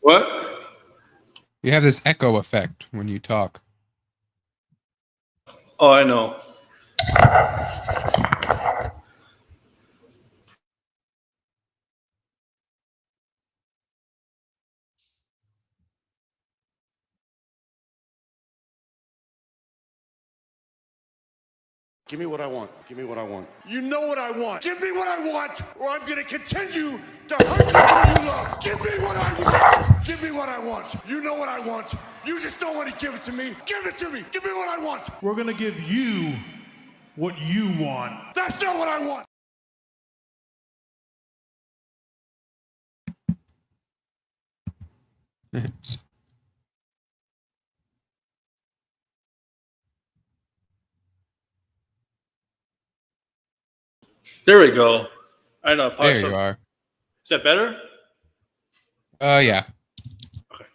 What? You have this echo effect when you talk. Oh, I know. Give me what I want. Give me what I want. You know what I want. Give me what I want, or I'm going to continue to hurt people you love. Give me what I want. Give me what I want. You know what I want. You just don't want to give it to me. Give it to me. Give me what I want. We're going to give you what you want. That's not what I want. There we go. I know. There you are. Is that better? Yeah. Okay.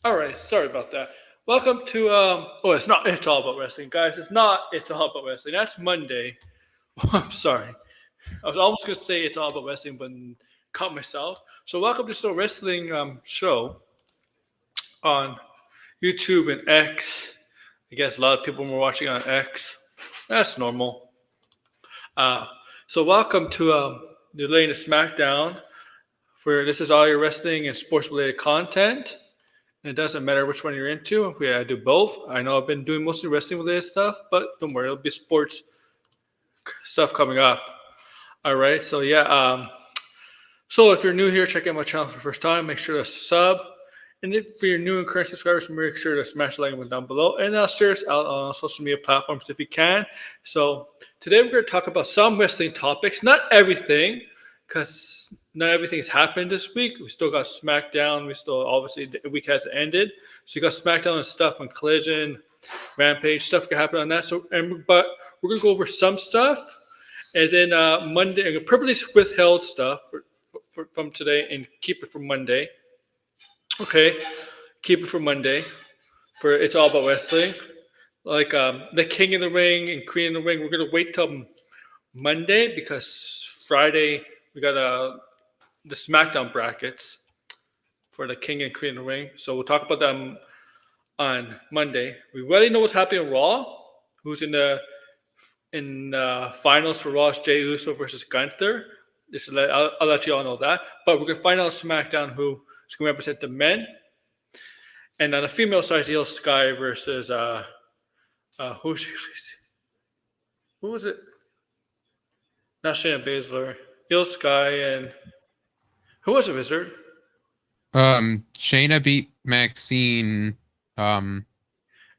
All right. Sorry about that. Welcome to it's not. It's all about wrestling, guys. It's not. It's all about wrestling. That's Monday. I'm sorry. I was almost gonna say it's all about wrestling, but caught myself. So welcome to Still Wrestling show on YouTube and X. I guess a lot of people were watching on X. That's normal. So welcome to the latest SmackDown. This is all your wrestling and sports related content. And it doesn't matter which one you're into. I do both. I know I've been doing mostly wrestling related stuff, but don't worry, it'll be sports stuff coming up. All right. So yeah. So if you're new here, check out my channel for the first time. Make sure to sub. And if you're new and current subscribers, make sure to smash the like button down below. And share us out on social media platforms if you can. So today we're going to talk about some wrestling topics. Not everything, because not everything has happened this week. We still got SmackDown. We still, obviously, the week hasn't ended. So you got SmackDown and stuff on Collision, Rampage, stuff can happen on that. But we're going to go over some stuff. And then Monday, I'm going to purposely withheld stuff from today and keep it for Monday. Okay, keep it for Monday. For It's All About Wrestling. Like the King in the Ring and Queen in the Ring, we're going to wait till Monday because Friday we got the SmackDown brackets for the King and Queen in the Ring. So we'll talk about them on Monday. We already know what's happening in Raw. Who's in the finals for Raw is Jey Uso versus Gunther. I'll let you all know that. But we're going to find out SmackDown who is going to represent the men. And on the female side, Io Sky versus who was it? Not Shayna Baszler. Io Sky and who was it, Wizard? Shayna beat Maxine. Then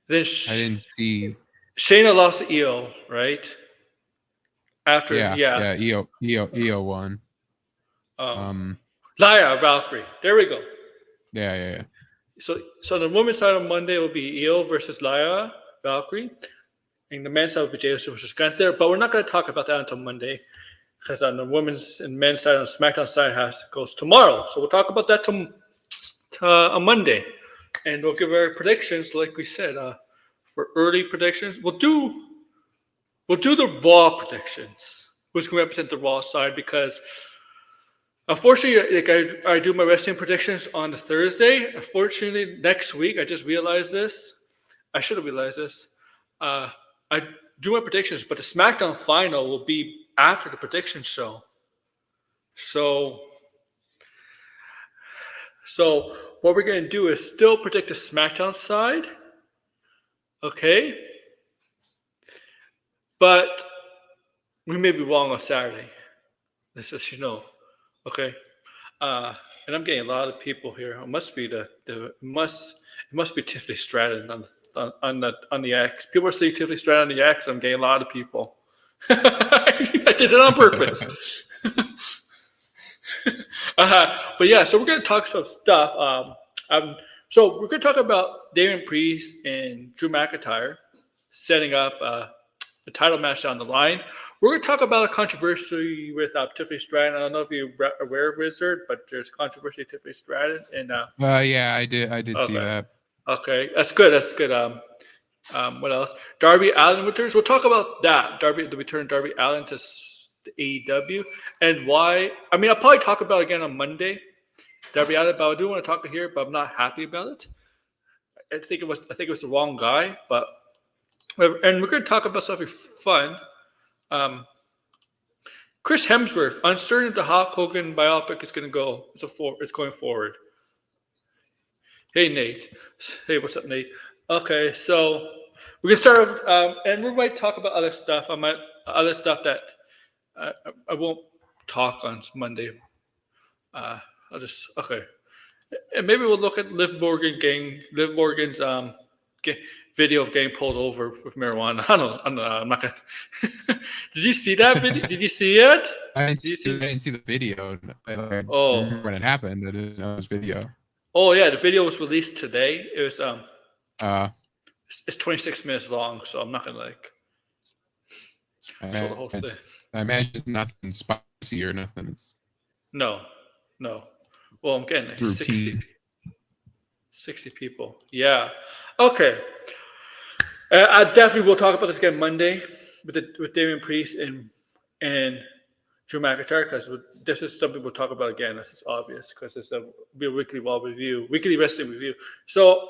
I didn't see. Shayna lost to Io, right? After Io won. Laya Valkyrie. There we go. Yeah. So the women's side on Monday will be Io versus Laya Valkyrie, and the men's side will be Jey Uso versus Gunther. But we're not going to talk about that until Monday, because on the women's and men's side, on the SmackDown side, goes tomorrow. So we'll talk about that on Monday, and we'll give our predictions, like we said, for early predictions. We'll do the Raw predictions, which can represent the Raw side, because unfortunately, like I do my wrestling predictions on the Thursday. Unfortunately, next week, I just realized this. I should have realized this. I do my predictions, but the SmackDown final will be after the prediction show. So what we're going to do is still predict the SmackDown side. Okay? But we may be wrong on Saturday. This is, Okay, and I'm getting a lot of people here. It must be it must be Tiffany Stratton on the X. People are seeing Tiffany Stratton on the X. I'm getting a lot of people. I did it on purpose. But yeah, so we're gonna talk some stuff. So we're gonna talk about Damian Priest and Drew McIntyre setting up a title match down the line. We're going to talk about a controversy with Tiffany Stratton. I don't know if you're aware of Wizard, but there's controversy with Tiffany Stratton. And yeah, I did see that. Okay, that's good. What else? Darby Allin returns. We'll talk about that. The return of Darby Allin to AEW and why. I mean, I'll probably talk about it again on Monday Darby Allin, but I do want to talk here, but I'm not happy about it. I think it was the wrong guy, but and we're going to talk about something fun. Chris Hemsworth, uncertain if the Hulk Hogan biopic is going to go. It's going forward. Hey Nate. Hey, what's up, Nate? Okay, so we're gonna start with, and we might talk about other stuff. Other stuff that I won't talk on Monday. And maybe we'll look at Liv Morgan's video of getting pulled over with marijuana. I don't know. I'm not gonna. Did you see that video? Did you see it? I didn't see the video. I remember when it happened. I didn't know it was video. Oh yeah, the video was released today. It was it's 26 minutes long, so I'm not gonna show the whole thing. I imagine it's nothing spicy or nothing. No. Well, I'm getting 60 people. Yeah. Okay. I definitely will talk about this again Monday with Damian Priest and Drew McIntyre, because this is something we'll talk about again. This is obvious because it's a weekly wrestling review. So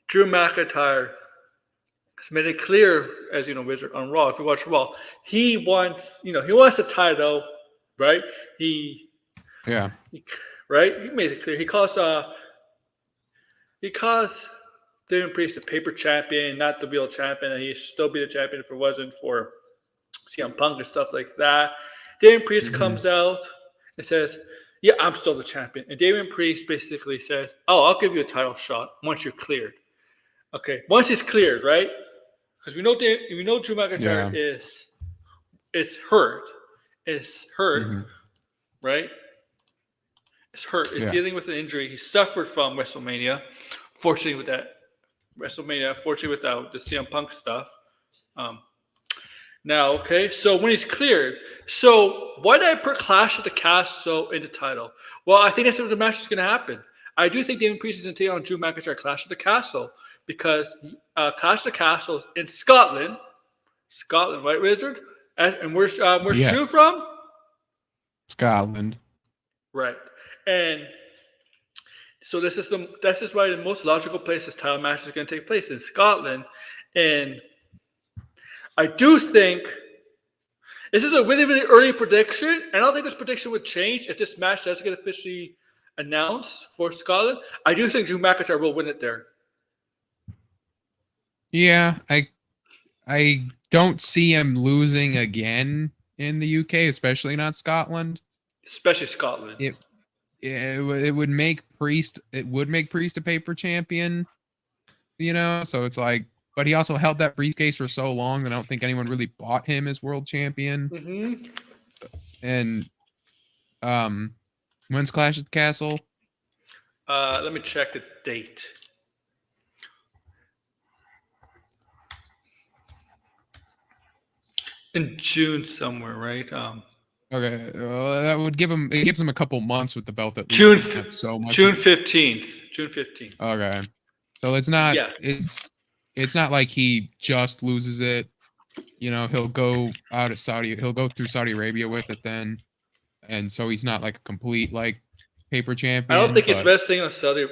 Drew McIntyre has made it clear, as you know, Wizard on Raw. If you watch Raw, he wants the title, right? He made it clear. He calls Damian Priest a paper champion, not the real champion, and he should still be the champion if it wasn't for CM Punk and stuff like that. Damian Priest comes out and says, "Yeah, I'm still the champion." And Damian Priest basically says, "Oh, I'll give you a title shot once you're cleared." Okay, once he's cleared, right? Because we know Drew McIntyre is hurt. Right? It's hurt. He's dealing with an injury he suffered from WrestleMania. Fortunately, without the CM Punk stuff. Now, okay, so when he's cleared, so why did I put Clash at the Castle in the title? Well, I think that's what the match is going to happen. I do think Damian Priest is going to take on Drew McIntyre Clash at the Castle, because Clash at the Castle is in Scotland, right, Wizard? And where's Drew from? Scotland. Right, and so this is why the most logical place this title match is going to take place in Scotland, and I do think this is a really, really early prediction, and I don't think this prediction would change if this match doesn't get officially announced for Scotland. I do think Drew McIntyre will win it there. Yeah, I don't see him losing again in the UK, especially not Scotland. Especially Scotland. It would make Priest. It would make Priest a paper champion. So it's like. But he also held that briefcase for so long that I don't think anyone really bought him as world champion. Mm-hmm. And when's Clash at the Castle? Let me check the date. In June somewhere, right? Okay, well, that would give him. It gives him a couple months with the belt at least. June so much. June 15th. June 15th. Okay, so it's not. Yeah. It's not like he just loses it. He'll go out of Saudi. He'll go through Saudi Arabia with it then, and so he's not like a complete paper champion. I don't think he's wrestling on Saudi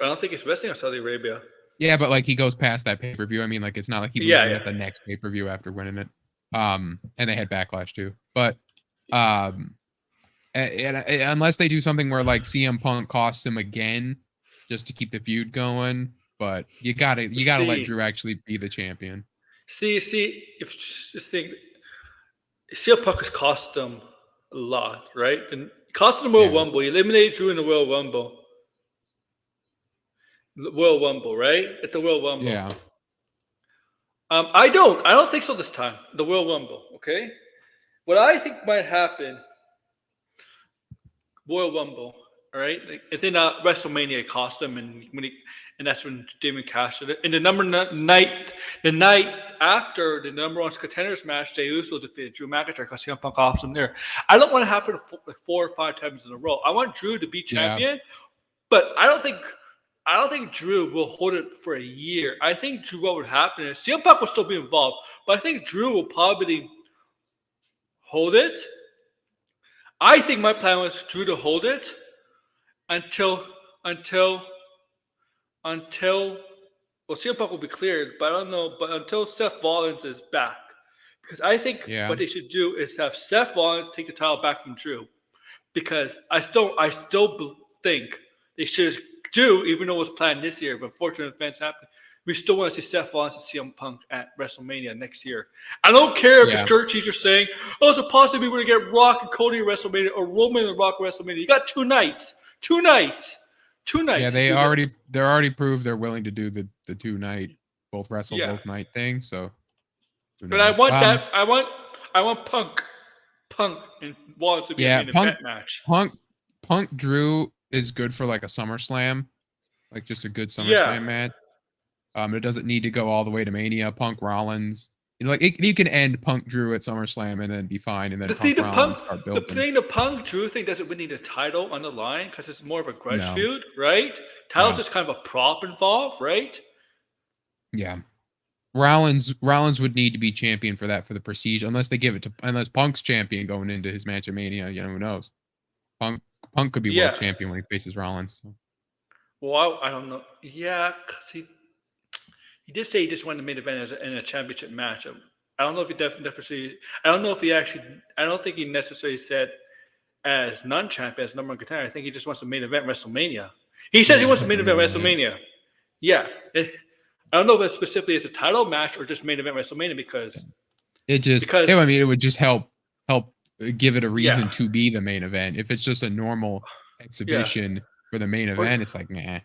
Arabia. Yeah, but he goes past that pay-per-view. I mean, it's not like he loses at the next pay-per-view after winning it. And they had Backlash too. But and unless they do something where CM Punk costs him again just to keep the feud going. But you gotta let Drew actually be the champion. See, CM Punk has cost them a lot, right? And cost them the Royal Rumble. He eliminated Drew in the Royal Rumble. Right? At the Royal Rumble. Yeah. I don't think so this time. The Royal Rumble, okay? What I think might happen, Royal Rumble, all right? And then WrestleMania cost him, and that's when Damian cashed it. And the night after the number one contenders match, Jey Uso defeated Drew McIntyre because CM Punk cost him there. I don't want to happen 4 or 5 times in a row. I want Drew to be champion, but I don't think Drew will hold it for a year. I think what would happen is CM Punk will still be involved, but I think Drew will probably hold it. I think my plan was Drew to hold it until until well, CM Punk will be cleared, but I don't know. But until Seth Rollins is back, because I think what they should do is have Seth Rollins take the title back from Drew, because I still think they should do, even though it was planned this year, but unfortunate events happened. We still want to see Seth Rollins and CM Punk at WrestleMania next year. I don't care if the church teachers saying, "Oh, it's a possibility we're gonna get Rock and Cody at WrestleMania or Roman and Rock at WrestleMania." You got 2 nights. 2 nights. 2 nights. Yeah, they're already proved they're willing to do the 2-night both both night thing. So, but I want that. I want Punk and Rollins to be a main event match. Punk Drew is good for like a SummerSlam, like just a good SummerSlam match. It doesn't need to go all the way to Mania. Punk Rollins, like you can end Punk Drew at SummerSlam and then be fine, and then Rollins start building. The thing, the Punk Drew thing doesn't really need a title on the line because it's more of a grudge feud, right? Title's just kind of a prop involved, right? Yeah. Rollins would need to be champion for the prestige, unless Punk's champion going into his match at Mania. Who knows? Punk could be world champion when he faces Rollins. So. Well, I don't know. Yeah, because he did say he just wanted the main event in a championship match. I don't know if he definitely. I don't know if he actually. I don't think he necessarily said as non-champion, as number one contender. I think he just wants the main event WrestleMania. He says he wants the main event WrestleMania. Yeah. I don't know if it's specifically as a title match or just main event WrestleMania because it would just help give it a reason to be the main event. If it's just a normal exhibition for the main event, it's like, nah.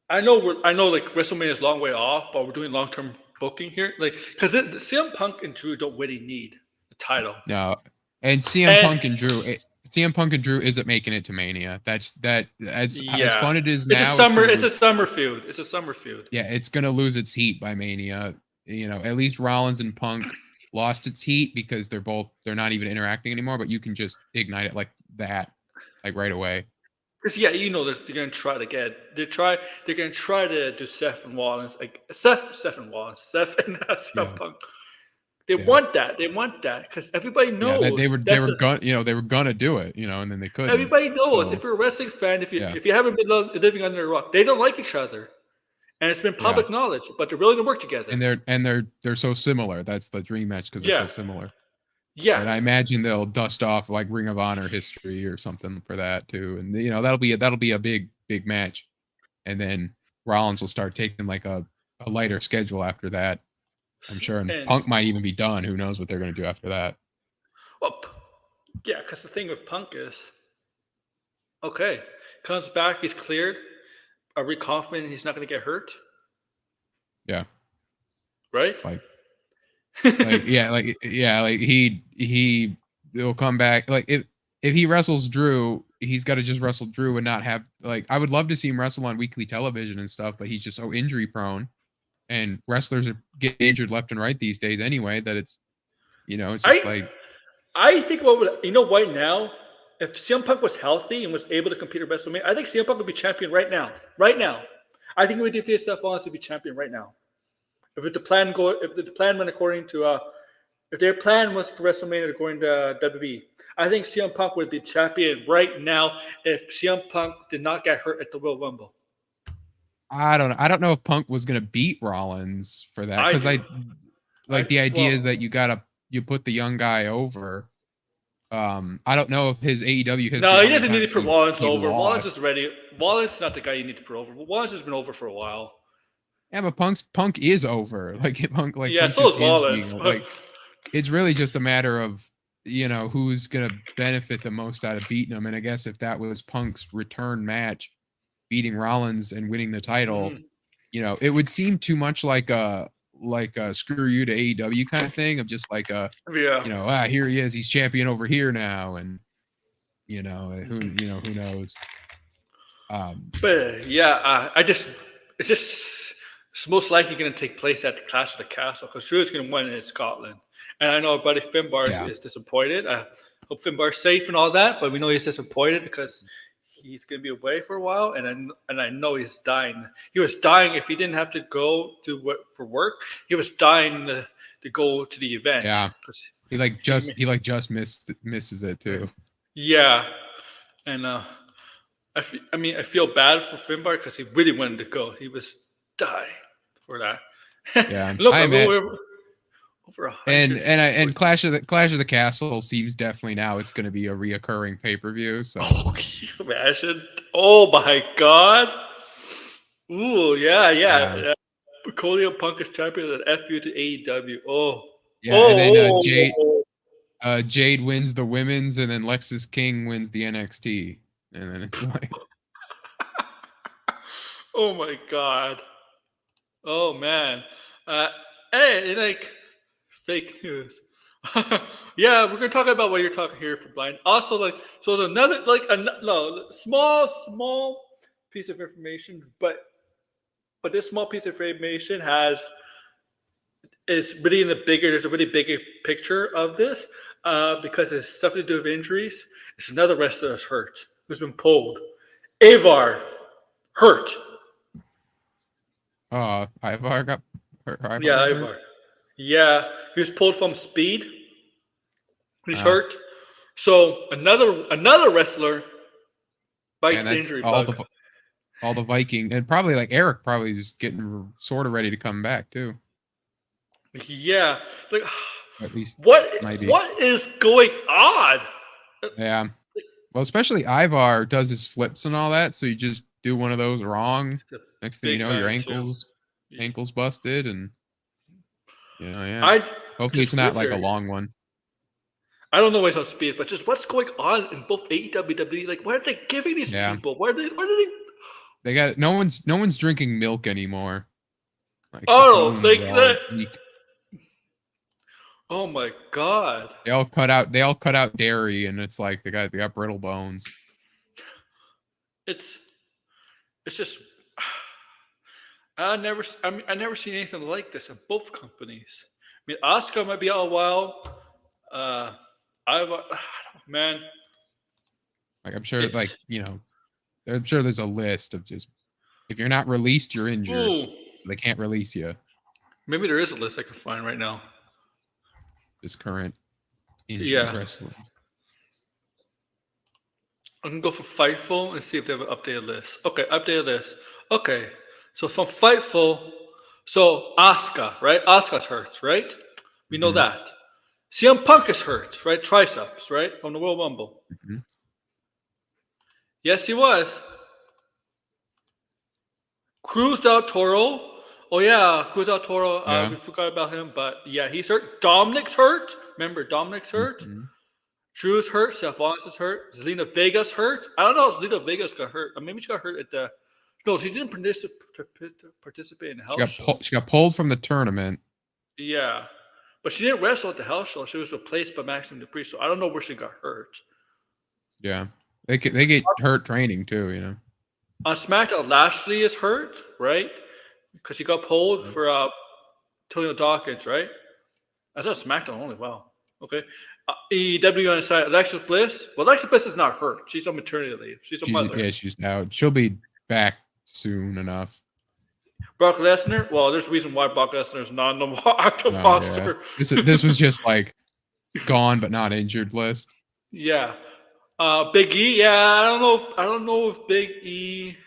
I know like WrestleMania is a long way off, but we're doing long-term booking here. Like, because the CM Punk and Drew don't really need a title. No. And CM Punk and Drew isn't making it to Mania. As fun it is now. It's a summer feud. It's a summer feud. Yeah, it's gonna lose its heat by Mania. At least Rollins and Punk lost its heat because they're not even interacting anymore. But you can just ignite it like that, like right away. Because they're gonna try to do Seth and Rollins, like Seth and CM Punk. They want that. They want that because everybody knows they were gonna do it, and then they couldn't. Everybody knows if you're a wrestling fan, if you haven't been living under a rock, they don't like each other, and it's been public knowledge. But they're willing to work together. And they're so similar. That's the dream match because they're so similar. Yeah, and I imagine they'll dust off like Ring of Honor history or something for that too, and that'll be a big match, and then Rollins will start taking like a lighter schedule after that, I'm sure, and Punk might even be done. Who knows what they're going to do after that? Well, yeah, because the thing with Punk is, comes back, he's cleared. Are we confident he's not going to get hurt? Yeah, right. He'll come back. Like if he wrestles Drew, he's got to just wrestle Drew and not have I would love to see him wrestle on weekly television and stuff, but he's just so injury prone, and wrestlers are getting injured left and right these days anyway. That it's just I think right now, if CM Punk was healthy and was able to compete at WrestleMania, I think CM Punk would be champion right now. Right now, I think he would defeat Seth Rollins to be champion right now. If the plan went according to, if their plan was for WrestleMania according to WWE, I think CM Punk would be champion right now if CM Punk did not get hurt at the Royal Rumble. I don't know if Punk was gonna beat Rollins for that because the idea is that you put the young guy over. I don't know if his AEW history. No, he doesn't need to put Rollins over. Rollins is ready. Rollins is not the guy you need to put over. Rollins has been over for a while. Yeah, but Punk is over. So is Rollins. It's really just a matter of who's gonna benefit the most out of beating him. And I guess if that was Punk's return match, beating Rollins and winning the title, it would seem too much like a screw you to AEW kind of thing of just here he is, he's champion over here now, and who knows. It's most likely going to take place at the Clash of the Castle because Drew's going to win in Scotland. And I know our buddy Finbar is disappointed. I hope Finbar's safe and all that, but we know he's disappointed because he's going to be away for a while. And I know he's dying. He was dying if he didn't have to go for work. He was dying to go to the event. Yeah, he just misses it too. Yeah, and I feel bad for Finbar because he really wanted to go. He was dying for that. Yeah, Look, I I'm met over 100. and Clash of the Castle seems definitely now it's going to be a reoccurring pay-per-view. So Oh, can you imagine? Oh my God! Ooh, yeah. Cody and Punk is champion and FU to AEW. yeah, and then Oh. Jade wins the women's, and then Lexis King wins the NXT, and then it's like, Oh my God. Oh man. Hey, like fake news. Yeah, we're gonna talk about what you're talking here for blind. Also, like, so there's another no small piece of information, but this small piece of information is really in the bigger. There's a really bigger picture of this because it's something to do with injuries. It's another wrestler that's hurt who's been pulled. Avar hurt. Ivar got hurt. Yeah, Ivar. Yeah, he was pulled from Speed. He's hurt. So another wrestler bites the injury bug. All the Viking, and probably like Eric probably is getting sort of ready to come back too. Yeah, like at least what is going on? Yeah, well, especially Ivar does his flips and all that, so you just do one of those wrong. Next thing you know, your ankles busted, and hopefully it's not like a long one. I don't know why it's on Speed, but just what's going on in both AEW and WWE? Like, what are they giving these people? What are they? They got no one's drinking milk anymore. Like, oh my God! They all cut out dairy, and it's like they got brittle bones. It's just I never seen anything like this in both companies. I mean, Oscar might be out a while. Man. Like, I'm sure, I'm sure there's a list of just, if you're not released, you're injured. So they can't release you. Maybe there is a list I can find right now. This current injured wrestlers. I can go for Fightful and see if they have an updated list. Okay, updated list. Okay, so from Fightful, so Asuka, right? Asuka's hurt, right? We know that. CM Punk is hurt, right? Triceps, right? From the World Rumble. Mm-hmm. Yes, he was. Cruz del Toro. Oh, yeah, Cruz del Toro. We forgot about him, but yeah, he's hurt. Dominic's hurt. Remember, Dominic's hurt. Mm-hmm. Drew's hurt. Seth Rollins is hurt. Zelina Vega's hurt. I don't know if Zelina Vega's got hurt. Maybe she got hurt at the... No, she didn't participate in the Hell Show. She got pulled from the tournament. Yeah. But she didn't wrestle at the Hell Show. She was replaced by Maxim Dupree, so I don't know where she got hurt. Yeah. They get hurt training too, On SmackDown, Lashley is hurt, right? Because he got pulled for Tony Dawkins, right? That's on SmackDown only. Wow. Okay. AEW on the side, Alexa Bliss. Well, Alexa Bliss is not hurt. She's on maternity leave. She's a mother. Yeah, she's out. She'll be back soon enough. Brock Lesnar. Well, there's a reason why Brock Lesnar is not on the active roster. Yeah. This was just like gone but not injured list. Yeah. Big E. Yeah, I don't know if Big E.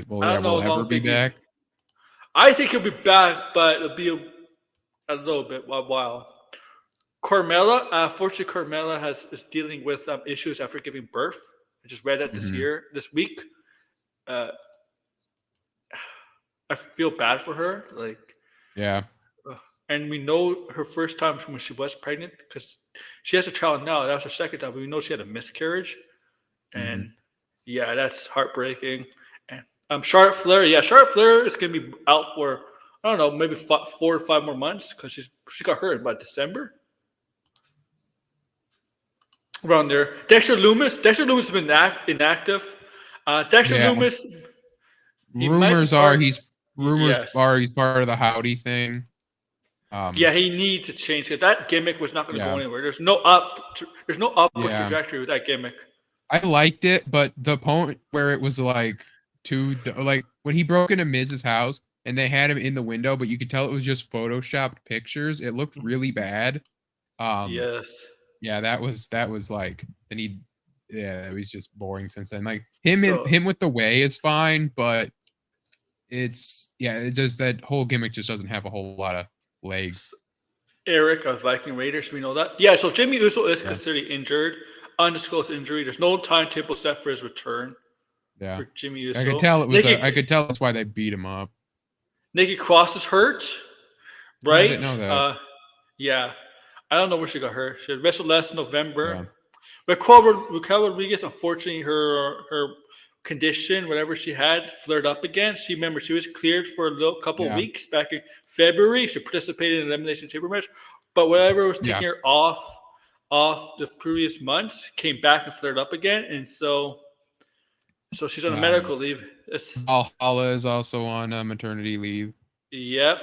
Will ever be back? I think he'll be back, but it'll be a little bit a while. Carmella. Unfortunately, Carmella is dealing with some issues after giving birth. I just read that this week. I feel bad for her. And we know her first time when she was pregnant because she has a child now. That was her second time. But we know she had a miscarriage. And that's heartbreaking. And Charlotte Flair. Yeah, Charlotte Flair is going to be out for, I don't know, maybe 4 or 5 more months because she got hurt by December. Around there. Dexter Lumis has been inactive. Lumis. Rumors are he's part of the Howdy thing. He needs to change it. That gimmick was not going to go anywhere. There's no upward trajectory with that gimmick. I liked it, but the point where it was like when he broke into Miz's house and they had him in the window, but you could tell it was just photoshopped pictures. It looked really bad. Yes. Yeah, that was like yeah, he's just boring since then. Like him with the way is fine, but it's just that whole gimmick just doesn't have a whole lot of legs. Eric of Viking Raiders, we know that. Yeah, so Jimmy Uso is considered injured, undisclosed injury. There's no timetable set for his return. Yeah, for Jimmy Uso. I could tell it was. I could tell that's why they beat him up. Nikki Cross is hurt, right? I didn't know that. Yeah, I don't know where she got hurt. She had wrestled last November. Yeah. Raquel Rodriguez, unfortunately, her condition, whatever she had, flared up again. She was cleared for a couple of weeks back in February. She participated in an Elimination Chamber match, but whatever was taking her off the previous months came back and flared up again, and so she's on a medical leave. Valhalla is also on maternity leave. Yep.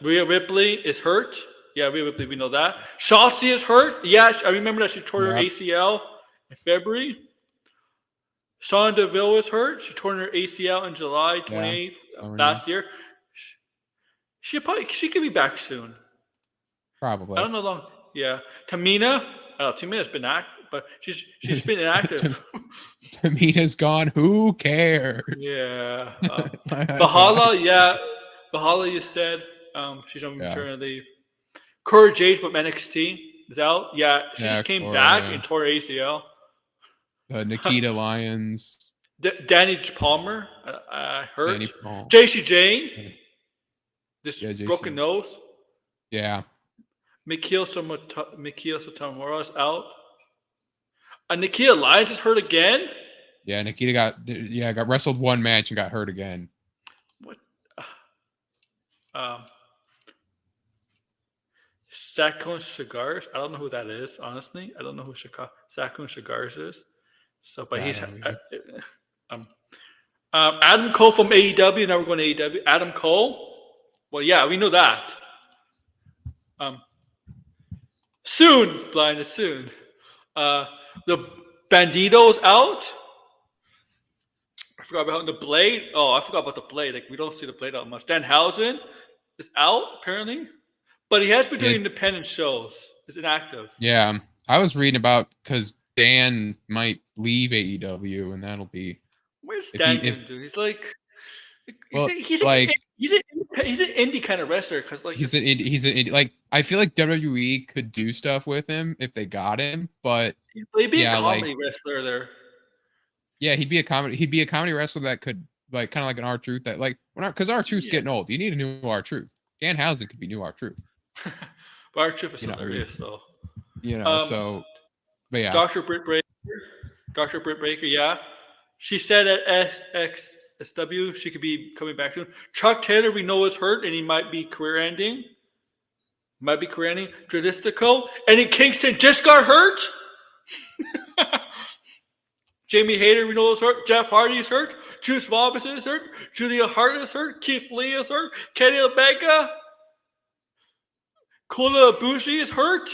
Rhea Ripley is hurt. Yeah, Rhea Ripley, we know that. Shotzi is hurt. Yeah, I remember that she tore her ACL in February. Sonya Deville is hurt. She tore her ACL in July 28th last year. She could be back soon. Probably. I don't know long. Yeah. Tamina's been active, but she's been inactive. Tamina's gone. Who cares? Yeah. Valhalla, Valhalla, you said she's on maternity leave. Cora Jade from NXT is out. Yeah, she just came back and tore her ACL. Nikita Lyons. Danny Palmer, hurt. JC Jane, broken nose. Yeah. Mikhail Satomura is out. Nikita Lyons is hurt again. Yeah, Nikita got wrestled one match and got hurt again. What? Sakun Cigars. I don't know who that is. Honestly, I don't know who Sakun Cigars is. So, but he's Adam Cole from AEW. Now we're going to AEW. Adam Cole. Well, yeah, we know that. Soon. The Bandito's out. I forgot about the Blade. Oh, I forgot about the Blade. Like, we don't see the Blade out much. Danhausen is out apparently, but he has been doing independent shows. He's inactive. Yeah, I was reading about because Dan might leave AEW, and that'll be. Where's Dan going to do? He's like, he's an indie kind of wrestler because like he's an indie. Like I feel like WWE could do stuff with him if they got him, but he'd be a comedy wrestler there. Yeah, he'd be a comedy wrestler that could like kind of like an R-Truth that like because R-Truth's getting old. You need a new R-Truth. Danhausen could be new R-Truth. But R-Truth is hilarious though. But yeah. Dr. Britt Baker, yeah. She said at XSW she could be coming back soon. Chuck Taylor, we know, is hurt and he might be career ending. Tradistico. Eddie Kingston just got hurt. Jamie Hayter, we know, is hurt. Jeff Hardy is hurt. Juice Robinson is hurt. Julia Hart is hurt. Keith Lee is hurt. Kenny Omega. Kota Ibushi is hurt.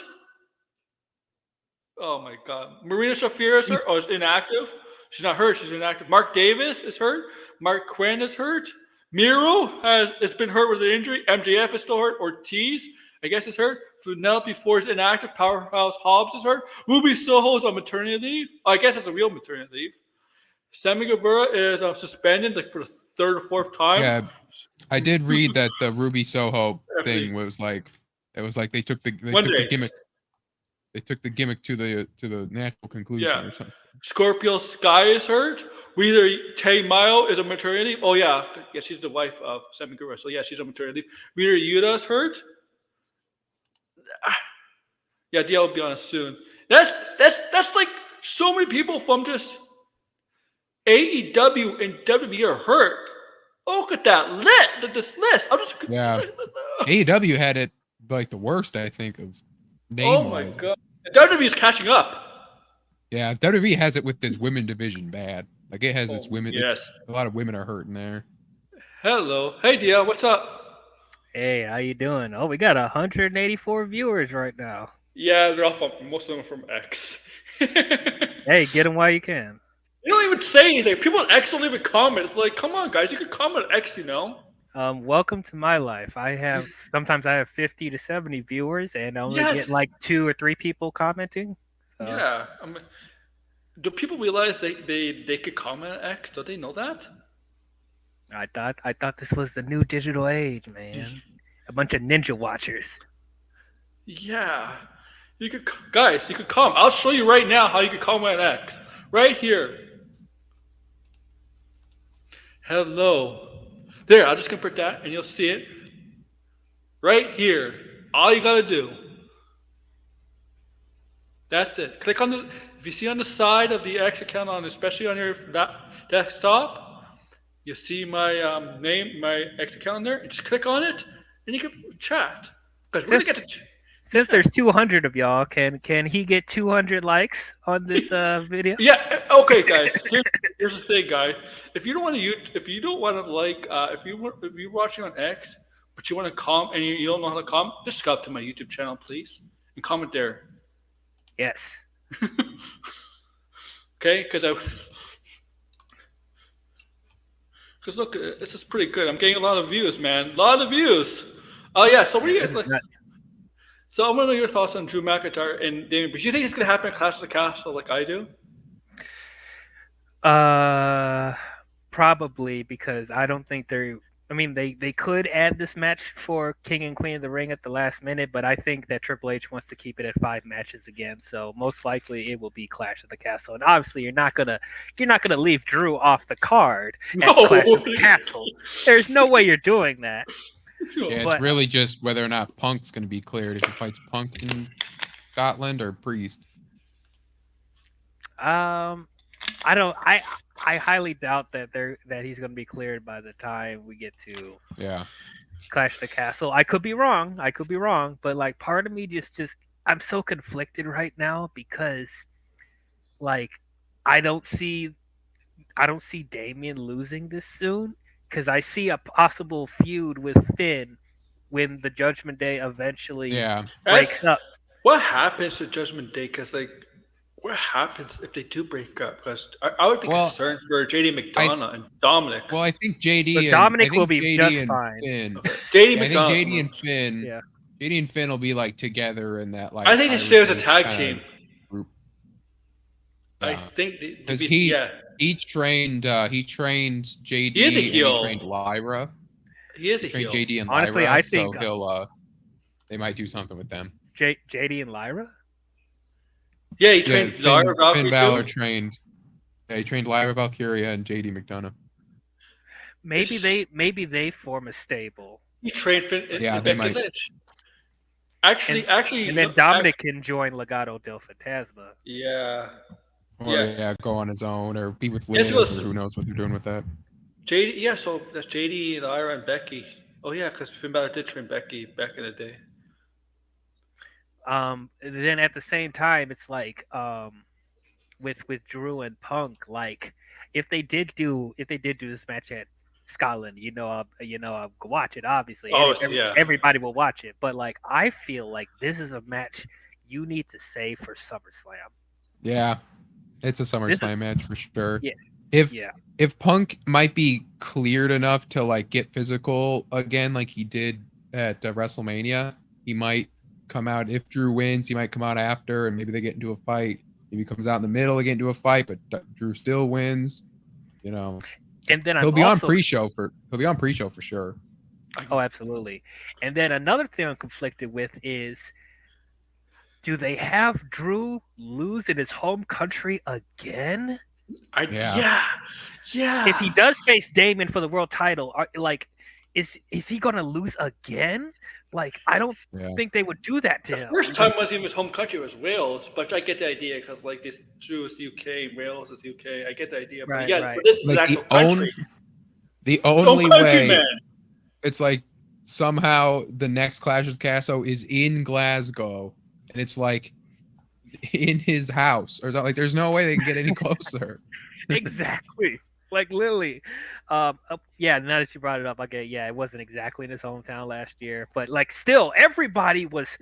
Oh my God. Marina Shafir is hurt. Oh, is inactive. She's not hurt. She's inactive. Mark Davis is hurt. Mark Quinn is hurt. Miro has been hurt with an injury. MJF is still hurt. Ortiz, I guess, is hurt. Penelope Ford is inactive. Powerhouse Hobbs is hurt. Ruby Soho is on maternity leave. I guess that's a real maternity leave. Sammy Guevara is suspended for the third or fourth time. Yeah, I did read that the Ruby Soho thing was like they took the gimmick. They took the gimmick to the natural conclusion or something. Scorpio Sky is hurt. Wheeler Tay Mayo is on maternity leave. Oh yeah, she's the wife of Sammy Guevara. So yeah, she's on maternity leave. Rita Yuta is hurt. Yeah, DL will be on it soon. That's like so many people from just AEW and WWE are hurt. Look at that this list. AEW had it like the worst, I think, of name. Oh my God, WWE is catching up. Yeah, WWE has it with this women division bad. Like it has its women. Yes, a lot of women are hurting there. Hello, hey DL, what's up? Hey, how you doing? Oh, we got 184 viewers right now. Yeah, they're all most of them are from X. Hey, get them while you can. You don't even say anything. People on X don't even comment. It's like, come on, guys, you can comment on X, you know. Welcome to my life. Sometimes I have 50 to 70 viewers, and I only get like 2 or 3 people commenting. So. Yeah, Do people realize they could comment on X? Do they know that? I thought this was the new digital age, man. A bunch of ninja watchers. Yeah. You could comment. I'll show you right now how you could comment on X. Right here. Hello. There, I'll just convert that and you'll see it. Right here. All you gotta do. That's it. Click on if you see on the side of the X account especially on your desktop, you'll see my name, my X account there. And just click on it and you can chat. Because we're gonna get to since there's 200 of y'all, can he get 200 likes on this video? Yeah. Okay, guys. Here's the thing, guys. If you don't want to if you're watching on X, but you want to comment and you don't know how to comment, just subscribe to my YouTube channel, please, and comment there. Yes. Okay, because look, this is pretty good. I'm getting a lot of views, man. A lot of views. Oh yeah. So what do you guys like? So I want to know your thoughts on Drew McIntyre and Damian. But do you think it's going to happen at Clash of the Castle like I do? Probably, because I don't think they're. I mean, they could add this match for King and Queen of the Ring at the last minute, but I think that Triple H wants to keep it at 5 matches again. So most likely it will be Clash of the Castle, and obviously you're not gonna leave Drew off the card at Clash of the Castle. There's no way you're doing that. Yeah, it's really just whether or not Punk's going to be cleared if he fights Punk in Scotland or Priest. I highly doubt that he's going to be cleared by the time we get to Clash of the Castle. I could be wrong, but like part of me just I'm so conflicted right now because like I don't see Damian losing this soon. Because I see a possible feud with Finn when the Judgment Day eventually breaks up. What happens to Judgment Day? Because what happens if they do break up? Because I would be concerned for JD McDonough and Dominic. Well, I think Dominic will be just fine. JD and Finn. Yeah. JD and Finn will be like together in that like. I think they stay as a tag team. Group. I think because he trained JD. He is a heel. And he trained Lyra. He is a heel. JD and honestly, Lyra, I think so they might do something with them. JD and Lyra. Yeah, he trained Lyra Valkyrie. Finn Balor trained. Yeah, he trained Lyra Valkyria and JD McDonough. Maybe they form a stable. He trained Finn and Becky Lynch. Actually, and then Dominic can join Legado del Fantasma. Yeah. Or go on his own, or be with Liz, or who knows what they're doing with that. JD, so that's JD, Lyra, and Becky. Oh yeah, because Finn Balor did train Becky back in the day. Then at the same time, it's like with Drew and Punk, like if they did do this match at Scotland, I'll watch it. Obviously, everybody will watch it. But like, I feel like this is a match you need to save for SummerSlam. Yeah. It's a SummerSlam match for sure. Yeah. If Punk might be cleared enough to like get physical again, like he did at WrestleMania, he might come out. If Drew wins, he might come out after, and maybe they get into a fight. Maybe he comes out in the middle, they get into a fight, but Drew still wins. And then he'll be on pre-show for sure. Oh, absolutely. And then another thing I'm conflicted with is, do they have Drew lose in his home country again? Yeah. If he does face Damian for the world title, is he going to lose again? Like, I don't think they would do that to him. The first time wasn't even his home country, it was Wales, but I get the idea because like this Drew is UK, Wales is UK. I get the idea, but but this is like actual country. The only way, it's like somehow the next Clash of Castle is in Glasgow. And it's like in his house, or like there's no way they can get any closer. Exactly, like Lily. Now that you brought it up, it wasn't exactly in his hometown last year, but like still, everybody was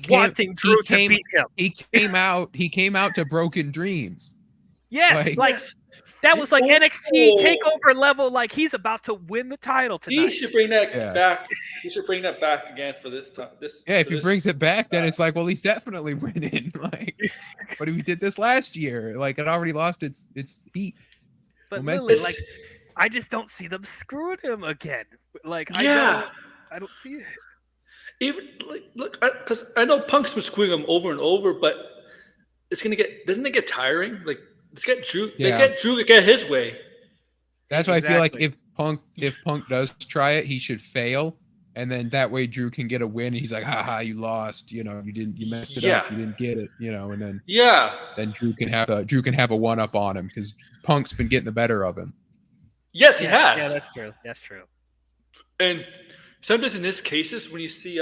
wanting Drew to beat him. He came out to Broken Dreams. Yes, like that was like NXT takeover level. Like he's about to win the title tonight. He should bring that back. He should bring that back again for this time. If he brings it back, then it's like, well, he's definitely winning. Like, but we did this last year. Like, it already lost its heat. But Lily, like, I just don't see them screwing him again. Like, I don't see it. Even like, look, because I know Punk's been screwing him over and over, but doesn't it get tiring? Like, let's get Drew. They get Drew to get his way. That's why I feel like if Punk does try it, he should fail, and then that way Drew can get a win. And he's like, "Ha, you lost. You messed it up. You didn't get it. And then then Drew can have a one up on him because Punk's been getting the better of him. Yes, he has. Yeah, that's true. That's true. And sometimes in these cases, when you see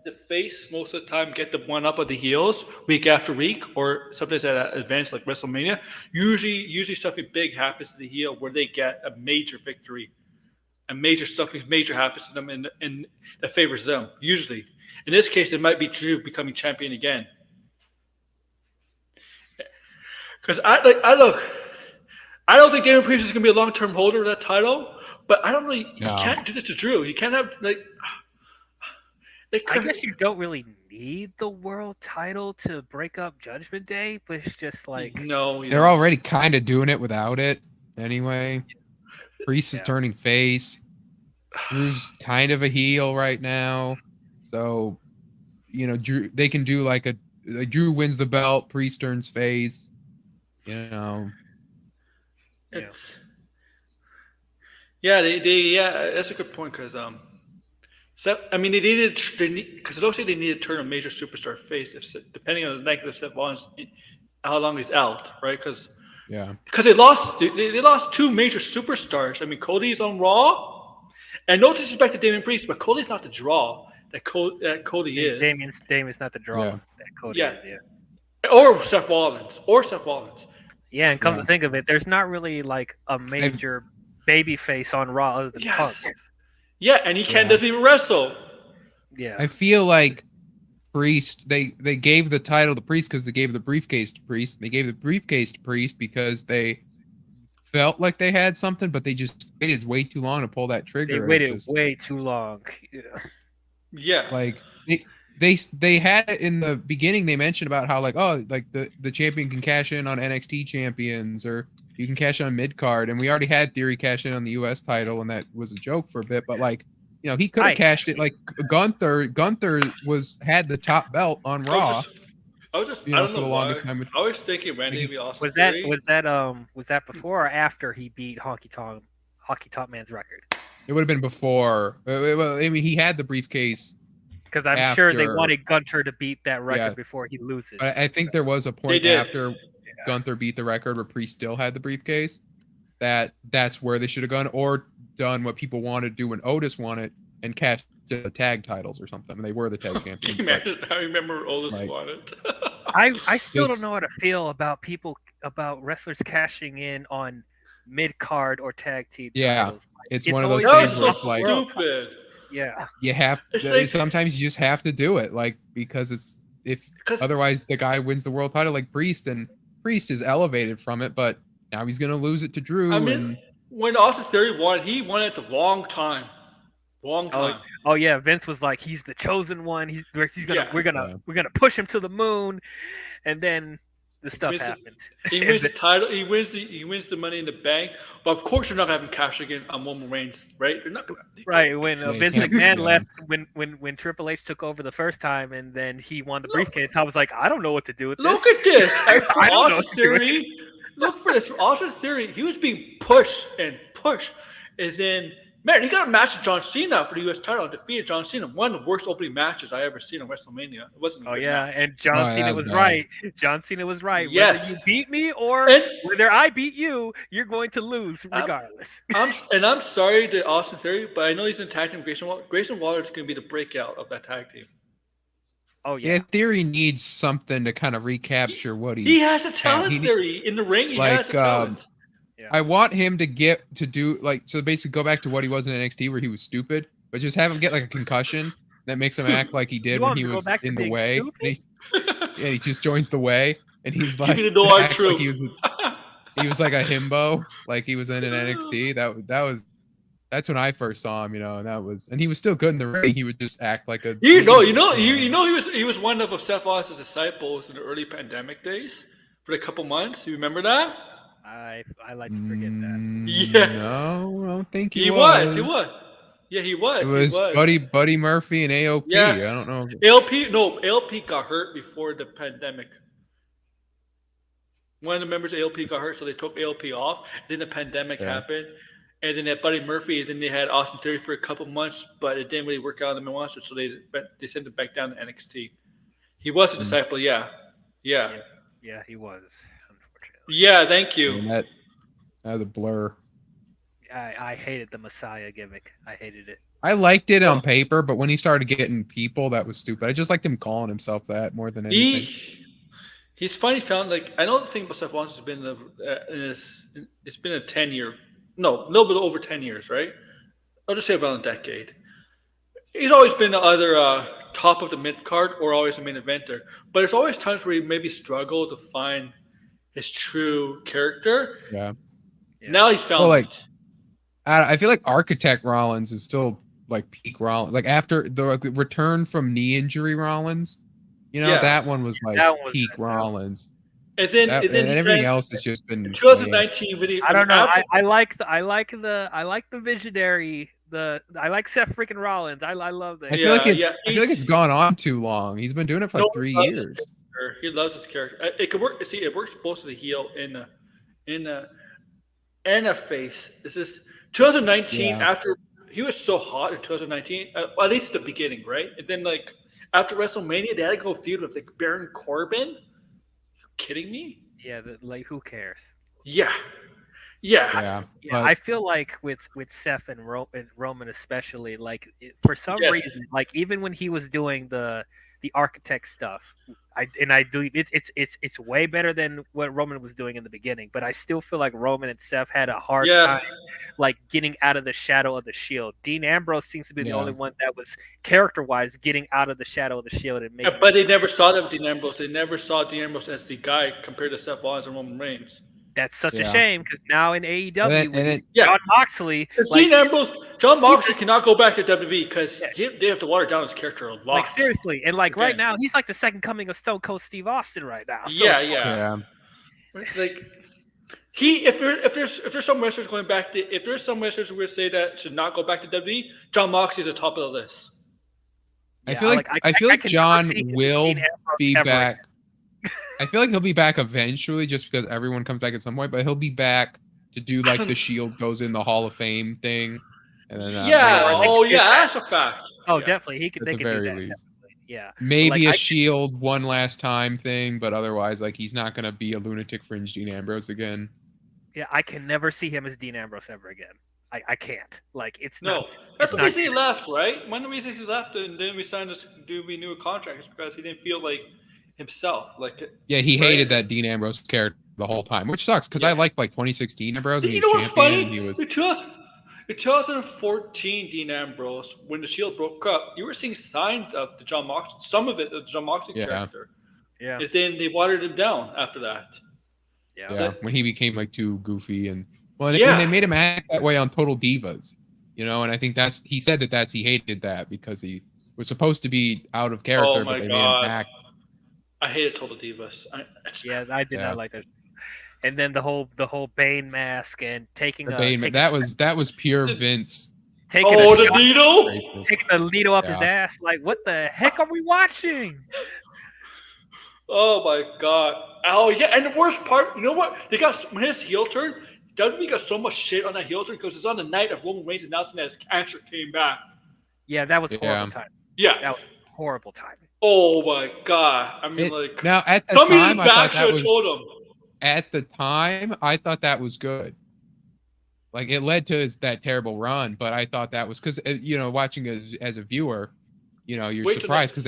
the face most of the time get the one up of the heels week after week, or sometimes at events like WrestleMania, usually something big happens to the heel where they get a major victory, something major happens to them and that favors them. Usually, in this case, it might be Drew becoming champion again. Because I don't think Damian Priest is going to be a long-term holder of that title, but I don't really. You can't do this to Drew. You can't have like. I guess you don't really need the world title to break up Judgment Day, but it's just like they're already kind of doing it without it anyway. Priest is turning face. Drew's kind of a heel right now, so Drew. They can do like Drew wins the belt, Priest turns face. It's that's a good point because they needed because it looks like they need to turn a major superstar face depending on the length of Seth Rollins, how long he's out, right? Because they lost two major superstars. I mean, Cody's on Raw, and no disrespect to Damian Priest, but Cody's not the draw that Cody is. Damian's not the draw that Cody is. Yeah, or Seth Rollins. Yeah, and come to think of it, there's not really like a major baby face on Raw other than Punk. Yeah, and he doesn't even wrestle. Yeah. I feel like Priest, they gave the title to Priest because they gave the briefcase to Priest. They gave the briefcase to Priest because they felt like they had something, but they just waited way too long to pull that trigger. They waited way too long. Yeah. Like they had it in the beginning. They mentioned about how like the champion can cash in on NXT champions, or you can cash in on mid card, and we already had Theory cash in on the US title, and that was a joke for a bit. But like he could have cashed it. Like Gunther had the top belt on Raw. I don't know for the longest time. I was thinking Randy would be awesome. Was that before or after he beat Honky Tonk Man's record? It would have been before. Well, I mean, he had the briefcase. Because I'm sure they wanted Gunther to beat that record before he loses. I think there was a point after Gunther beat the record where Priest still had the briefcase. That's where they should have gone, or done what people wanted to do when Otis won it and cashed the tag titles or something. They were the tag champions. I remember Otis won it. I still don't know how to feel about wrestlers cashing in on mid card or tag team titles. It's one of those things where it's like stupid. Yeah, you have to, sometimes you just have to do it, like because otherwise the guy wins the world title like Priest, and Priest is elevated from it, but now he's gonna lose it to Drew. I mean, when Austin Theory won, he won it the wrong time. Oh yeah, Vince was like, he's the chosen one. We're gonna push him to the moon, and then the stuff happened. He wins the title. He wins the Money in the Bank. But of course, you're not gonna have him cash again on Roman Reigns, right? You're not gonna. Right when Vince McMahon left, when Triple H took over the first time, and then he won the briefcase. I was like, I don't know what to do with this. Look at this. Austin Theory. Look for this. Austin Theory. He was being pushed, and then. Man, he got a match with John Cena for the U.S. title and defeated John Cena. One of the worst opening matches I ever seen on WrestleMania. It wasn't. And John Cena was right. John Cena was right. Yes. Whether you beat me or whether I beat you, you're going to lose regardless. I'm sorry to Austin Theory, but I know he's in tag team Grayson Waller. Grayson Waller is going to be the breakout of that tag team. Oh yeah. Theory needs something to kind of recapture what he has a talent. Theory in the ring. He has a talent. I want him to basically go back to what he was in NXT where he was stupid, but just have him get like a concussion that makes him act like he did when he was in the way. And he just joins the way, and he's like, give me the no truth. He was like a himbo, like he was in an NXT. That's when I first saw him, and he was still good in the ring. He would just act like a he was one of Seth Rollins' disciples in the early pandemic days for a couple months. You remember that? I like to forget that. Yeah. No, I don't think he was. was. He was. Yeah, he was. It was, he was. Buddy Murphy and AOP. Yeah. I don't know. AOP got hurt before the pandemic. One of the members of AOP got hurt, so they took AOP off. Then the pandemic happened. And then they had Buddy Murphy, and then they had Austin Theory for a couple months, but it didn't really work out in the main roster, so they sent him back down to NXT. He was a disciple, yeah, he was, unfortunately. Yeah, thank you. That was a blur. I hated the Messiah gimmick. I hated it. I liked it on paper, but when he started getting people, that was stupid. I just liked him calling himself that more than anything. He's finally found, like, I know the thing about Seth Rollins has been it's been a 10-year. No, a little bit over 10 years, right? I'll just say about a decade. He's always been the other top of the mid card or always a main eventer. But there's always times where he maybe struggled to find his true character. Yeah. Now he's found it. I feel like Architect Rollins is still like peak Rollins. Like after the return from knee injury Rollins, that one was like peak Rollins. And then everything else has just been 2019 video. I don't know. I like the visionary. I like Seth freaking Rollins. I love that. I feel like it's gone on too long. He's been doing it for like 3 years. He loves his character. It could work. See, it works both as a heel and a face. This is 2019 after he was so hot in 2019. At least at the beginning, right? And then like after WrestleMania, they had to go feud with like Baron Corbin. Kidding me? Yeah, like who cares? Yeah. I feel like with Seth and Roman especially, like for some reason, like even when he was doing the architect stuff, it's way better than what Roman was doing in the beginning. But I still feel like Roman and Seth had a hard time, like getting out of the shadow of the Shield. Dean Ambrose seems to be the only one that was character-wise getting out of the shadow of the Shield and making. But they never saw that with Dean Ambrose. They never saw Dean Ambrose as the guy compared to Seth Rollins and Roman Reigns. That's such a shame because now in AEW, John Moxley, John Moxley cannot go back to WWE because they have to water down his character a lot. Like seriously, and like right now, he's like the second coming of Stone Cold Steve Austin right now. So Like if there's some wrestlers going back to, if there's some wrestlers who would say that should not go back to WWE, John Moxley is the top of the list. I feel like John will be back. I feel like he'll be back eventually just because everyone comes back at some point, but he'll be back to do like the Shield goes in the Hall of Fame thing. And then, that's a fact. Oh, definitely. He could, at the very least. Definitely. Yeah. Maybe a Shield one last time thing, but otherwise, like he's not going to be a lunatic fringe Dean Ambrose again. Yeah, I can never see him as Dean Ambrose ever again. I can't. Like it's That's the reason he left, right? One of the reasons he left and then we signed to renew a contract is because he didn't feel like himself. He hated that Dean Ambrose character the whole time, which sucks because I liked like 2016 Ambrose. You know what's funny? In 2014 Dean Ambrose, when the Shield broke up, you were seeing signs of the John Moxley, some of it the John Moxley character. Yeah. And then they watered him down after that. Yeah. When he became like too goofy and when they made him act that way on Total Divas, and I think he said that he hated that because he was supposed to be out of character, but they made him act. I hated Total Divas. I did not like that. And then the whole Bane mask and taking that was pure Vince. Taking the needle? Taking the needle up his ass. Like, what the heck are we watching? Oh my god. Oh yeah, and the worst part, you know what? When his heel turn, WWE got so much shit on that heel turn because it's on the night of Roman Reigns announcing that his cancer came back. Yeah, that was horrible timing. Yeah. That was horrible timing. Oh my god! I mean, now at the time, I thought that was. At the time, I thought that was good. Like it led to that terrible run, but I thought that was because watching as a viewer, you're surprised because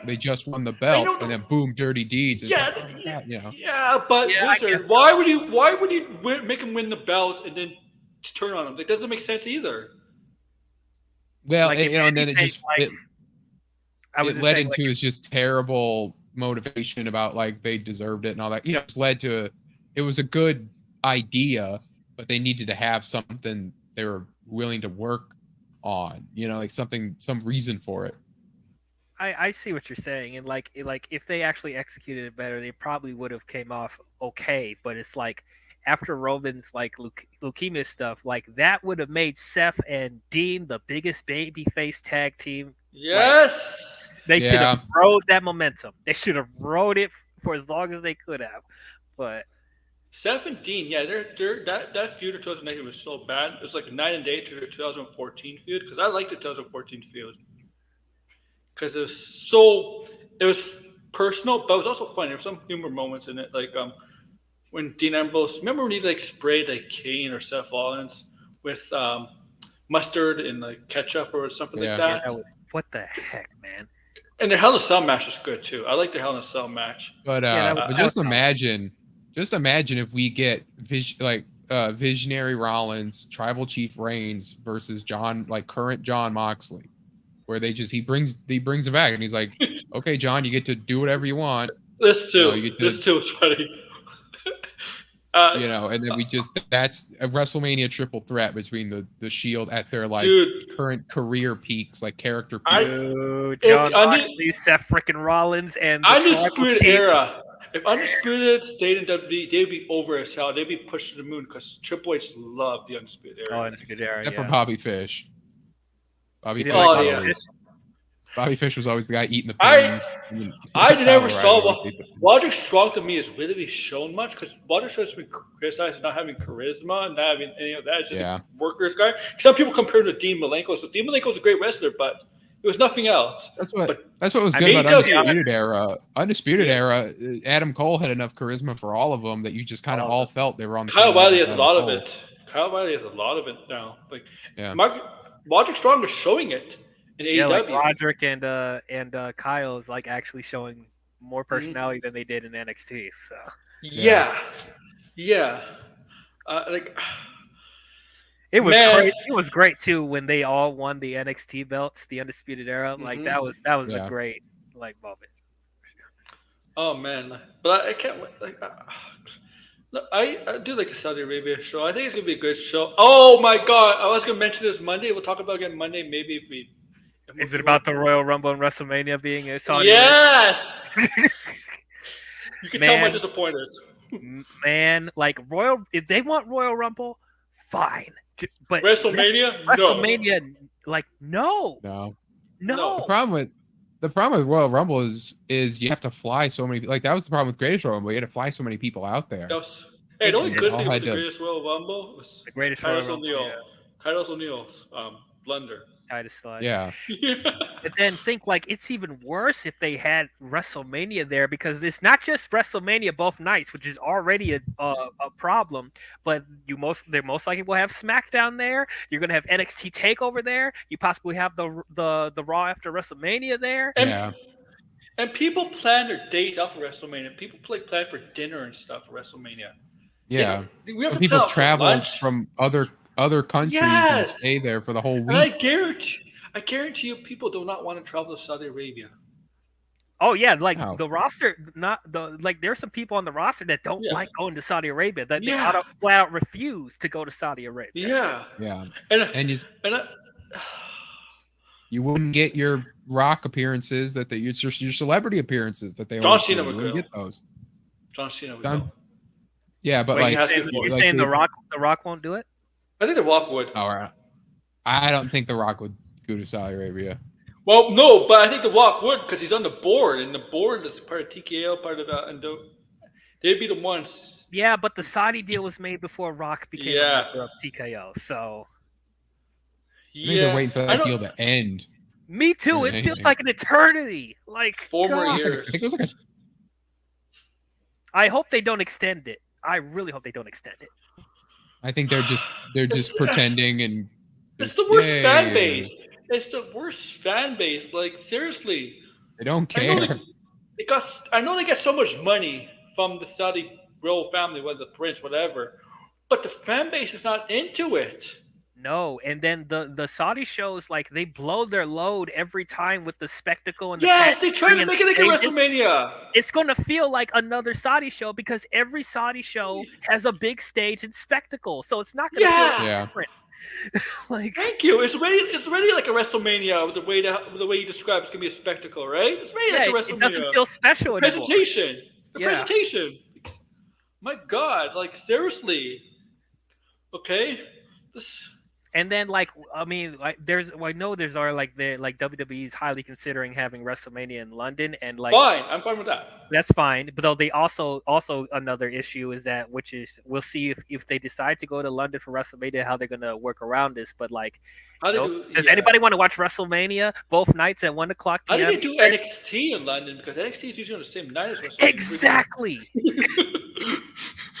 they just won the belt and then boom, Dirty Deeds. But Wizard, why would you make him win the belt and then turn on him? That doesn't make sense either. Well, and then it just. It led into his just terrible motivation about like they deserved it and all that. It led to it was a good idea, but they needed to have something they were willing to work on, like some reason for it. I see what you're saying, and like if they actually executed it better, they probably would have came off okay. But it's like after Roman's like leukemia stuff, like that would have made Seth and Dean the biggest babyface tag team. Yes, they should have rode that momentum. They should have rode it for as long as they could have. But Seth and Dean, that feud of 2019 was so bad. It was like night and day to the 2014 feud, because I liked the 2014 feud. Because it was personal, but it was also funny. There were some humor moments in it, like when Dean Ambrose. Remember when he like sprayed like Kane or Seth Rollins with mustard and like ketchup or something like that? Yeah, that was, what the heck, man. And the Hell in a Cell match was good too. I like the Hell in a Cell match. But just imagine if we get Visionary Rollins, Tribal Chief Reigns versus current Jon Moxley. Where he brings him back and he's like, okay, John, you get to do whatever you want. This too. This too is funny. And then that's a WrestleMania triple threat between the Shield at their current career peaks, like character peaks. John Moxley, Seth freaking Rollins, and Undisputed Era. If Undisputed stayed in WWE, they'd be over as hell. They'd be pushed to the moon because Triple H loved the Undisputed Era. Oh, Undisputed Era. Except for Bobby Fish. Bobby Fish was always the guy eating the pins. I never saw Roderick Strong to me is really shown much because Roderick Strong's been criticized for not having charisma and not having any of that. It's just a workers guy. Some people compare him to Dean Malenko. So Dean Malenko's a great wrestler, but it was nothing else. That's what was good about Undisputed Era. Undisputed Era, Adam Cole had enough charisma for all of them that you just kind of all felt they were on the Kyle Wiley has a lot of it. Kyle Wiley has a lot of it now. Roderick Strong is showing it in AEW. Like Roderick and Kyle is like actually showing more personality than they did in NXT. So it was great. It was great too when they all won the NXT belts, the Undisputed Era. Like that was a great moment. Oh man, but I can't wait. I do like the Saudi Arabia show. I think it's gonna be a good show. Oh my god! I was gonna mention this Monday. We'll talk about it again Monday. Maybe if we. Is it about the Royal Rumble and WrestleMania being a Saudi? Yes. You can tell I'm disappointed. Man, if they want Royal Rumble, fine. But WrestleMania, no. The problem with Royal Rumble is you have to fly so many. Like that was the problem with Greatest Royal Rumble. You had to fly so many people out there. The only good thing with the Greatest Royal Rumble was the Greatest Titus Royal O'Neil. Rumble, Titus O'Neil's blunder. Titus slide. Yeah. But then think it's even worse if they had WrestleMania there because it's not just WrestleMania both nights, which is already a problem. But they most likely will have SmackDown there. You're gonna have NXT Takeover there. You possibly have the Raw after WrestleMania there. And people plan their dates off of WrestleMania. People plan for dinner and stuff for WrestleMania. Yeah. We have to people travel from other countries and stay there for the whole week. And I guarantee you, people do not want to travel to Saudi Arabia. Oh yeah, the roster, there's some people on the roster that don't like going to Saudi Arabia. That they flat out refuse to go to Saudi Arabia. Yeah. You wouldn't get your Rock appearances your celebrity appearances that they John Cena would go. Get those. John Cena would go. Yeah, but you're saying the Rock won't do it? I think the Rock would. All right. I don't think the Rock would go to Saudi Arabia. Well, no, but I think the Rock would because he's on the board, and the board is part of TKO, part of and they'd be the ones. Yeah, but the Saudi deal was made before Rock became a member of TKO, so. I think they're waiting for that deal to end. Me too. It feels like an eternity. 4 more years. I think it was I hope they don't extend it. I really hope they don't extend it. I think they're just pretending and. It's the worst fan base. It's the worst fan base. Seriously. They don't care. I know they get so much money from the Saudi royal family, whether the prince, whatever, but the fan base is not into it. No, and then the Saudi shows, like, they blow their load every time with the spectacle and the yes, they try to make it like a WrestleMania. It's gonna feel like another Saudi show because every Saudi show has a big stage and spectacle, so it's not gonna feel different. Like, thank you. It's already like a WrestleMania with the way you describe it's gonna be a spectacle, right? It's already like a WrestleMania. It doesn't feel special anymore. Presentation. My God, like seriously. Okay, this. And then, like, I mean, like, I know there's WWE's highly considering having WrestleMania in London, and like, fine, I'm fine with that. That's fine, but though they also another issue is that, which is, we'll see if they decide to go to London for WrestleMania, how they're gonna work around this. But like, does anybody want to watch WrestleMania both nights at 1:00 p.m.? How do they do NXT in London? Because NXT is usually on the same night as WrestleMania. Exactly.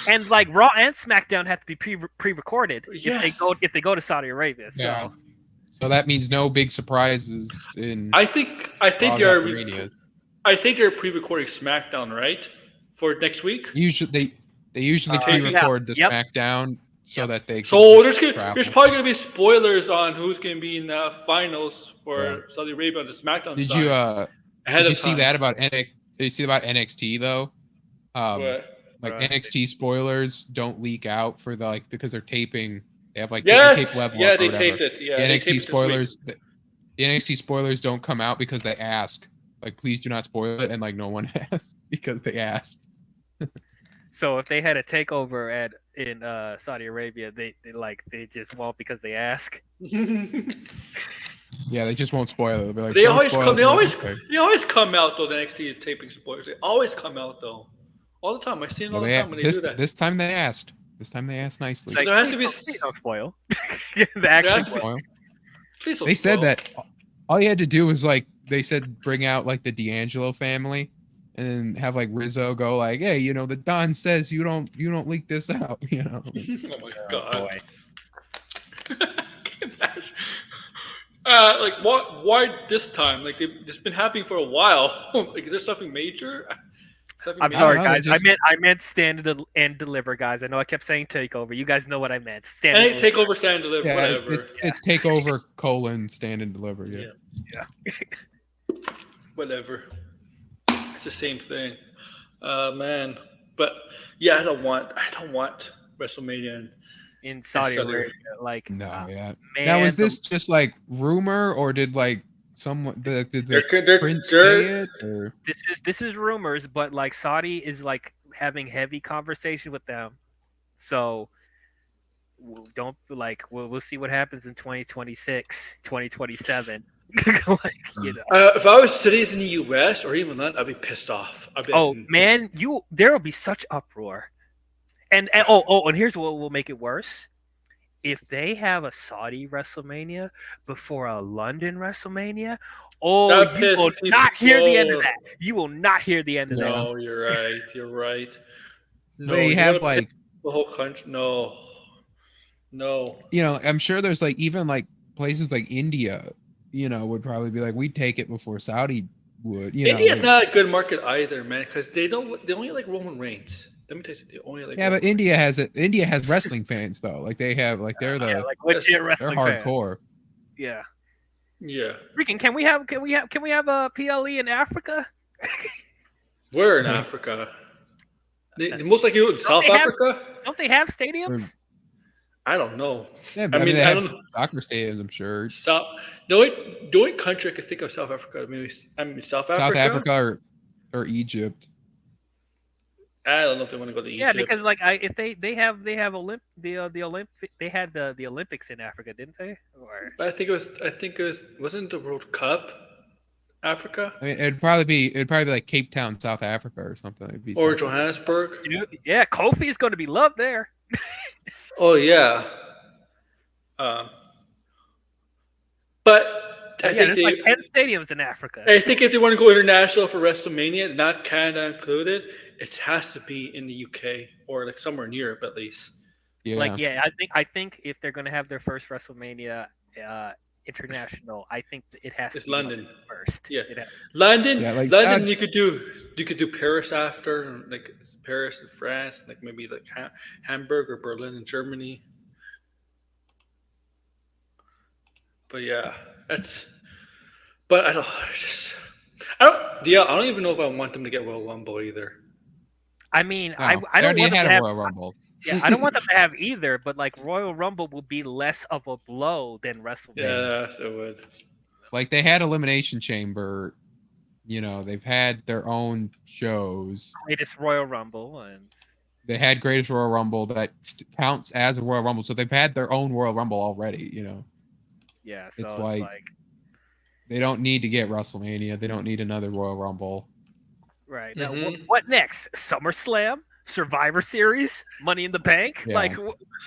And like Raw and SmackDown have to be pre-recorded if they go to Saudi Arabia. So. Yeah. So that means no big surprises in. I think they're pre-recording SmackDown, right, for next week. Usually they usually pre-record the SmackDown so that they. So there's probably gonna be spoilers on who's gonna be in the finals for Saudi Arabia on the SmackDown. Did you see that about NXT? Did you see about NXT though? What? Like NXT spoilers don't leak out for because they're taping. They have like tape level. Yeah, they taped it. Yeah, the NXT spoilers. The NXT spoilers don't come out because they ask. Like, please do not spoil it, and like no one has because they asked. So if they had a takeover in Saudi Arabia, they just won't because they ask. Yeah, they just won't spoil it. They'll be like, they always come out though. The NXT taping spoilers. They always come out though. All the time. I see it all the time when they do that. This time they asked. Nicely. Like, there has to be no spoil. They said that all you had to do was they said bring out like the D'Angelo family, and then have like Rizzo go like, hey, the Don says you don't leak this out, Oh my God. Like why this time? Like it's been happening for a while. Like is there something major? I'm sorry, guys. I meant stand and deliver, guys. I know I kept saying takeover. You guys know what I meant. Takeover, stand and deliver, whatever. It's takeover : stand and deliver. Yeah. Whatever. It's the same thing. Man. But yeah, I don't want WrestleMania in Saudi Arabia. Like Man, now is this just like rumor, or did like someone did Prince say it? Or? This is rumors, but like Saudi is like having heavy conversation with them, so we'll see what happens in 2026, 2027. If I was cities in the U.S. or even London, I'd be pissed off. Man, there will be such uproar, and here's what will make it worse. If they have a Saudi WrestleMania before a London WrestleMania, you will not hear the end of that. You will not hear the end of that. No, you're right. No, they have like the whole country. No. I'm sure there's like even like places like India, would probably be like, we'd take it before Saudi would. India's not a good market either, man, because they only like Roman Reigns. Let me tell you, they only like. Yeah, but India has it. India has wrestling fans though. Like they have, like they're legit wrestling they're hardcore. Fans. Yeah. Freaking! Can we have a PLE in Africa? Where in Africa? Most likely in South Africa. Don't they have stadiums? I don't know. Yeah, I mean, they have soccer stadiums, I'm sure. The only country I could think of South Africa. South Africa. South Africa or Egypt. I don't know if they want to go to Egypt. Yeah, because like if they had the Olympics in Africa, didn't they? Or I think it was wasn't the World Cup Africa? I mean, it'd probably be like Cape Town, South Africa, or something. Or Johannesburg. Yeah, Kofi is going to be loved there. Oh yeah. But I think there's like 10 stadiums in Africa. I think if they want to go international for WrestleMania, not Canada included, it has to be in the UK or like somewhere in Europe at least. Yeah. I think if they're going to have their first WrestleMania international, I think it has to be London first. Yeah, London. Yeah, London. You could do Paris after, like Paris in France, like maybe like Hamburg or Berlin in Germany. But yeah, But I don't even know if I want them to get Royal Rumble either. I mean, No, I they don't already want them had to a have. Royal Rumble. Yeah, I don't want them to have either. But like Royal Rumble will be less of a blow than WrestleMania. Yes, it would. Like they had Elimination Chamber. They've had their own shows. Greatest Royal Rumble, and they had Greatest Royal Rumble that counts as a Royal Rumble, so they've had their own Royal Rumble already. Yeah, so it's like they don't need to get WrestleMania. They don't need another Royal Rumble. Right now, what next? SummerSlam, Survivor Series, Money in the Bank. Yeah. Like,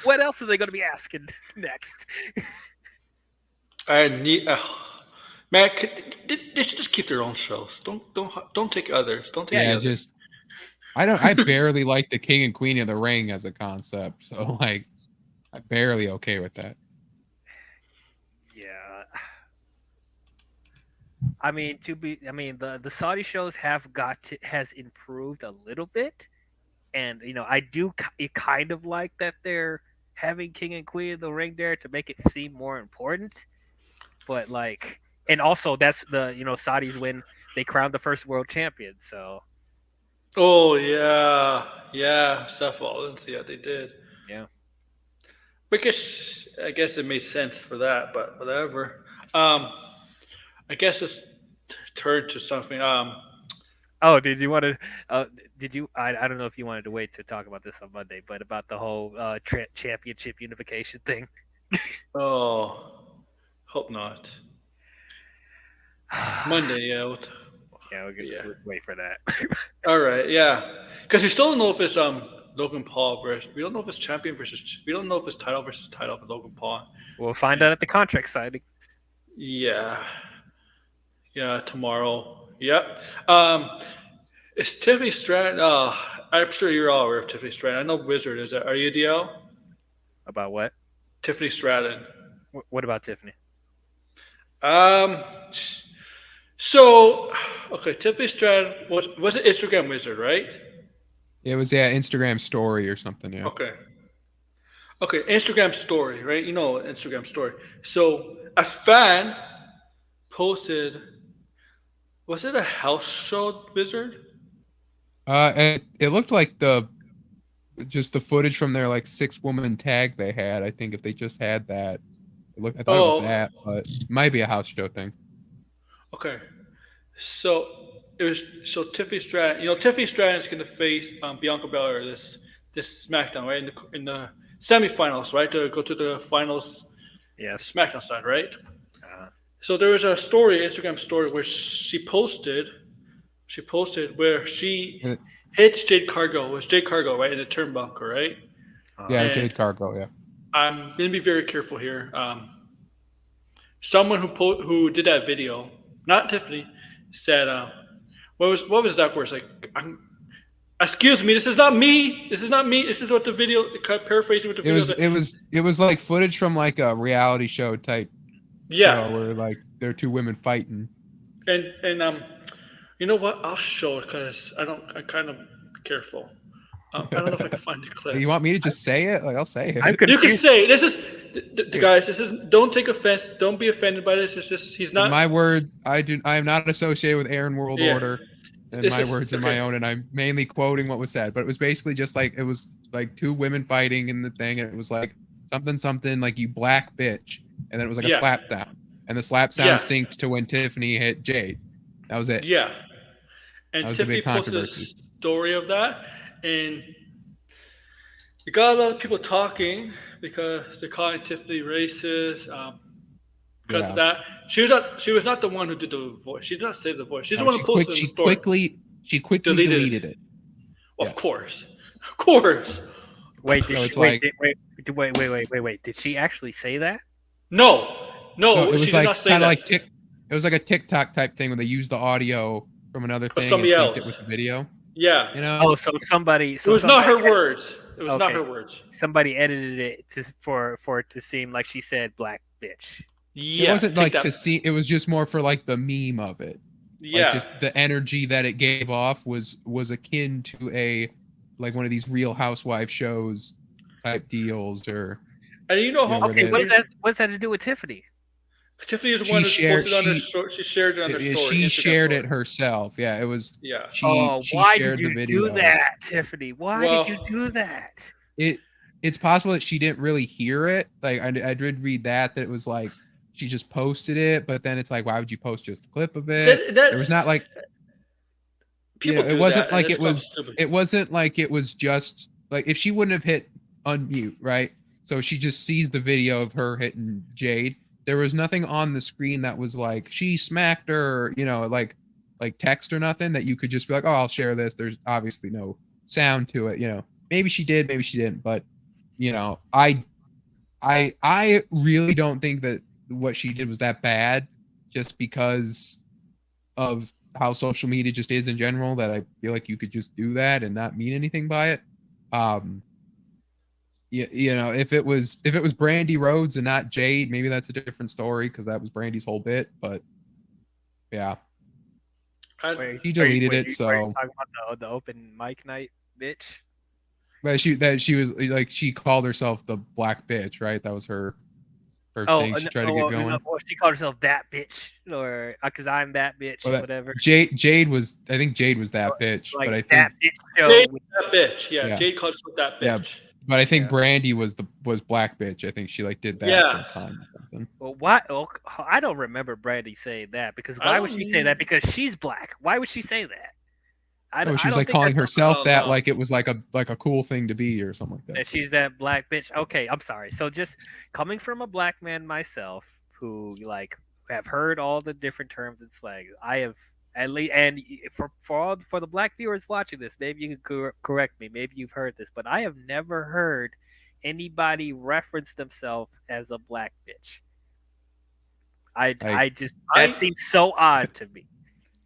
what else are they going to be asking next? I need. Man, they should just keep their own shows. Don't take others. Don't take others. I barely like the King and Queen of the Ring as a concept. So like, I'm barely okay with that. Yeah. I mean, the Saudi shows has improved a little bit, and I do kind of like that they're having King and Queen of the Ring there to make it seem more important, but like. And also, that's the Saudis when they crowned the first world champion. So, oh yeah, Seth Rollins. Yeah, they did. Yeah, because I guess it made sense for that, but whatever. I guess it's turned to something. Oh, did you want to? Did you? I don't know if you wanted to wait to talk about this on Monday, but about the whole championship unification thing. Oh, hope not. Monday, yeah. We'll wait for that. All right, yeah, because we still don't know if it's Logan Paul versus. We don't know if it's champion versus. We don't know if it's title versus title for Logan Paul. We'll find out at the contract signing. Yeah, tomorrow. Yep. It's Tiffany Stratton. I'm sure you're all aware of Tiffany Stratton. I know Wizard is. Are you DL? About what? Tiffany Stratton. What about Tiffany? So, okay, Tiffany Stratton was it Instagram Wizard, right? It was Instagram story or something. Yeah. Okay, Instagram story, right? Instagram story. So a fan posted. Was it a house show Wizard? It looked like just the footage from their like 6-woman tag they had. I think if they just had that, I thought it was that, but it might be a house show thing. Okay, so Tiffany Stratton. Tiffany Stratton is going to face Bianca Belair this SmackDown, right? In the semifinals, right? To go to the finals. Yeah. The SmackDown side, right? So there was a Instagram story where she posted where she hits Jade Cargill. It was Jade Cargill, right, in the turnbuckle, right? Yeah, Jade Cargill. Yeah. I'm going to be very careful here. Someone who did that video, not Tiffany, said, what was the exact words? Like, excuse me, this is not me. This is what the video, paraphrasing what the video. It was like footage from like a reality show type. Yeah. Show where like there are 2 women fighting. And you know what? I'll show it because I'm kind of careful. I don't know if I can find the clip. You want me to just say it? Like, I'll say it. You can say it. This is guys. This is. Don't take offense. Don't be offended by this. It's just he's not. In my words, I am not associated with Aaron World Order, and my words are my own. And I'm mainly quoting what was said. But it was basically just like it was like 2 women fighting in the thing, and it was like something like you black bitch, and then it was like a slap down, and the slap sound synced to when Tiffany hit Jade. That was it. Yeah. And Tiffany posted a story of that. And you got a lot of people talking because they're calling Tiffany racist because of that. She was not the one who did the voice. She did not say the voice. She's the one who posted the story. She quickly deleted it. Of course. Wait, wait. Did she actually say that? No, it was she did not say that. Like it was like a TikTok type thing where they used the audio from another thing and synced it with the video. Yeah. Oh, so somebody. It was not her words. It was not her words. Somebody edited it for it to seem like she said "black bitch." Yeah. It wasn't like to see. It was just more for like the meme of it. Yeah. Like just the energy that it gave off was akin to a like one of these Real Housewives shows type deals or. And what does that have to do with Tiffany? Tiffany is the one who posted on her story. She shared it on her story. She shared it herself. Yeah, it was. Yeah. She why shared did the you video. do that, Tiffany? Why did you do that? It's possible that she didn't really hear it. Like I did read that it was like she just posted it, but then it's like, why would you post just a clip of it? There was not like people. It wasn't like it was. It wasn't like it was just like if she wouldn't have hit unmute, right? So she just sees the video of her hitting Jade. There was nothing on the screen that was like she smacked her, like text or nothing that you could just be like, oh, I'll share this. There's obviously no sound to it, Maybe she did, maybe she didn't, but I really don't think that what she did was that bad, just because of how social media just is in general. That I feel like you could just do that and not mean anything by it. If it was Brandy Rhodes and not Jade, maybe that's a different story because that was Brandy's whole bit. But yeah, he deleted it. So are you talking about the open mic night, bitch? But she was like, she called herself the black bitch, right? That was her thing. She tried to get going. She called herself that bitch, or because I'm that bitch, or whatever. Jade was, I think Jade was that bitch, like but I think that bitch. Jade was that bitch. Yeah, Jade called herself that bitch. Yeah, but I think Brandy was black bitch. I think she did that for time or something. Well, why? Well, I don't remember Brandy saying that because why would she say that? Because she's black. Why would she say that? She was like calling herself that, like it was like a cool thing to be or something like that. That she's that black bitch. Okay, I'm sorry. So just coming from a black man myself, who have heard all the different terms and slang, I have at least, and for the black viewers watching this, maybe you can correct me. Maybe you've heard this, but I have never heard anybody reference themselves as a black bitch. That seems so odd to me.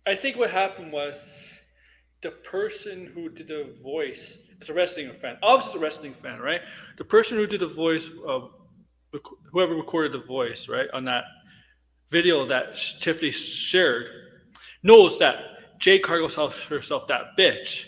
I think what happened was, the person who did the voice is a wrestling fan. Obviously, it's a wrestling fan, right? The person who did the voice, whoever recorded the voice, right, on that video that Tiffany shared, knows that Jade Cargill calls herself that bitch.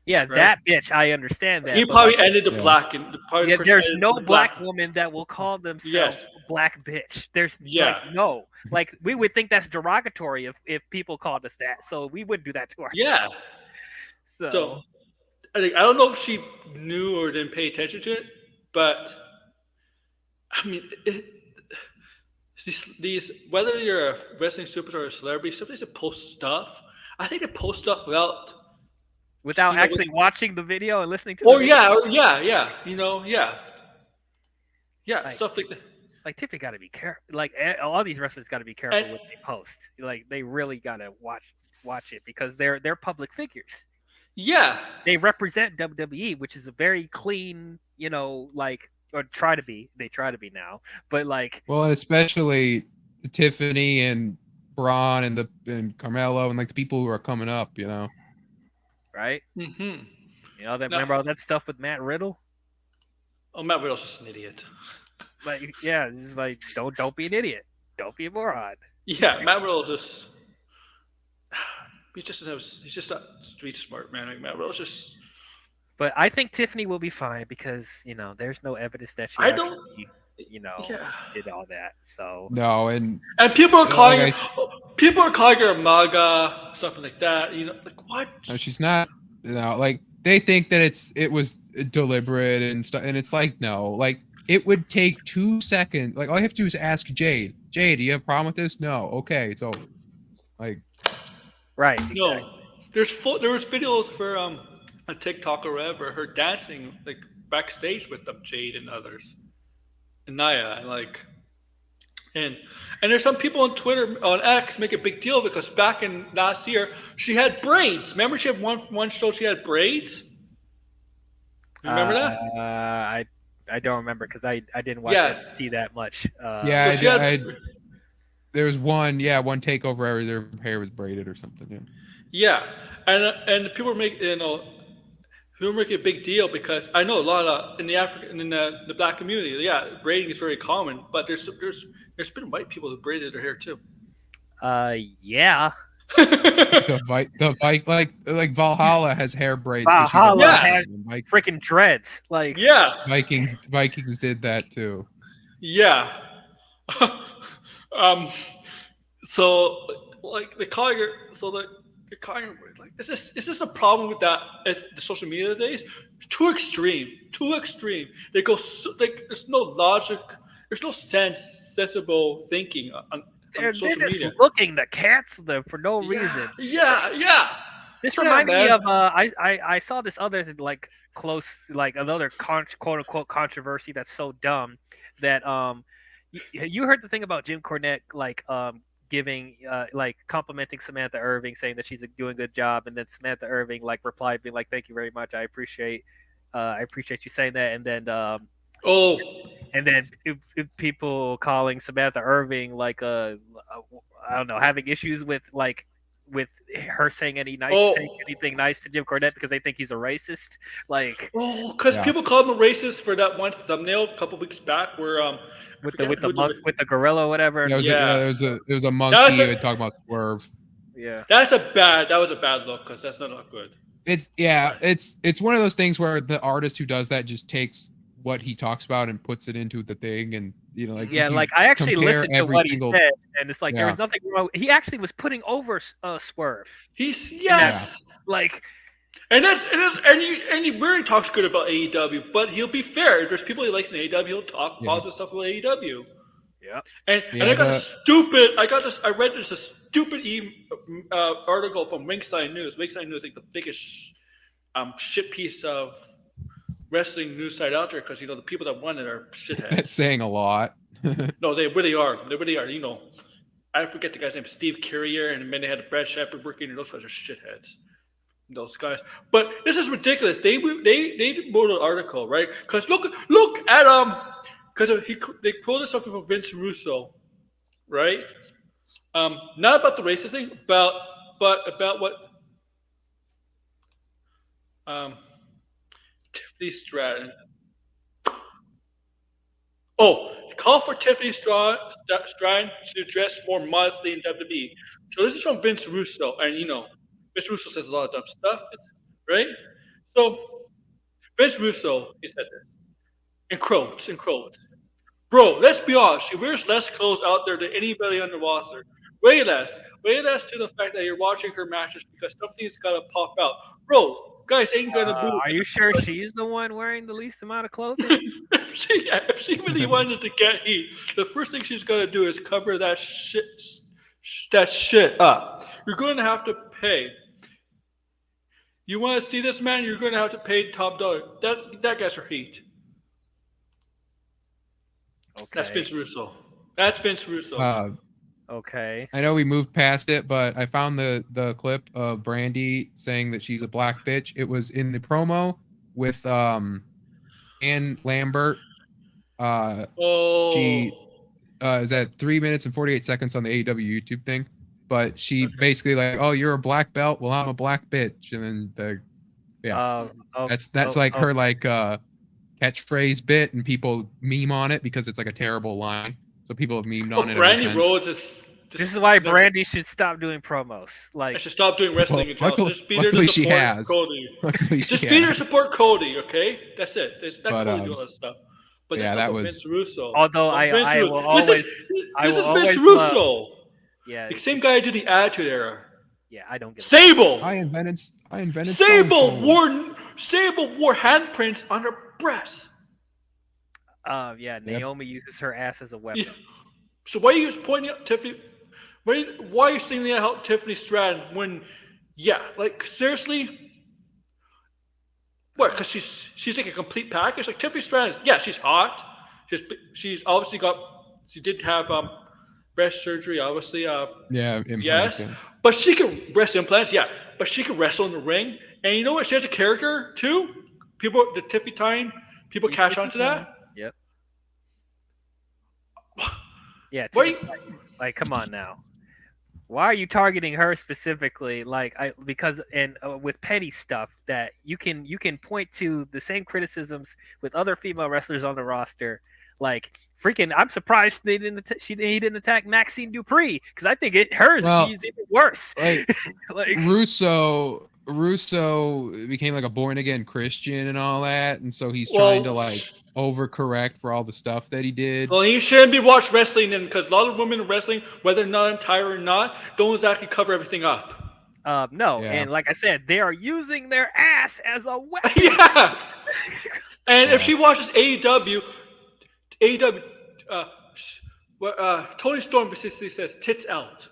Yeah, right? That bitch. I understand that. He probably ended the black. And there's no black woman that will call themselves black bitch. There's no. Like we would think that's derogatory if people called us that. So we wouldn't do that to ourselves. Yeah. So I don't know if she knew or didn't pay attention to it, but I mean, these whether you're a wrestling superstar or a celebrity, sometimes they post stuff. I think they post stuff without actually watching the video and listening to. Stuff like that. Like Tiffany got to be careful. Like all these wrestlers got to be careful what they post. Like they really got to watch it because they're public figures. Yeah, they represent WWE, which is a very clean, or try to be. They try to be now, but and especially Tiffany and Braun and Carmelo and the people who are coming up, right? Mm-hmm. Remember all that stuff with Matt Riddle? Oh, Matt Riddle's just an idiot. It's like don't be an idiot. Don't be a moron. Yeah, Matt Riddle's just. He's just not street smart, man. Like Matt Riddle's just. But I think Tiffany will be fine because there's no evidence that she did all that. So no, and people are calling her a MAGA, something like that. What? No, she's not. They think that it was deliberate and stuff, and it's no, it would take 2 seconds. All you have to do is ask Jade. Jade, do you have a problem with this? No. Okay, it's over. Right. No, exactly. There was videos for a TikTok or whatever, her dancing backstage with them, Jade and others, and Nia, and there's some people on Twitter, on X, make a big deal because back in last year she had braids. Remember, she had one show she had braids. You remember that? I don't remember because I didn't watch see that much. There was one takeover where their hair was braided or something. Yeah, and people were making a big deal because I know a lot of in the black community, braiding is very common, but there's been white people who braided their hair too. Yeah. Like Valhalla has hair braids. Valhalla has freaking dreads. Vikings did that too. Yeah. So like the calling her, so the calling her, like is this a problem with that the social media days? Too extreme. They go like there's no logic, there's no sensible thinking on they're social just media. looking to cancel them for no reason. Yeah. This reminded me of I saw this other like close like another quote unquote controversy that's so dumb that you heard the thing about Jim Cornette like giving like complimenting Samantha Irving, saying that she's doing a good job, and then Samantha Irving like replied being like, "Thank you very much, I appreciate you saying that," and then people calling Samantha Irving like I don't know, having issues with her saying anything nice to Jim Cornette because they think he's a racist. Like, because people called him a racist for that one thumbnail a couple weeks back where with the gorilla or whatever. Yeah, it was a monkey who talking about Swerve. Yeah, that was a bad look because that's not good. It's one of those things where the artist who does that just takes what he talks about and puts it into the thing, and like I actually listened to what he said, and it's like there was nothing wrong. He actually was putting over Swerve. Like, and he really talks good about AEW, but he'll be fair. If there's people he likes in AEW, he'll talk positive stuff about AEW. Yeah, and I read this a stupid article from Ringside News. Ringside News is like the biggest shit piece of wrestling news site out there because the people that run it are shitheads. That's saying a lot. No, they really are. I forget the guy's name, Steve Carrier, and then they had Brad Shepard working, and those guys are shitheads. Those guys. But this is ridiculous. They wrote an article, right? Because look at because they quoted something from Vince Russo, right? Not about the racist thing, but about what Tiffany Stratton. Call for Tiffany Stratton to dress more modestly in WWE. So this is from Vince Russo, and Vince Russo says a lot of dumb stuff, right? So Vince Russo, he said this in quotes. Bro, let's be honest. She wears less clothes out there than anybody on the roster. Way less to the fact that you're watching her matches because something's gotta pop out. Bro, guys ain't gonna move. Are you sure she's the one wearing the least amount of clothing? if she really wanted to get heat, the first thing she's gonna do is cover that shit up. You're gonna have to pay. You want to see this, man? You're gonna have to pay top dollar. That gets her heat. Okay. That's Vince Russo. Okay. I know we moved past it, but I found the clip of Brandy saying that she's a black bitch. It was in the promo with Ann Lambert. She is at 3 minutes and 48 seconds on the AEW YouTube thing. But she basically like, oh, you're a black belt. Well, I'm a black bitch, and then that's like her like catchphrase bit, and people meme on it because it's like a terrible line. So people have memed on it. Brandy Rhodes is. This is why Brandy should stop doing promos. Like, I should stop doing wrestling in general. Just beat her to support Cody. Just beat her support Cody. Okay, that's it. That's Cody doing that stuff. But that was Vince Russo. Although I will always. This is Vince Russo. Yeah, the same guy who did the Attitude Era. Yeah, I don't get Sable. I invented. Sable wore handprints on her breasts. Naomi uses her ass as a weapon. Yeah. So why are you pointing out Tiffany? Why are you singling out Tiffany Stratton when? Yeah, like seriously. What? Because she's like a complete package. Like Tiffany Stratton. Yeah, she's hot. She's obviously got. She did have breast surgery, obviously. Implants, yes, yeah. But she can breast implants. Yeah, but she can wrestle in the ring. And you know what? She has a character too. People, the Tiffy time. People catch on to that. Yep. Yeah. Like, come on now. Why are you targeting her specifically? Because with petty stuff that you can point to the same criticisms with other female wrestlers on the roster. Like freaking, I'm surprised he didn't attack Maxine Dupree because I think hers is even worse. Like Russo Russo became like a born again Christian and all that, and so he's trying to like overcorrect for all the stuff that he did. Well, he shouldn't be watched wrestling then, because a lot of women in wrestling, whether not entire or not, don't exactly cover everything up. No, and like I said, they are using their ass as a weapon. Yes. And if she watches AEW, Tony Storm basically says tits out.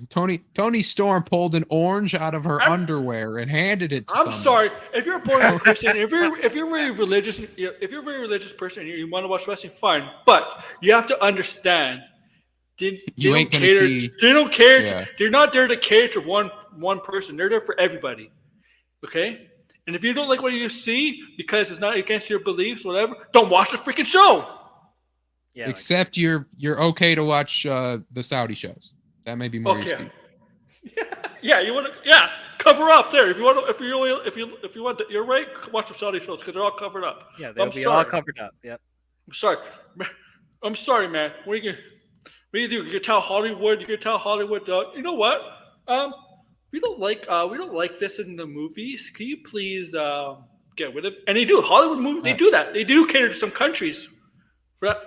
Tony Storm pulled an orange out of her underwear and handed it to someone. Sorry, if you're a born again Christian, if you're really religious, if you're a very religious person and you want to watch wrestling, fine. But you have to understand, they don't care. Yeah. They're not there to cater to one person. They're there for everybody. Okay. And if you don't like what you see because it's not against your beliefs, whatever, don't watch the freaking show. Yeah. Except you're okay to watch the Saudi shows. That may be more. Okay. Yeah, you want to cover up there if you want. If you want, you're right. Watch the Saudi shows because they're all covered up. Yeah, they'll be all covered up. Yep. I'm sorry, man. What do you do? You can tell Hollywood. You know what? We don't like this in the movies. Can you please get rid of it? And they do. Hollywood movies. They do that. They do cater to some countries. For that.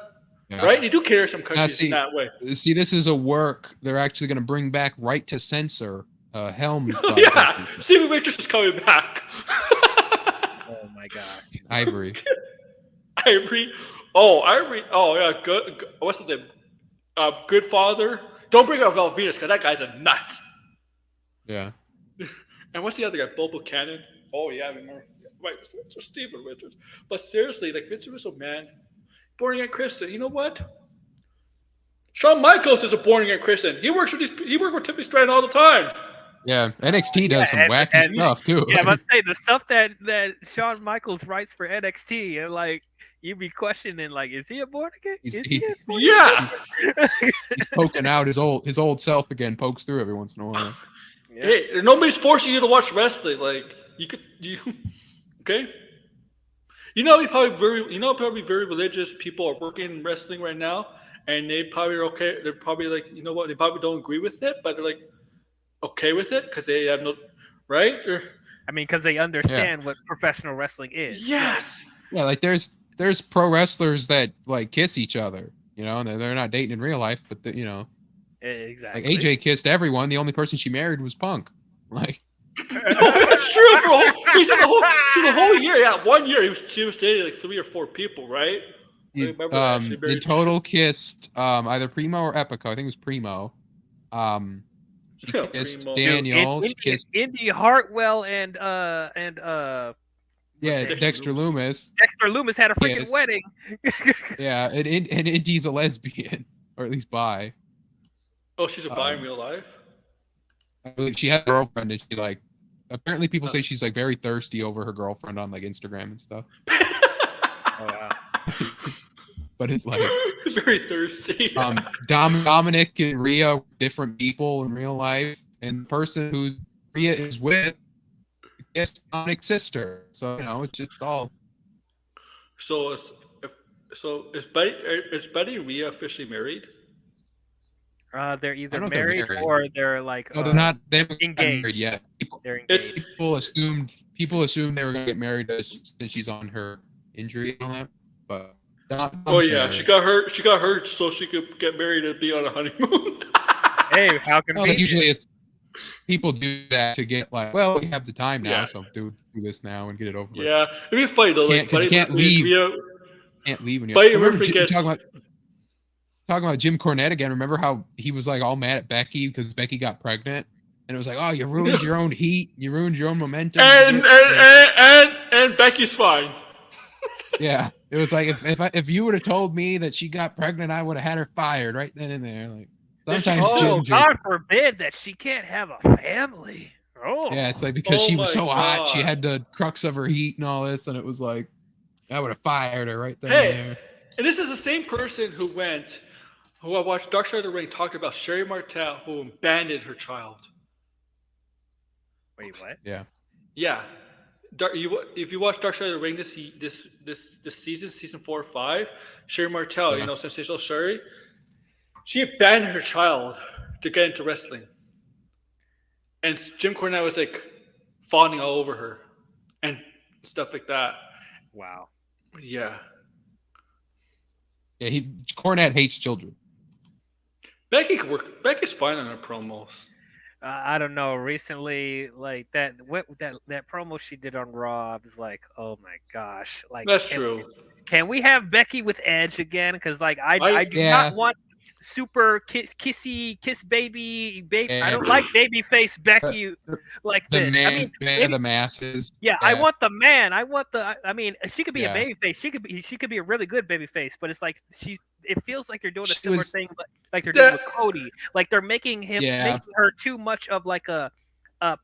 Yeah. Right? They do cater to some countries in that way. See, this is a work. They're actually going to bring back right to censor Helms. Yeah, Stephen Richards is coming back. Oh my god. Ivory. Oh, yeah. Good. What's his name? Good Father. Don't bring up Val Venus because that guy's a nut. Yeah. And what's the other guy? Bobo Cannon. Oh yeah, I remember. Right, so Stephen Richards. But seriously, like Vince Russo, man. Born again Christian. You know what? Shawn Michaels is a born again Christian. He works with Tiffany Stratton all the time. Yeah, NXT does some wacky stuff too. Yeah, but say the stuff that Shawn Michaels writes for NXT, and like you'd be questioning, like, is he a born again? Yeah. He's poking out his old self again. Pokes through every once in a while. Yeah. Hey, nobody's forcing you to watch wrestling. Like okay. Probably very religious people are working in wrestling right now, and they probably are okay. They're probably like, you know what? They probably don't agree with it, but they're like okay with it because they have no right. Because they understand what professional wrestling is. Yes. Yeah, like there's pro wrestlers that like kiss each other, and they're not dating in real life, but exactly. Like AJ kissed everyone. The only person she married was Punk. Like. That's true. The whole year, 1 year she was dating like 3 or 4 people, right? In total, kissed either Primo or Epico. I think it was Primo. She kissed Primo. Daniel. She kissed Indy Hartwell and Dexter Loomis. Dexter Loomis had a freaking wedding. Yeah, and Indy's a lesbian, or at least bi. Oh, she's a bi in real life. I believe she had a girlfriend, and she like. Apparently, people say she's like very thirsty over her girlfriend on like Instagram and stuff. Oh wow! But it's like very thirsty. Dominic and Rhea are different people in real life, and the person who Rhea is with is Dominic's sister. So it's just all. So is Buddy and Rhea officially married? They're either married or they're like. No, they're not. They haven't engaged. Married yet. They're engaged. People assumed they were going to get married since she's on her injury and all that. But married. She got hurt so she could get married and be on a honeymoon. Hey, how can usually it's people do that to get like, well, we have the time now, so do this now and get it over with. Yeah, it'd be funny though. Because you can't leave. Can't leave when you. Talking about Jim Cornette again. Remember how he was like all mad at Becky because Becky got pregnant, and it was like, oh, you ruined your own heat, you ruined your own momentum, and Becky's fine. Yeah, it was like if you would have told me that she got pregnant, I would have had her fired right then and there. Like sometimes God forbid that she can't have a family. Oh, yeah, it's like because she was so hot, she had the crux of her heat and all this, and it was like I would have fired her right then and there. And this is the same person who I watched Dark Side of the Ring talked about Sherry Martel, who abandoned her child. Wait, what? Yeah. Yeah. If you watch Dark Side of the Ring this season, season 4 or 5, Sherry Martel, Sensational Sherry, she abandoned her child to get into wrestling. And Jim Cornette was like, fawning all over her and stuff like that. Wow. Yeah. Yeah, Cornette hates children. Becky could work. Becky's fine on her promos. I don't know. Recently, like that promo she did on Raw, I was like, oh my gosh! Like that's true. Can we have Becky with Edge again? Because like I do not want super kiss baby. Yeah. I don't like babyface Becky like this. Man, I mean, man of the masses. Yeah, I want the man. I mean, she could be a babyface. She could be a really good babyface. But it's like it feels like they're doing a similar thing, like they're doing with Cody. Like they're making her too much of like a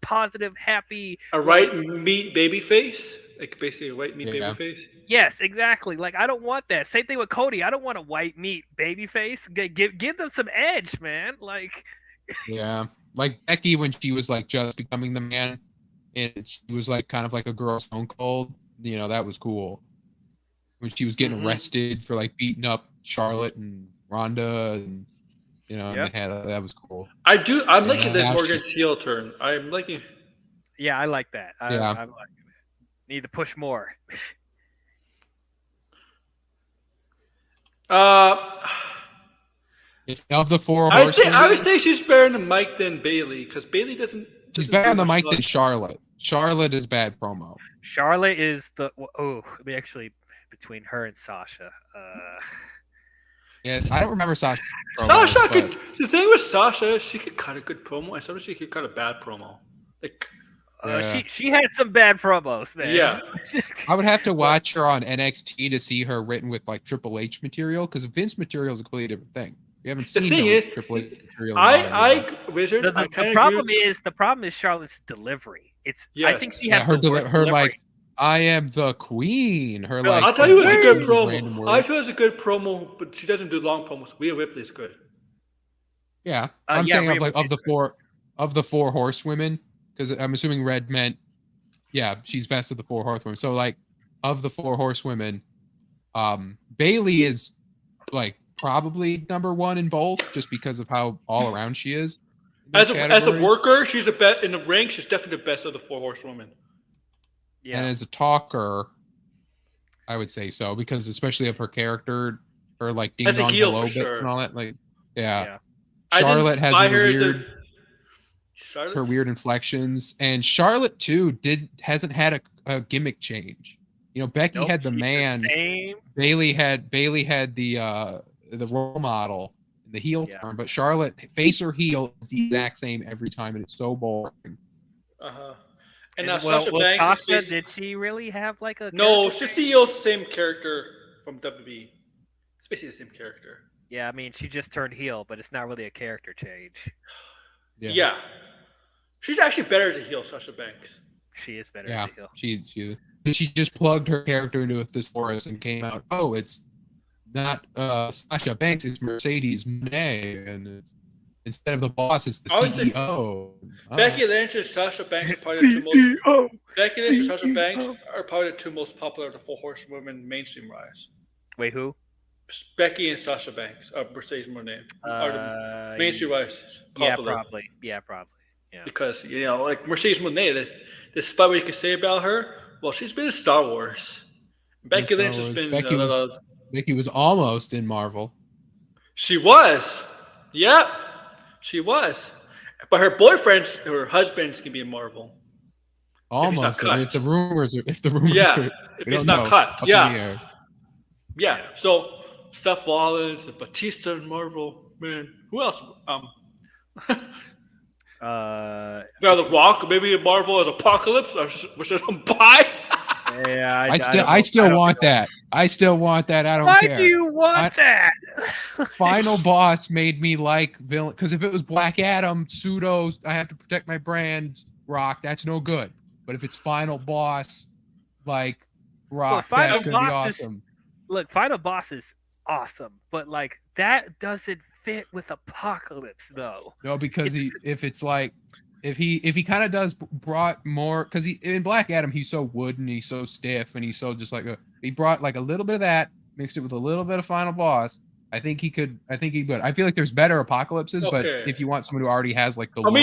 positive, happy, white meat babyface. Like basically a white meat babyface. Yes, exactly. Like I don't want that. Same thing with Cody. I don't want a white meat babyface. Give them some edge, man. Like yeah, like Becky when she was like just becoming the man, and she was like kind of like a girl Stone Cold. You know, that was cool. When she was getting arrested for like beating up Charlotte and Ronda, and you know, that was cool. I'm liking the Morgan's heel turn. I'm liking. Yeah, I like that. I'm liking it. Need to push more. Of the four horsemen, I would say she's better than Mike than Bailey because Bailey doesn't. She's better on the mic than Charlotte. Charlotte is bad promo. Charlotte is actually between her and Sasha. Yes, I don't remember Sasha. Sasha could. The thing with Sasha, she could cut a good promo, and sometimes she could cut a bad promo. Like. She had some bad promos, man. Yeah. I would have to watch her on NXT to see her written with like Triple H material because Vince material is a completely different thing. We haven't seen Triple H material. The problem is Charlotte's delivery. I think she has her like I am the queen. Her like I'll tell you what's a good promo. I feel it's a good promo, but she doesn't do long promos. Rhea Ripley's good. Yeah, I'm saying of the four horsewomen. Because I'm assuming Red meant, she's best of the four horsewomen. So, like, of the four horsewomen, Bailey is, like, probably number one in both just because of how all around she is. As a worker, she's the best. In the ring, she's definitely the best of the four horsewomen. Yeah. And as a talker, I would say so because especially of her character, her, like, ding-dong hello bits and all that. Like, yeah. Charlotte has her weird inflections, and Charlotte too hasn't had a gimmick change. You know, Becky had the man. Bailey had the role model, the heel turn, but Charlotte face or heel is the exact same every time, and it's so boring. And now Sasha Banks. Did she really have like a? No, she's the same character from WWE. It's basically the same character. Yeah, I mean, she just turned heel, but it's not really a character change. Yeah. She's actually better as a heel, Sasha Banks. She is better as a heel. She just plugged her character into a thesaurus and came out, it's not Sasha Banks, it's Mercedes Moné, and it's, instead of the boss, it's the CEO. Becky Lynch and Sasha Banks are probably the two most popular of the four horsewomen mainstream rise. Wait, who? Becky and Sasha Banks, Mercedes Moné, are the mainstream rise. Popular. Yeah, probably. Yeah. Because, like Mercedes Moné, this spot where you can say about her, well, she's been in Star Wars. Becky Lynch has been Becky was almost in Marvel. She was. Yeah, she was. But her husband's can be in Marvel. Almost. If the rumors are if it's not cut. Yeah. So Seth Rollins and Batista in Marvel. Man, who else? The Rock, maybe in Marvel as Apocalypse, which I don't buy. Yeah, I still want that. I still want that. I don't care. Why do you want that? Final Boss made me like villain because if it was Black Adam, pseudo, I have to protect my brand. Rock, that's no good. But if it's Final Boss, like Rock, that's gonna be awesome. Final Boss is awesome, but like that doesn't fit with Apocalypse though. No, because if he kind of does brought more because in Black Adam he's so wooden, he's so stiff, and he's so just like he brought like a little bit of that, mixed it with a little bit of Final Boss. I think he could. I feel like there's better apocalypses, but if you want someone who already has like the look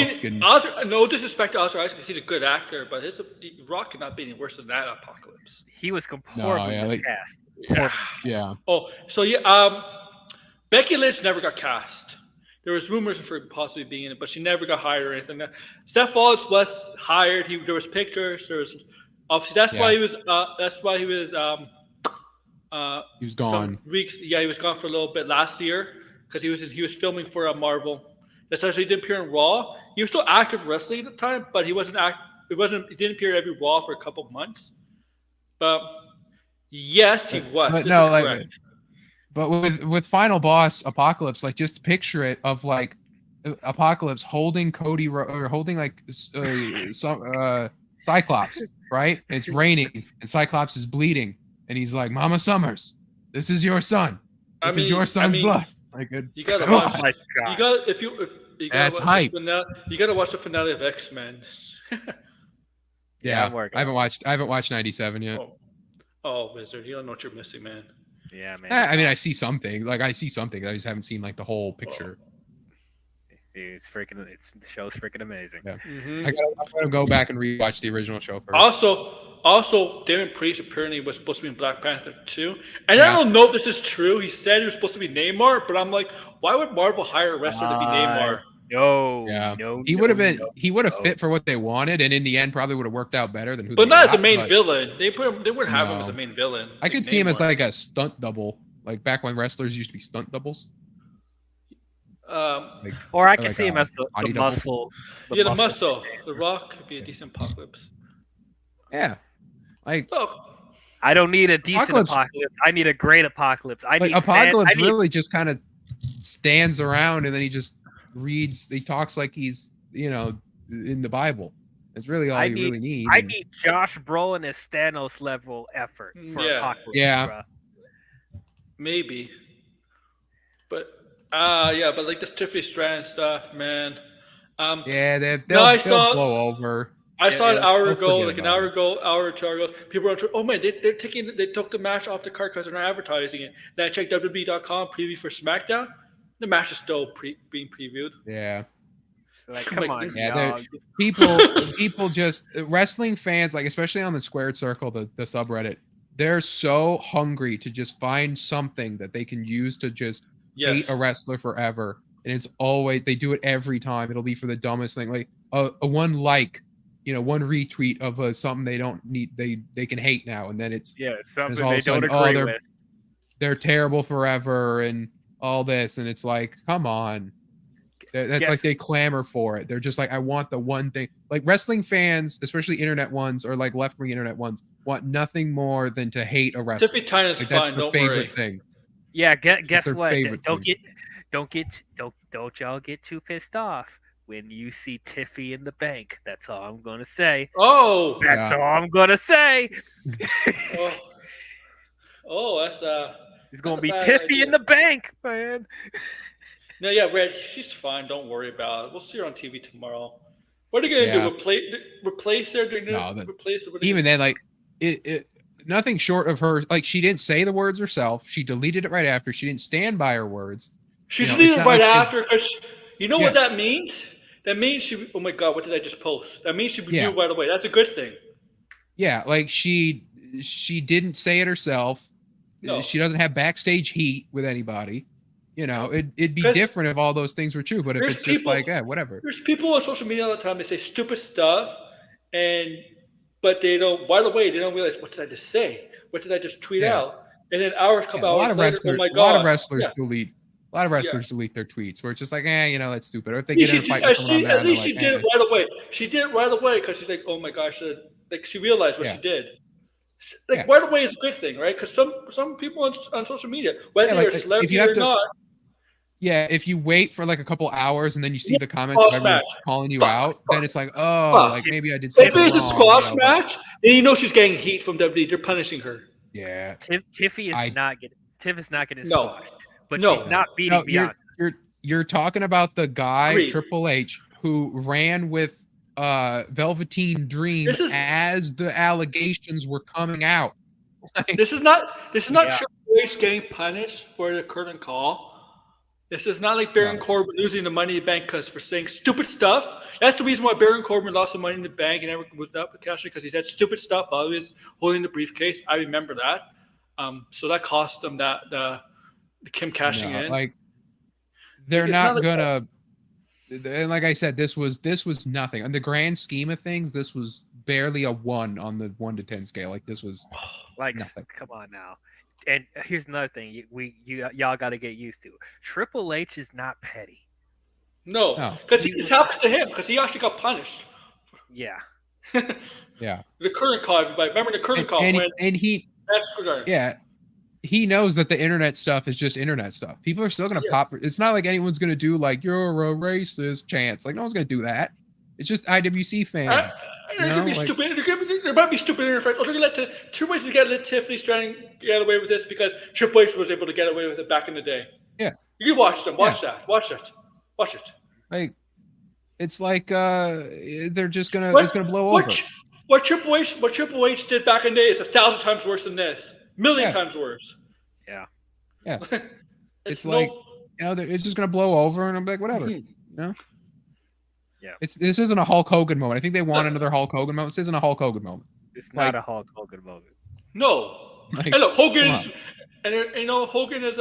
no disrespect to Oscar Isaac, he's a good actor, but his Rock cannot be any worse than that apocalypse. He was horribly miscast. Yeah. Oh, so Becky Lynch never got cast. There was rumors of her possibly being in it, but she never got hired or anything. Seth Rollins was hired. There was pictures. There was obviously that's why he was. He was gone. He was gone for a little bit last year because he was filming for Marvel. That's why he didn't appear in Raw. He was still active wrestling at the time, but he wasn't. He didn't appear every Raw for a couple of months. But yes, he was. But no, correct. But with Final Boss Apocalypse, like just picture it of like Apocalypse holding Cody or holding like Cyclops, right? It's raining and Cyclops is bleeding, and he's like, "Mama Summers, this is your son. This is your son's blood." Like, you gotta watch. You got that's hype. You gotta watch the finale of X-Men. Yeah, I haven't watched 97 yet. Oh, Wizard, you don't know what you're missing, man. Yeah, man. I mean, I see something. I just haven't seen like the whole picture. Dude, the show's freaking amazing. Yeah. Mm-hmm. I gotta go back and rewatch the original show first. Also, Damian Priest apparently was supposed to be in Black Panther 2. And I don't know if this is true. He said he was supposed to be Neymar, but I'm like, why would Marvel hire a wrestler to be Neymar? No. He would have fit for what they wanted, and in the end probably would have worked out better than who. But not as a main villain. They wouldn't have him as a main villain. I could see him as like a stunt double, like back when wrestlers used to be stunt doubles. Or I could see him as the muscle. The muscle. The Rock could be a decent Apocalypse. Yeah. I don't need a decent Apocalypse. I need a great Apocalypse. Apocalypse really just kind of stands around and then he just reads. He talks like he's in the Bible. It's really all you really need. I need Josh Brolin as Thanos level effort for Apocalypse. Yeah. Bro. Maybe. But but like this Tiffany Stratton stuff, man. They'll blow over. I saw an hour or 2 hours ago. People were on Twitter, oh man, they took the match off the card because they're not advertising it. Then I checked WWE.com preview for SmackDown. The match is still being previewed. Yeah. Like, come on, people just wrestling fans, like especially on the Squared Circle, the subreddit, they're so hungry to just find something that they can use to just hate a wrestler forever. And it's always, they do it every time. It'll be for the dumbest thing, like a one retweet of something they don't need, they can hate now, and then it's something they don't agree with. They're terrible forever and all this, and it's like, come on. That's like they clamor for it. They're just like, I want the one thing. Like wrestling fans, especially internet ones or like left-wing internet ones, want nothing more than to hate a wrestler. Tiffany Stratton is fine. Don't worry. Thing. Yeah, guess what? Don't y'all get too pissed off when you see Tiffy in the bank. That's all I'm gonna say. Oh, that's all I'm gonna say. That's it's gonna be Tiffy in the bank, man. No, Red, she's fine. Don't worry about it. We'll see her on TV tomorrow. What are you gonna do? Replace her? Replace her? Even then, like it. Nothing short of her. Like she didn't say the words herself. She deleted it right after. She didn't stand by her words. She deleted it right after because you know what that means. That means she. Oh my God! What did I just post? That means she knew right away. That's a good thing. Yeah, like she didn't say it herself. No. She doesn't have backstage heat with anybody. It'd be different if all those things were true. But if it's just like, whatever. There's people on social media all the time. They say stupid stuff, but they don't. By the way, they don't realize what did I just say? What did I just tweet out? And then hours come out. A lot of wrestlers delete. A lot of wrestlers delete their tweets where it's just like, that's stupid. Or if they get in a fight with someone on there, at least she did it right away. She did it right away because she's like, oh my gosh, like she realized what she did. Like right away is a good thing, right? Because some people on social media, whether they're a celebrity or not. Yeah, if you wait for like a couple hours and then you see the comments of everyone calling you out, then it's like, like maybe I did something wrong. If it's a squash match, then she's getting heat from WWE. They're punishing her. Yeah. Tiffy is not getting squashed. But she's not beating Bianca. You're talking about the guy, Triple H, who ran with Velveteen Dream as the allegations were coming out. This is not Triple H getting punished for the curtain call. This is not like Baron Corbin losing the Money in the Bank for saying stupid stuff. That's the reason why Baron Corbin lost the Money in the Bank and never was up with cashing because he said stupid stuff while he was holding the briefcase. I remember that. So that cost him the Kim cashing in. Like they're not gonna. And like I said, this was nothing. On the grand scheme of things, this was barely a 1 on the 1 to 10 scale. Like this was like nothing. Come on now. And here's another thing y'all got to get used to. Triple H is not petty. No, because it's happened to him because he actually got punished. Yeah. Yeah. The current call, everybody. Remember the current call he knows that the internet stuff is just internet stuff. People are still going to pop. It's not like anyone's going to do like you're a racist chants. Like no one's going to do that. It's just IWC fans. There might be stupid internet fans. They're going to let two ways to let Tiffany Stratton get away with this because Triple H was able to get away with it back in the day. Yeah. You can watch them. Watch it. Like it's like they're just gonna it's gonna blow over. What Triple H did back in the day is 1,000 times worse than this. Million times worse. Yeah. Yeah. it's like it's just gonna blow over, and I'm like, whatever. You know. Yeah. This isn't a Hulk Hogan moment. I think they want another Hulk Hogan moment. This isn't a Hulk Hogan moment. It's not a Hulk Hogan moment. No. Like, and look, Hogan is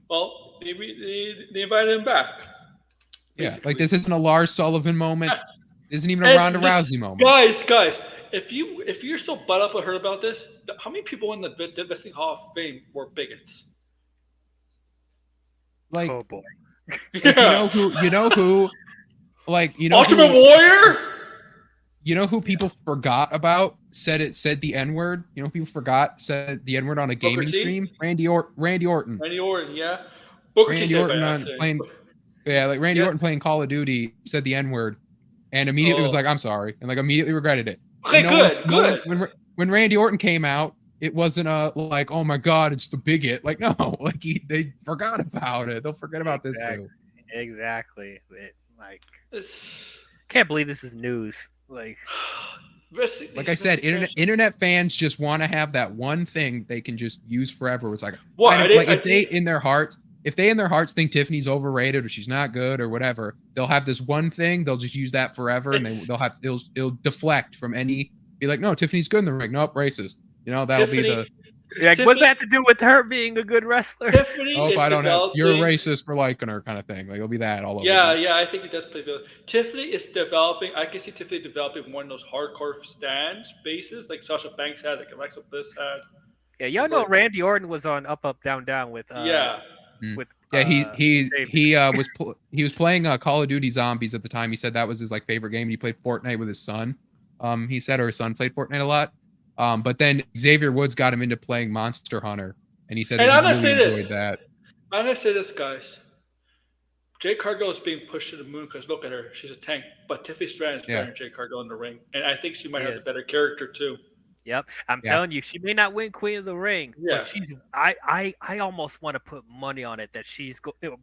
well, they invited him back. Basically. Yeah, like this isn't a Lars Sullivan moment. This isn't even a Ronda Rousey moment. Guys, if you're so butt up and hurt about this, how many people in the Wrestling Hall of Fame were bigots? Like, oh boy, you know who, like Ultimate Warrior. You know who people forgot about said the N-word? You know who people forgot said the N-word on a gaming stream? Randy Orton. Randy Orton, yeah. Randy Orton playing. Yeah, like Randy Orton playing Call of Duty said the N-word and immediately was like, I'm sorry, and like immediately regretted it. Okay, good. When Randy Orton came out, it wasn't like, oh my God, it's the bigot. Like, no, like they forgot about it. They'll forget about this too. Exactly. Can't believe this is news. Like I said, internet fans just want to have that one thing they can just use forever. It's like, if they in their hearts think Tiffany's overrated or she's not good or whatever, they'll have this one thing. They'll just use that forever, and it'll deflect from any. Be like, no, Tiffany's good in the ring. Nope, racist. That'll be the. Like, what's that to do with her being a good wrestler? You're a racist for liking her, kind of thing. Like it'll be that all over. Yeah, I think it does play. Tiffany is developing. I can see Tiffany developing one of those hardcore stands bases like Sasha Banks had, like Alexa Bliss had. Yeah, y'all know Randy Orton was on Up Up Down Down with. He was playing Call of Duty Zombies at the time. He said that was his like favorite game. He played Fortnite with his son. He said, or his son played Fortnite a lot. But then Xavier Woods got him into playing Monster Hunter, and he said he really enjoyed that. I'm gonna say this, guys. Jade Cargill is being pushed to the moon because look at her, she's a tank. But Tiffany Stratton is better than Jade Cargill in the ring, and I think she might have the better character too. Yep, I'm telling you, she may not win Queen of the Ring, but she's. I almost want to put money on it that she's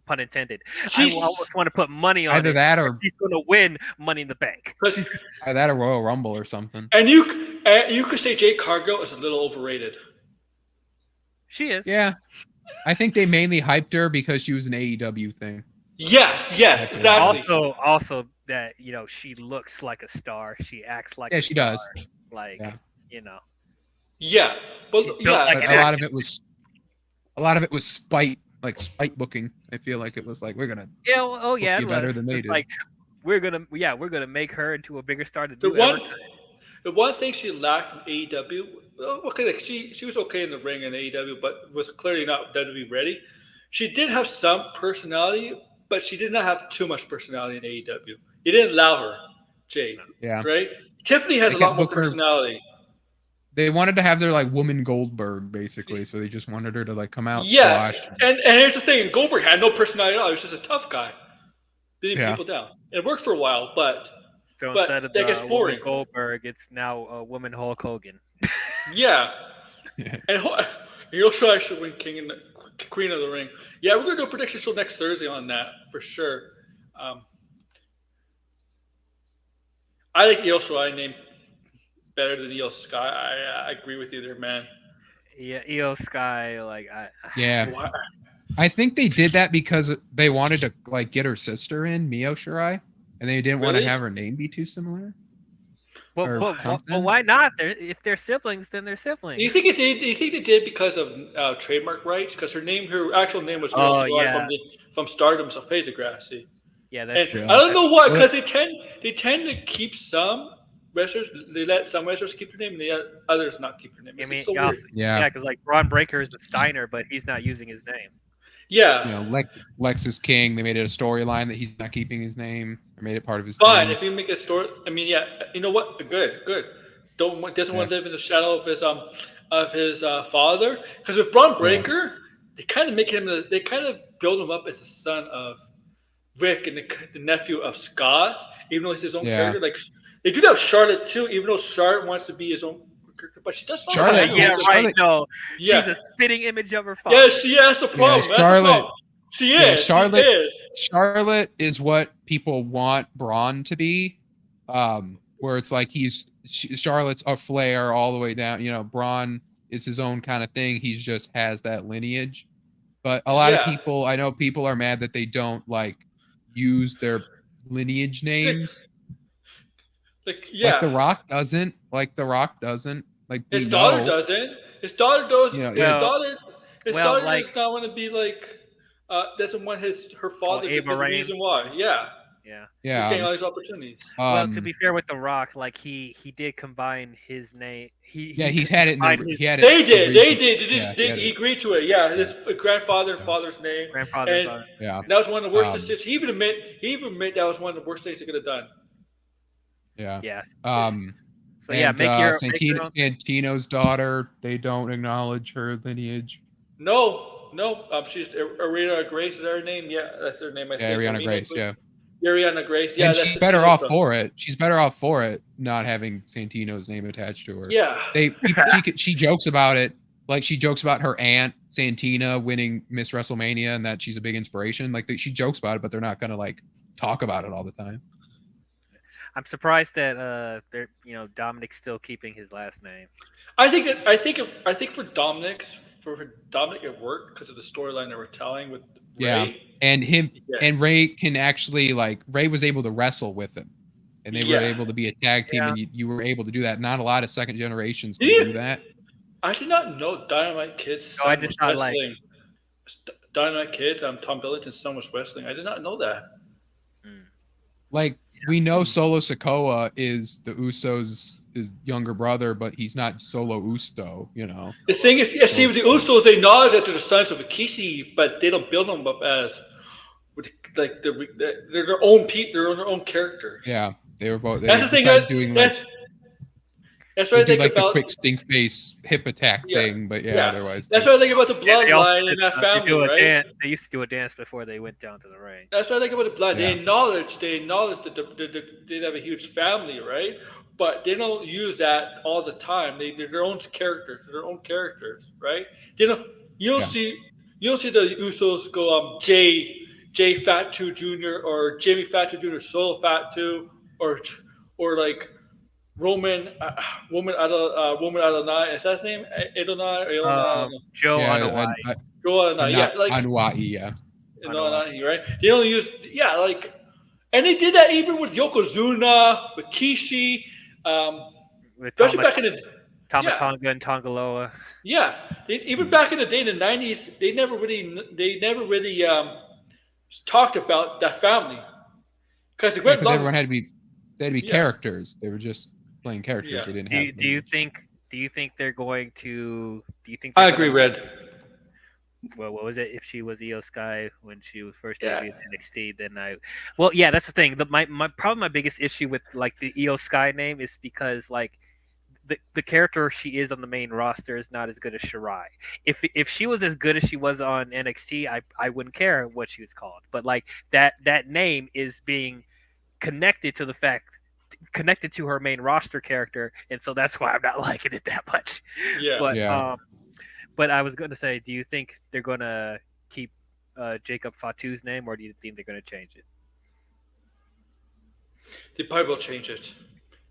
pun intended. I almost want to put money on either that or she's going to win Money in the Bank. Either that or Royal Rumble or something. And you could say Jade Cargill is a little overrated. She is. Yeah, I think they mainly hyped her because she was an AEW thing. Yes, exactly. Also that she looks like a star. She acts like she does. Like. Yeah. Yeah, but a lot of it was spite booking. I feel like it was like we're gonna book you better than they did. Like we're gonna make her into a bigger star to do the one thing she lacked in AEW. Okay, like she was okay in the ring in AEW, but was clearly not WWE ready. She did have some personality, but she did not have too much personality in AEW. You didn't allow her, Jade. Yeah. Right. Tiffany has a lot more personality. They wanted to have their like woman Goldberg basically, so they just wanted her to like come out. Yeah, and here's the thing: Goldberg had no personality at all. He was just a tough guy, beating people down. It worked for a while, but instead of that gets boring. Goldberg, it's now a woman Hulk Hogan. Yeah. And you'll show I should win Queen of the Ring. Yeah, we're gonna do a prediction show next Thursday on that for sure. I think Io Shirai named better than Io Sky. I agree with you there, man. Yeah, Io Sky. Like Yeah. I think they did that because they wanted to like get her sister in, Mio Shirai, and they didn't want to have her name be too similar. Well, why not? If they're siblings, then they're siblings. Do you think they did because of trademark rights? Because her actual name was Mio Shirai from Stardom's of Fade Degrassi. Yeah, that's true. I don't know why, because they tend to keep some wrestlers. They let some wrestlers keep their name, and they let others not keep their name. It's so weird. Yeah, because like Braun Breaker is the Steiner, but he's not using his name. Yeah, Lexus King. They made it a storyline that he's not keeping his name, or made it part of his. Fine, thing. if you make a story. I mean, you know what? Good. Doesn't want to live in the shadow of his father. Because with Braun Breaker, they kind of make him. They kind of build him up as the son of Rick and the nephew of Scott, even though he's his own character. Like they do that with Charlotte too, even though Charlotte wants to be his own character, but she does not. Charlotte, no, she's a spitting image of her father. Yeah, that's the problem. Yeah, Charlotte. She is. Charlotte is what people want Braun to be, where it's like Charlotte's a Flair all the way down. Braun is his own kind of thing. He just has that lineage. But a lot of people, I know people are mad that they don't like use their lineage names. Like The Rock doesn't. Like his daughter doesn't. His daughter does. Yeah, his daughter does not want to be like. Doesn't want her father to be the reason why. Yeah. She's getting all these opportunities. Well, to be fair with The Rock, like he did combine his name. He's had it. They did. He agreed to it. Yeah, his grandfather and father's name. Grandfather and father. Yeah. That was one of the worst decisions. He even admit that was one of the worst things he could have done. Yeah. Yes. So Santino's daughter. They don't acknowledge her lineage. No. She's Ariana Grace. Is that her name? Yeah, that's her name. I think. Ariana Grace. Yeah. Ariana Grace. Yeah, and she's better off for it. She's better off for it, not having Santino's name attached to her. Yeah. She jokes about it. Like she jokes about her aunt Santina winning Miss WrestleMania and that she's a big inspiration. Like she jokes about it, but they're not gonna like talk about it all the time. I'm surprised that Dominic's still keeping his last name. I think for Dominic it worked because of the storyline they were telling with Ray. And Ray can actually Ray was able to wrestle with him, and they were able to be a tag team, and you were able to do that. Not a lot of second generations can do that. I did not know Dynamite Kid's son was wrestling. Dynamite Kid, Tom Billington's son was wrestling. I did not know that. We know Solo Sikoa is the Usos' younger brother, but he's not Solo Uso, The thing is, with the Usos, they acknowledge that they're the sons of Rikishi, but they don't build them up as they're their own people, they're their own characters. Yeah, they were both. That's the thing. That's what I think about the quick stink face hip attack thing, but otherwise. That's what I think about the bloodline in that family, right? They used to do a dance before they went down to the ring. That's what I think about the blood. They acknowledge that they have a huge family, right? But they don't use that all the time. They're their own characters. They're their own characters, right? You don't see the Usos go Jay Fatu Jr. or Jimmy Fatu Jr. Solo Fatu or like. Roman Adonai, is that his name? Adonai? Joe Anoa'i. Anoa'i, yeah. Anoa'i, right? They don't use, and they did that even with Yokozuna, with Kishi, especially back in the Tamatonga and Tongaloa. Yeah, even back in the day, in the 90s, they never really talked about that family because everyone had to be characters. They were just playing characters. They didn't have. Do you think they're going to? Do you think? I agree, Red. Well, what was it? If she was Io Sky when she was first debuted in NXT, then that's the thing. My biggest issue with the Io Sky name is because the character she is on the main roster is not as good as Shirai. If she was as good as she was on NXT, I wouldn't care what she was called. But that name is being connected to her main roster character, and so that's why I'm not liking it that much. But I was going to say, do you think they're going to keep Jacob Fatu's name, or do you think they're going to change it? They probably will change it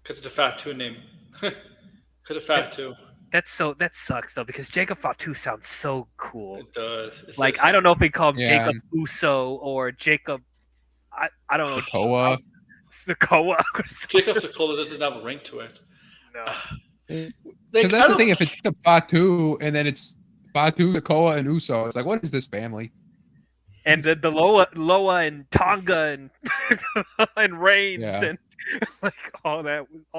because it's a Fatu name. Because of Fatu. that sucks though, because Jacob Fatu sounds so cool. It does. It's like just, I don't know if we call him Jacob Uso or Jacob. I don't know. Sokoa. Sokoa. Jacob Sokoa doesn't have a ring to it. No. Because that's the thing. If it's Fatu and then it's Fatu, Sokoa, and Uso, it's like, what is this family? And the Loa and Tonga and and Reigns and like all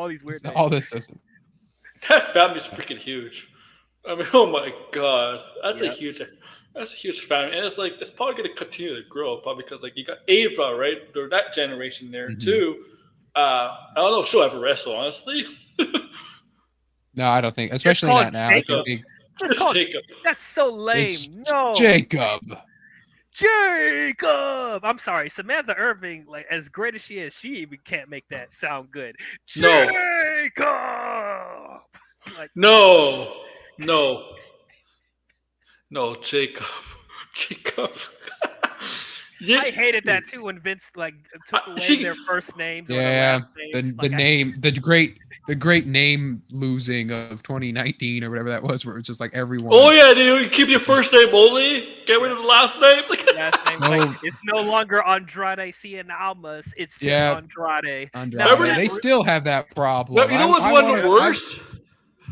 these weird names. All this doesn't. That family's freaking huge. I mean, oh my god, that's a huge family, and it's probably going to continue to grow, probably because like you got Ava, right? Or that generation there too. I don't know if she'll ever wrestle, honestly. No, I don't think, especially not now. Jacob. Jacob. That's so lame. No, Jacob. I'm sorry, Samantha Irving, like as great as she is, she even can't make that sound good. No. Jacob. Like, no, Jacob. Yeah. I hated that too when Vince like took away their first names. Or their last names. The great name losing of 2019 or whatever that was, where it was just like everyone. Oh yeah, you keep your first name only, get rid of the last name. Last name like, it's no longer Andrade Cien Almas, it's just Andrade. They still have that problem. You know what's one of the worst?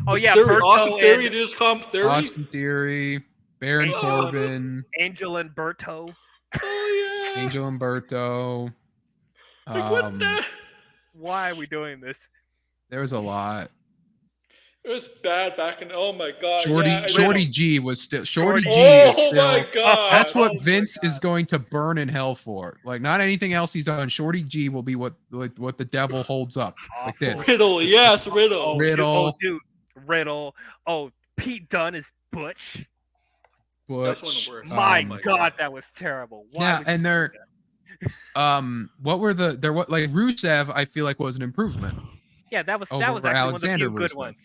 Austin Theory, you just call him Theory. Austin Theory, Baron Corbin, Angel and Berto. Oh yeah, Angel and Berto. What the? Why are we doing this? There was a lot. It was bad back in. Oh my god. Shorty G was still. Shorty G is still. My god. That's what Vince is going to burn in hell for. Like not anything else he's done. Shorty G will be what the devil holds up. Like this. Riddle, yes, Riddle. Riddle. Oh, Pete Dunne is Butch. That's one of the worst. My god, that was terrible. Why and they're what were like Rusev, I feel like was an improvement. Yeah, that was actually Alexander one of the few good ones.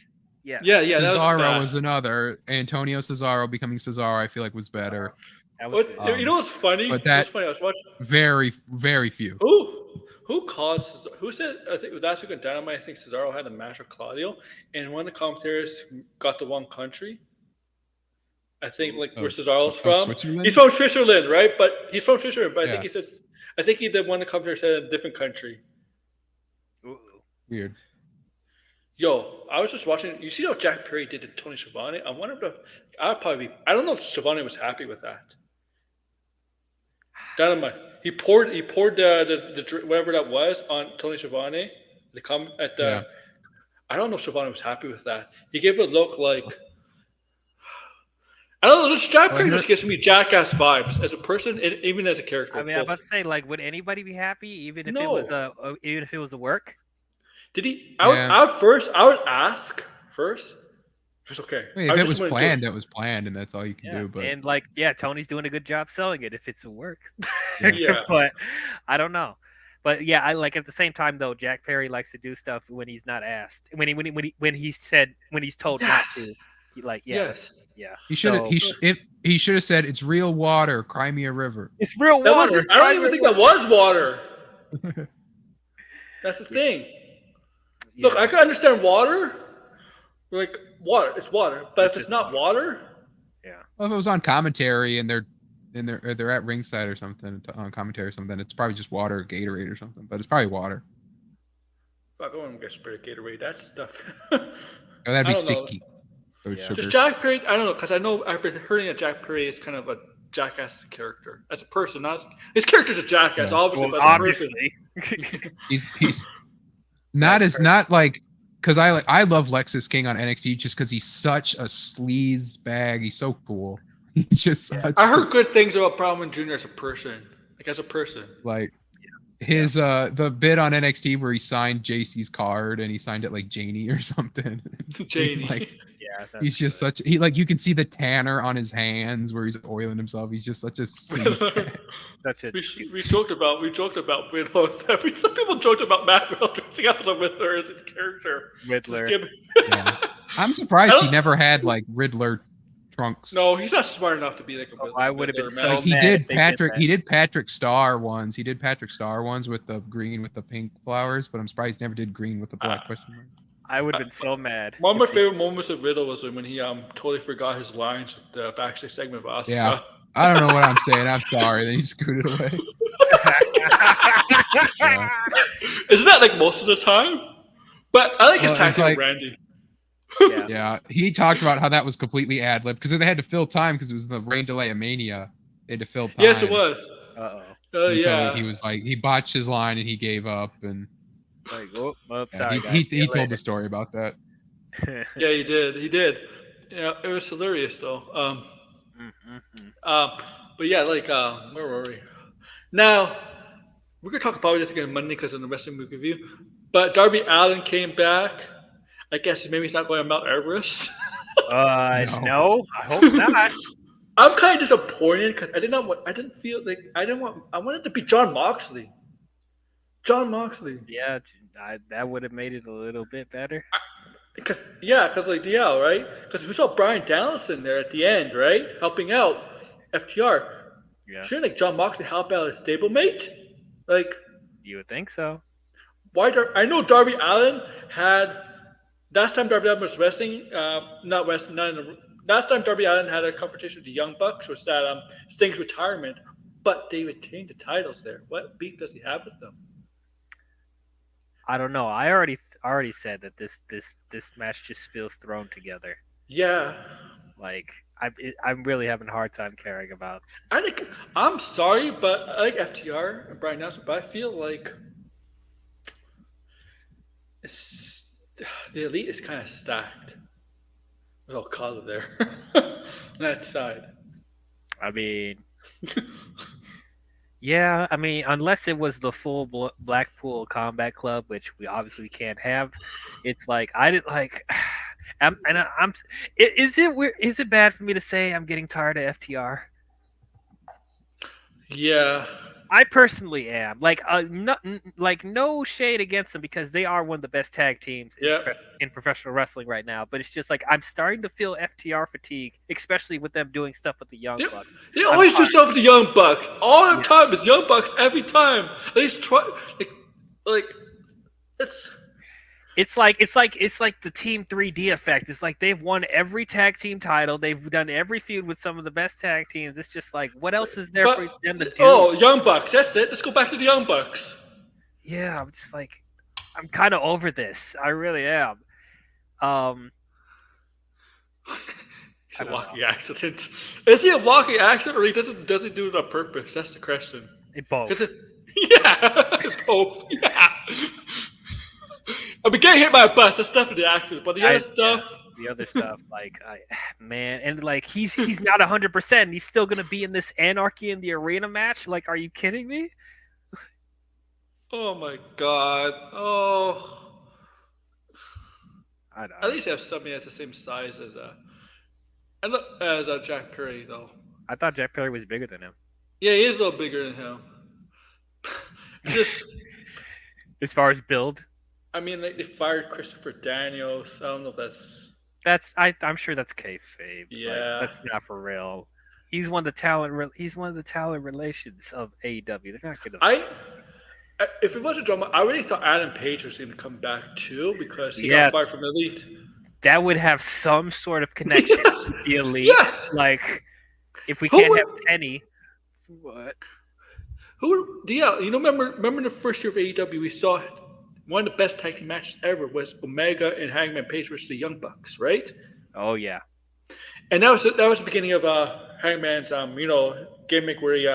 Yeah. Cesaro was another. Antonio Cesaro becoming Cesaro, I feel like was better. You know what's funny? But I was watching very, very few. Who called Cesaro? Who said? I think last week on Dynamite, I think Cesaro had a match with Claudio, and one of the commentators got the wrong country. I think where Cesaro's from. He's from Switzerland, right? But he's from Switzerland. But I think he says. I think he did one of the commentators said a different country. Weird. Yo, I was just watching. You see how Jack Perry did to Tony Schiavone? I wonder if I don't know if Schiavone was happy with that. Dynamite. He poured the whatever that was on Tony Schiavone. I don't know if Schiavone was happy with that. He gave it a look like. I don't know. This Jack Perry just gives me jackass vibes as a person and even as a character. I mean, I'm about to say, like, would anybody be happy even if it was a work? Did he? I would ask first. It's okay. I mean, if it was planned, it was planned, and that's all you can do. But and Tony's doing a good job selling it if it's a work. Yeah. But I don't know. But yeah, I like at the same time though. Jack Perry likes to do stuff when he's not asked. When he's told not to. Yes. Yeah. He should have said it's real water, cry me a river. It's real water. I don't even think that was water. That's the thing. Yeah. Look, I can understand water. Like water, it's water. But if it's not water, well, if it was on commentary and they're at ringside or something on commentary or something, it's probably just water, or Gatorade or something. But it's probably water. Fuck, I want to get sprayed Gatorade. That stuff. That'd be sticky. Just Jack Perry. I don't know because I know I've been hearing that Jack Perry is kind of a jackass character as a person. His character's a jackass, obviously. But obviously, he's not like because I love Lexus King on NXT just because he's such a sleaze bag. He's so cool. He's just. I heard good things about Brahman Jr. as a person. Like his the bit on NXT where he signed JC's card and he signed it like Janie or something. Janie. He's just you can see the tanner on his hands where he's oiling himself. He's just such a That's it. We joked about Riddler. Some people joked about Matt Riddle dressing up as a Riddler as his character. Riddler. I'm surprised he never had like Riddler trunks. No, he's not smart enough to be like a Riddler. I would have been so like he did Patrick Star ones. He did Patrick Star ones with the green with the pink flowers, but I'm surprised he never did green with the black question mark. I would have been so mad. One of my favorite moments of Riddle was when he totally forgot his lines at the backstage segment of Asuka. Yeah. I don't know what I'm saying. I'm sorry. Then he scooted away. Yeah. Isn't that like most of the time? But I like his tag team with Randy. Yeah. He talked about how that was completely ad lib because they had to fill time because it was the rain delay of Mania. They had to fill time. Yes, it was. So he was like, he botched his line and he gave up and. Like, sorry, he told the story about that. Yeah, he did. Yeah, it was hilarious though. But yeah, like where were we? Now we're gonna talk about this again Monday because of the wrestling movie review. But Darby Allin came back. I guess maybe he's not going to Mount Everest. No, I hope not. I'm kind of disappointed because I wanted to be Jon Moxley. Yeah, that would have made it a little bit better. Because like DL, right? Because we saw Bryan Danielson there at the end, right, helping out FTR. Yeah. Shouldn't like Jon Moxley help out his stablemate? Like, you would think so. Why? I know Darby Allin had last time Darby Allin was wrestling, last time Darby Allin had a confrontation with the Young Bucks was that Sting's retirement, but they retained the titles there. What beat does he have with them? I don't know. I already said that this match just feels thrown together. Yeah. Like I'm really having a hard time caring about. I'm sorry, but I like FTR and Bryan Danielson, but I feel like the Elite is kind of stacked. With all color there on that side. I mean. Yeah, I mean, unless it was the full Blackpool Combat Club, which we obviously can't have, it's like I didn't like. Is it weird? Is it bad for me to say I'm getting tired of FTR? Yeah, I personally am. Like, no shade against them because they are one of the best tag teams in professional wrestling right now. But it's just like I'm starting to feel FTR fatigue, especially with them doing stuff with the Young Bucks. They always do stuff with the Young Bucks all the time. It's Young Bucks every time. At least try like It's like the Team 3D effect. It's like they've won every tag team title. They've done every feud with some of the best tag teams. It's just like, what else is there for them to do? Oh, Young Bucks. That's it. Let's go back to the Young Bucks. Yeah, I'm just like, I'm kind of over this. I really am. He's a walking accident. Is he a walking accident, or does he do it on purpose? That's the question. Both. Both. Yeah. I mean, getting hit by a bus, that's definitely an accident. But the other stuff, like, man, and like he's not 100%. He's still gonna be in this Anarchy in the Arena match. Like, are you kidding me? Oh my god! Oh, I don't know. At least have somebody that's the same size as Jack Perry, though. I thought Jack Perry was bigger than him. Yeah, he is a little bigger than him. Just as far as build. I mean, like they fired Christopher Daniels. I don't know if I'm sure that's kayfabe. Yeah, that's not for real. He's one of the talent. He's one of the talent relations of AEW. They're not gonna. If it was a drama, I really thought Adam Page was going to come back too because he got fired from the Elite. That would have some sort of connection to the Elite. Yes. Like if we can't have Penny, what? Remember the first year of AEW, we saw one of the best tag team matches ever was Omega and Hangman Page versus the Young Bucks, right? Oh yeah. And that was the beginning of Hangman's gimmick where he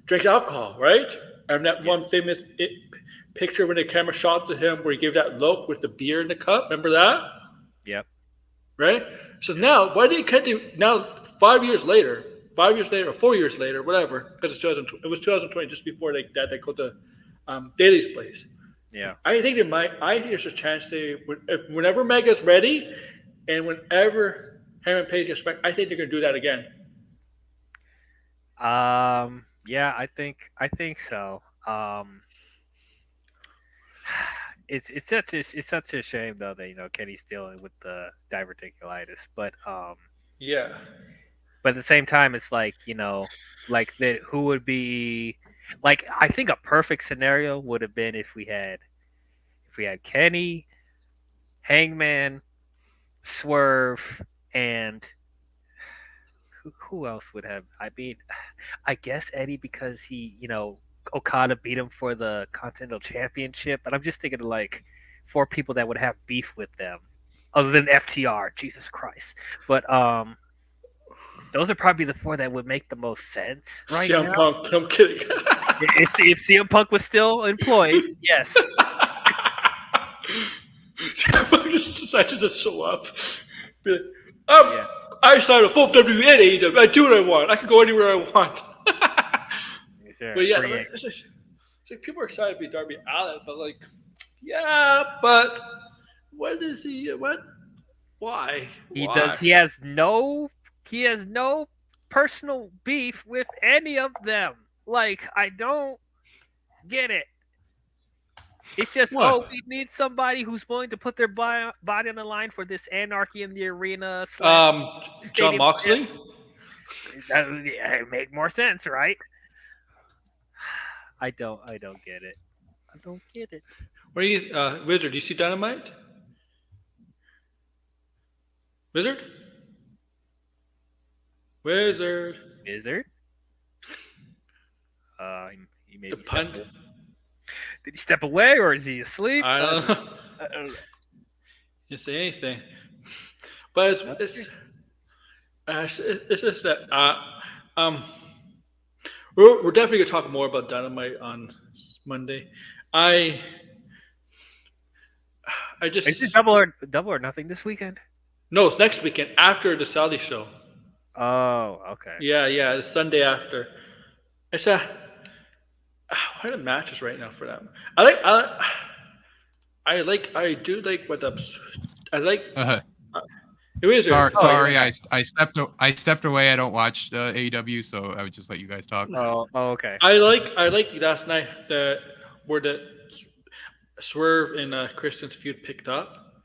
drinks alcohol, right? And that one famous picture when the camera shot to him where he gave that look with the beer in the cup. Remember that? Yep. Right? So now, why can't they now 5 years later, or 4 years later, whatever, because it was 2020, just before they go to Daly's place. Yeah. I think there's a chance whenever Mega's ready and whenever Hangman Page gets back, I think they're going to do that again. Yeah, I think so. It's such a shame though that Kenny's dealing with the diverticulitis, but yeah. But at the same time, it's like like that. Who would be like? I think a perfect scenario would have been if we had Kenny, Hangman, Swerve, and who else would have? I mean, I guess Eddie because he, Okada beat him for the Continental Championship, but I'm just thinking of like 4 people that would have beef with them, other than FTR. Jesus Christ! But those are probably the 4 that would make the most sense right CM now. Punk, I'm kidding. if CM Punk was still employed, yes. CM Punk just decides to just show up. Be like, I signed with both WWE and AEW. I do what I want. I can go anywhere I want. Sure, but yeah, it's like people are excited to be Darby Allin, but like, yeah, but what is he? What? Why? He has no personal beef with any of them. Like, I don't get it. It's just, we need somebody who's willing to put their body on the line for this Anarchy in the Arena. John Moxley? That would make more sense, right? I don't get it. I don't get it. What are you, Wizard? Do you see Dynamite? Wizard? Wizard? He made the punt. Did he step away or is he asleep? I don't know. You say anything, but it's just that we're definitely gonna talk more about Dynamite on Monday. I just is it double or nothing this weekend? No, it's next weekend after the Saudi show. Oh, okay. Yeah, it's Sunday after. It's what are the matches right now for them? I do like what I like. Sorry, I stepped away. I don't watch AEW, so I would just let you guys talk. Oh, okay. I like last night where the Swerve and Christian's feud picked up,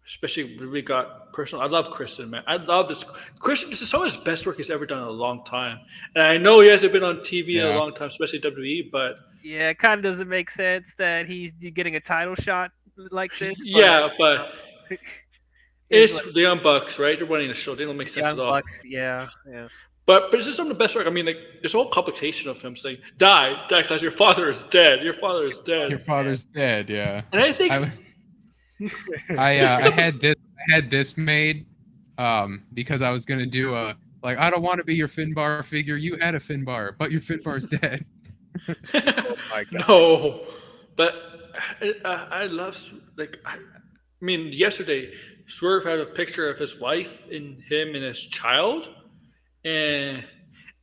especially when we got personal. I love Christian, man. I love this. Christian, this is some of his best work he's ever done in a long time, and I know he hasn't been on TV in a long time, especially WWE. But yeah, it kind of doesn't make sense that he's getting a title shot like this. But it's the Young Bucks, right? They're running the show. They don't make sense at all. Bucks, yeah. But this is some of the best work. I mean, like this whole complication of him saying, "Die, because your father is dead. Your father is dead. Your father's dead." Yeah. And I think I had this made because I was gonna do I don't want to be your Finbar figure. You had a Finbar, but your Finbar's dead. Oh my God. No, but I love I mean, yesterday Swerve had a picture of his wife and him and his child, and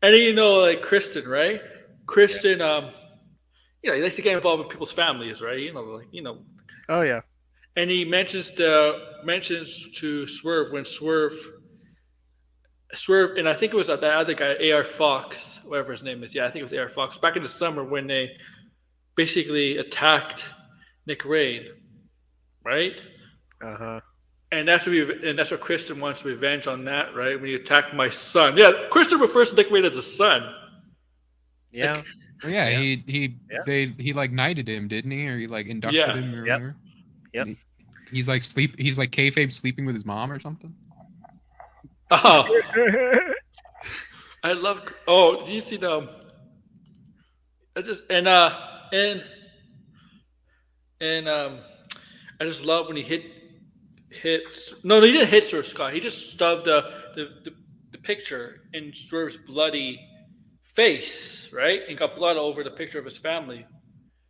like Kristen, right? Kristen, he likes to get involved with people's families, right? Oh yeah. And he mentions to Swerve when Swerve, and I think it was that other guy, AR Fox, whatever his name is. Yeah, I think it was AR Fox. Back in the summer when they basically attacked Nick Wayne, right? And that's what Kristen wants revenge on that, right? When you attack my son. Yeah, Kristen refers to Nick Wayne as a son. Yeah. He like knighted him, didn't he? Or he like inducted him or whatever. Yep. He's like kayfabe sleeping with his mom or something. Oh, I love. Oh, do you see the? I just I just love when he hit. No, he didn't hit Swerve Scott. He just stubbed the picture in Swerve's bloody face, right, and got blood over the picture of his family.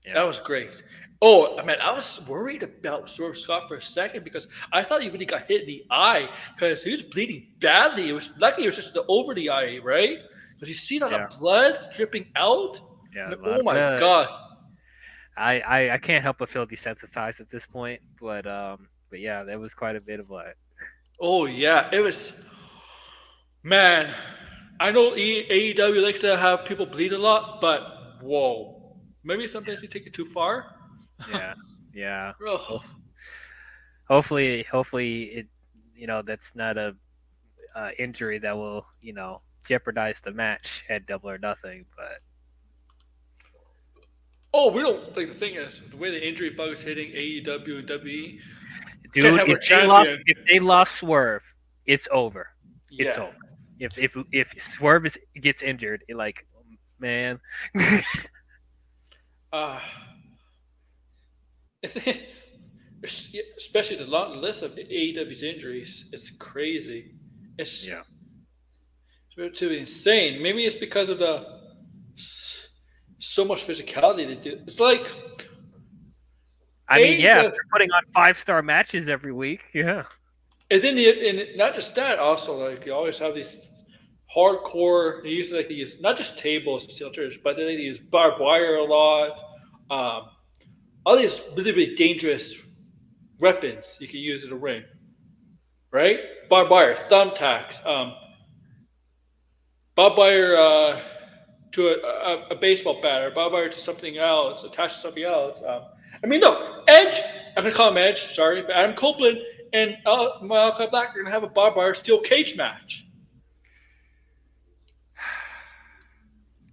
Yeah. That was great. Oh, man, I was worried about Swerve Scott for a second because I thought he really got hit in the eye because he was bleeding badly. It was lucky it was just over the eye, right? Because you see that blood dripping out. Yeah. Oh my God. I can't help but feel desensitized at this point, but yeah, there was quite a bit of blood. Oh yeah, it was. Man, I know AEW likes to have people bleed a lot, but whoa, maybe sometimes they take it too far. Yeah. Hopefully it, that's not a injury that will, jeopardize the match at Double or Nothing. But we don't. Like the thing is, the way the injury bug is hitting AEW and WWE. Dude, if they lost Swerve, it's over. It's over. If Swerve gets injured, man. Especially the long list of AEW's injuries, it's crazy. It's insane. Maybe it's because of the so much physicality they do. It's like, they're putting on 5-star matches every week. Yeah, and then and not just that, also like you always have these hardcore. They use not just tables and steel chairs, but they use barbed wire a lot. All these really, really dangerous weapons you can use in the ring, right? Barbed wire, thumbtacks, barbed wire to a baseball bat, or barbed wire to something else, attached to something else. No, Edge. I'm gonna call him Edge. Sorry, but Adam Copeland and Malachi Black are gonna have a barbed wire steel cage match.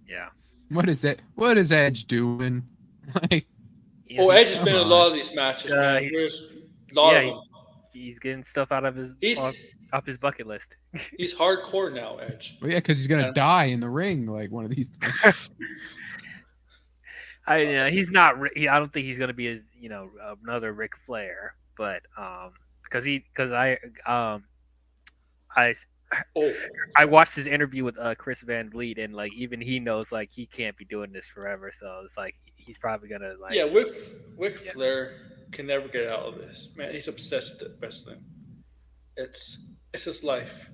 Yeah. What is it? What is Edge doing? Edge has been in a lot of these matches, man. There's a lot of them. He's getting stuff out of off his bucket list. He's hardcore now, Edge. Well, yeah, because he's gonna die in the ring like one of these times. He's not. I don't think he's gonna be another Ric Flair, but I watched his interview with Chris Van Vliet, and even he knows he can't be doing this forever. So it's he's probably gonna Ric Flair can never get out of this. Man, he's obsessed with wrestling. It's his life.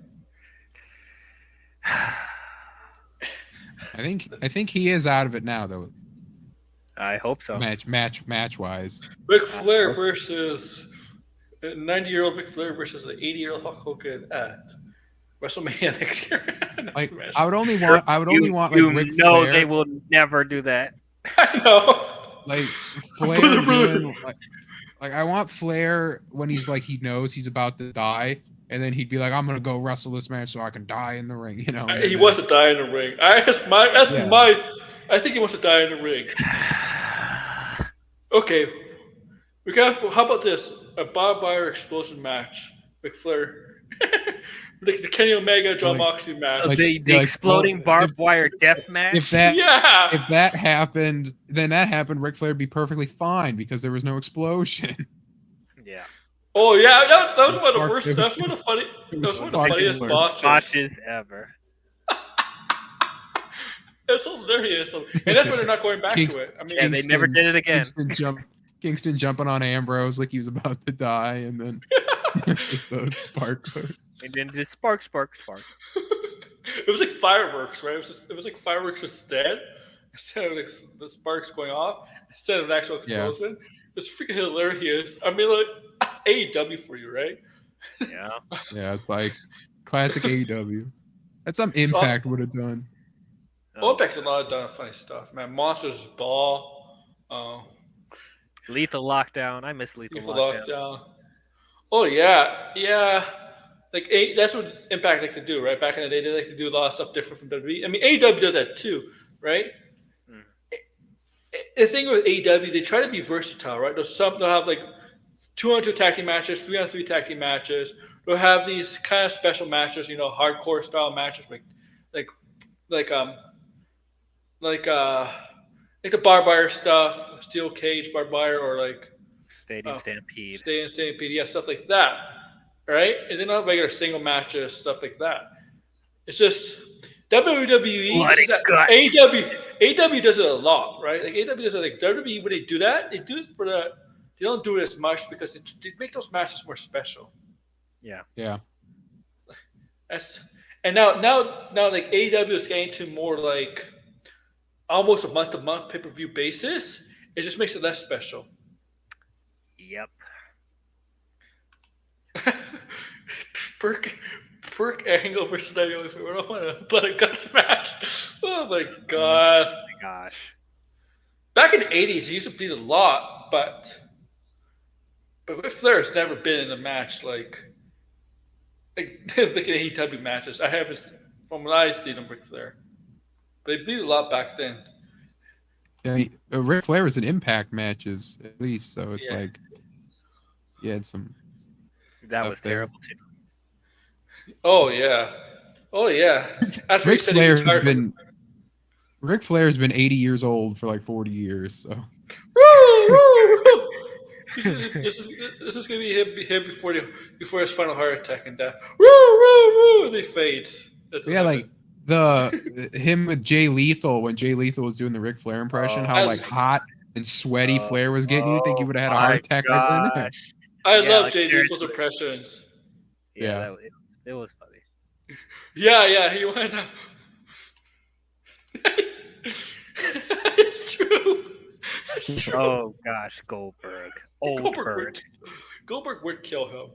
I think he is out of it now, though. I hope so. Match wise. Ric Flair versus 90-year-old Ric Flair versus an 80-year-old Hulk Hogan at WrestleMania next year. I would only want Ric Flair. They will never do that. I know. Flair doing I want Flair when he's he knows he's about to die, and then he'd be like, I'm gonna go wrestle this match so I can die in the ring. He wants to die in the ring. I think he wants to die in the ring. Okay, how about this? A barbed wire explosion match. Ric Flair, the Kenny Omega John Moxley match. The exploding barbed wire death match. If that happened, then Ric Flair would be perfectly fine because there was no explosion. Yeah. Oh yeah, that was one of the worst. That's one of the funniest botches ever. It's hilarious, and that's why they're not going back to it. They never did it again. Kingston jumping on Ambrose like he was about to die, and then just those sparklers. And then just spark. It was like fireworks, right? It was like fireworks instead of the sparks going off instead of an actual explosion. Yeah. It's freaking hilarious. That's AEW for you, right? Yeah. Yeah, it's classic AEW. That's something Impact would have done. Impact's a lot of done funny stuff, man. Monsters Ball. Lethal Lockdown. I miss Lethal Lockdown. Oh yeah. That's what Impact like to do, right? Back in the day, they like to do a lot of stuff different from WWE. AEW does that too, right? The thing with AEW, they try to be versatile, right? They'll have 200 tag team matches, 3-on-3 tag team matches. They'll have these kind of special matches, hardcore style matches, like the barbed wire stuff, steel cage, barbed wire, or Stadium Stampede. Stadium Stampede, yeah, stuff like that, right? And then not regular single matches, stuff like that. It's just WWE. AEW does it a lot, right? AEW does it. WWE, when they do that, they do it they don't do it as much because they make those matches more special. Yeah. Yeah. And now AEW is getting to more almost a month-to-month pay-per-view basis. It just makes it less special. Yep. Perk Angle versus Daniel. We don't want a blood and guts match. Oh my god. Oh my gosh. Back in the 80s, he used to bleed a lot, but Ric Flair has never been in a match like in AEW matches. I haven't, from what I've seen of Ric Flair. They bleed a lot back then. Yeah, Ric Flair was in Impact matches at least, so it's he had some That was terrible too. Oh yeah. After Ric Flair's been 80 years old for like 40 years. So. This is gonna be him before his final heart attack and death. They fades. Like him with Jay Lethal when Jay Lethal was doing the Ric Flair impression, how like hot and sweaty Flair was getting. You think he would have had a heart attack right then? I love Jay Lethal's impressions. Yeah. It was funny. Yeah, he went. It's true. Oh gosh, Goldberg. Goldberg would kill him.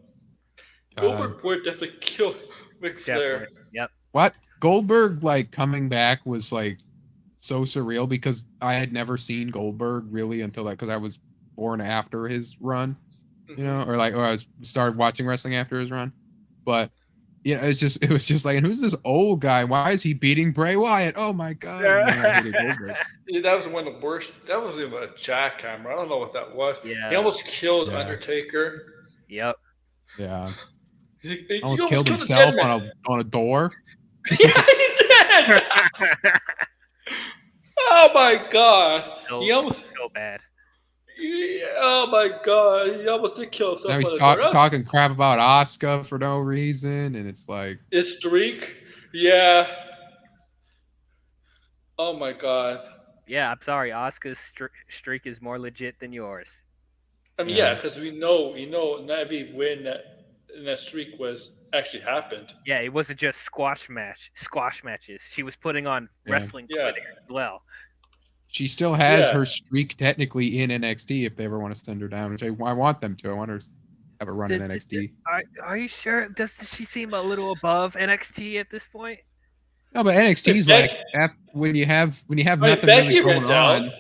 Goldberg would definitely kill Ric Flair. Yep. What? Goldberg like coming back was like so surreal because I had never seen Goldberg really until because I was born after his run, or I started watching wrestling after his run. But it was just like, and who's this old guy? Why is he beating Bray Wyatt? Oh my god! That was one of the worst. That was even a jackhammer. I don't know what that was. Yeah. He almost killed Undertaker. Yep. Yeah. He almost killed himself on a door. Yeah, he did. Oh my god! He almost so bad. Yeah, oh my god! He almost did kill himself. Now he's talking crap about Asuka for no reason, and it's like his streak. Yeah. Oh my god. Yeah, I'm sorry. Asuka's streak is more legit than yours. I mean, yeah, because we know not every win that streak was actually happened. Yeah, it wasn't just squash matches. She was putting on wrestling clinics as well. She still has her streak technically in NXT if they ever want to send her down, which I want them to. I want her to have a run in NXT. Are you sure? Does she seem a little above NXT at this point? No, but NXT's like when you have nothing really going on.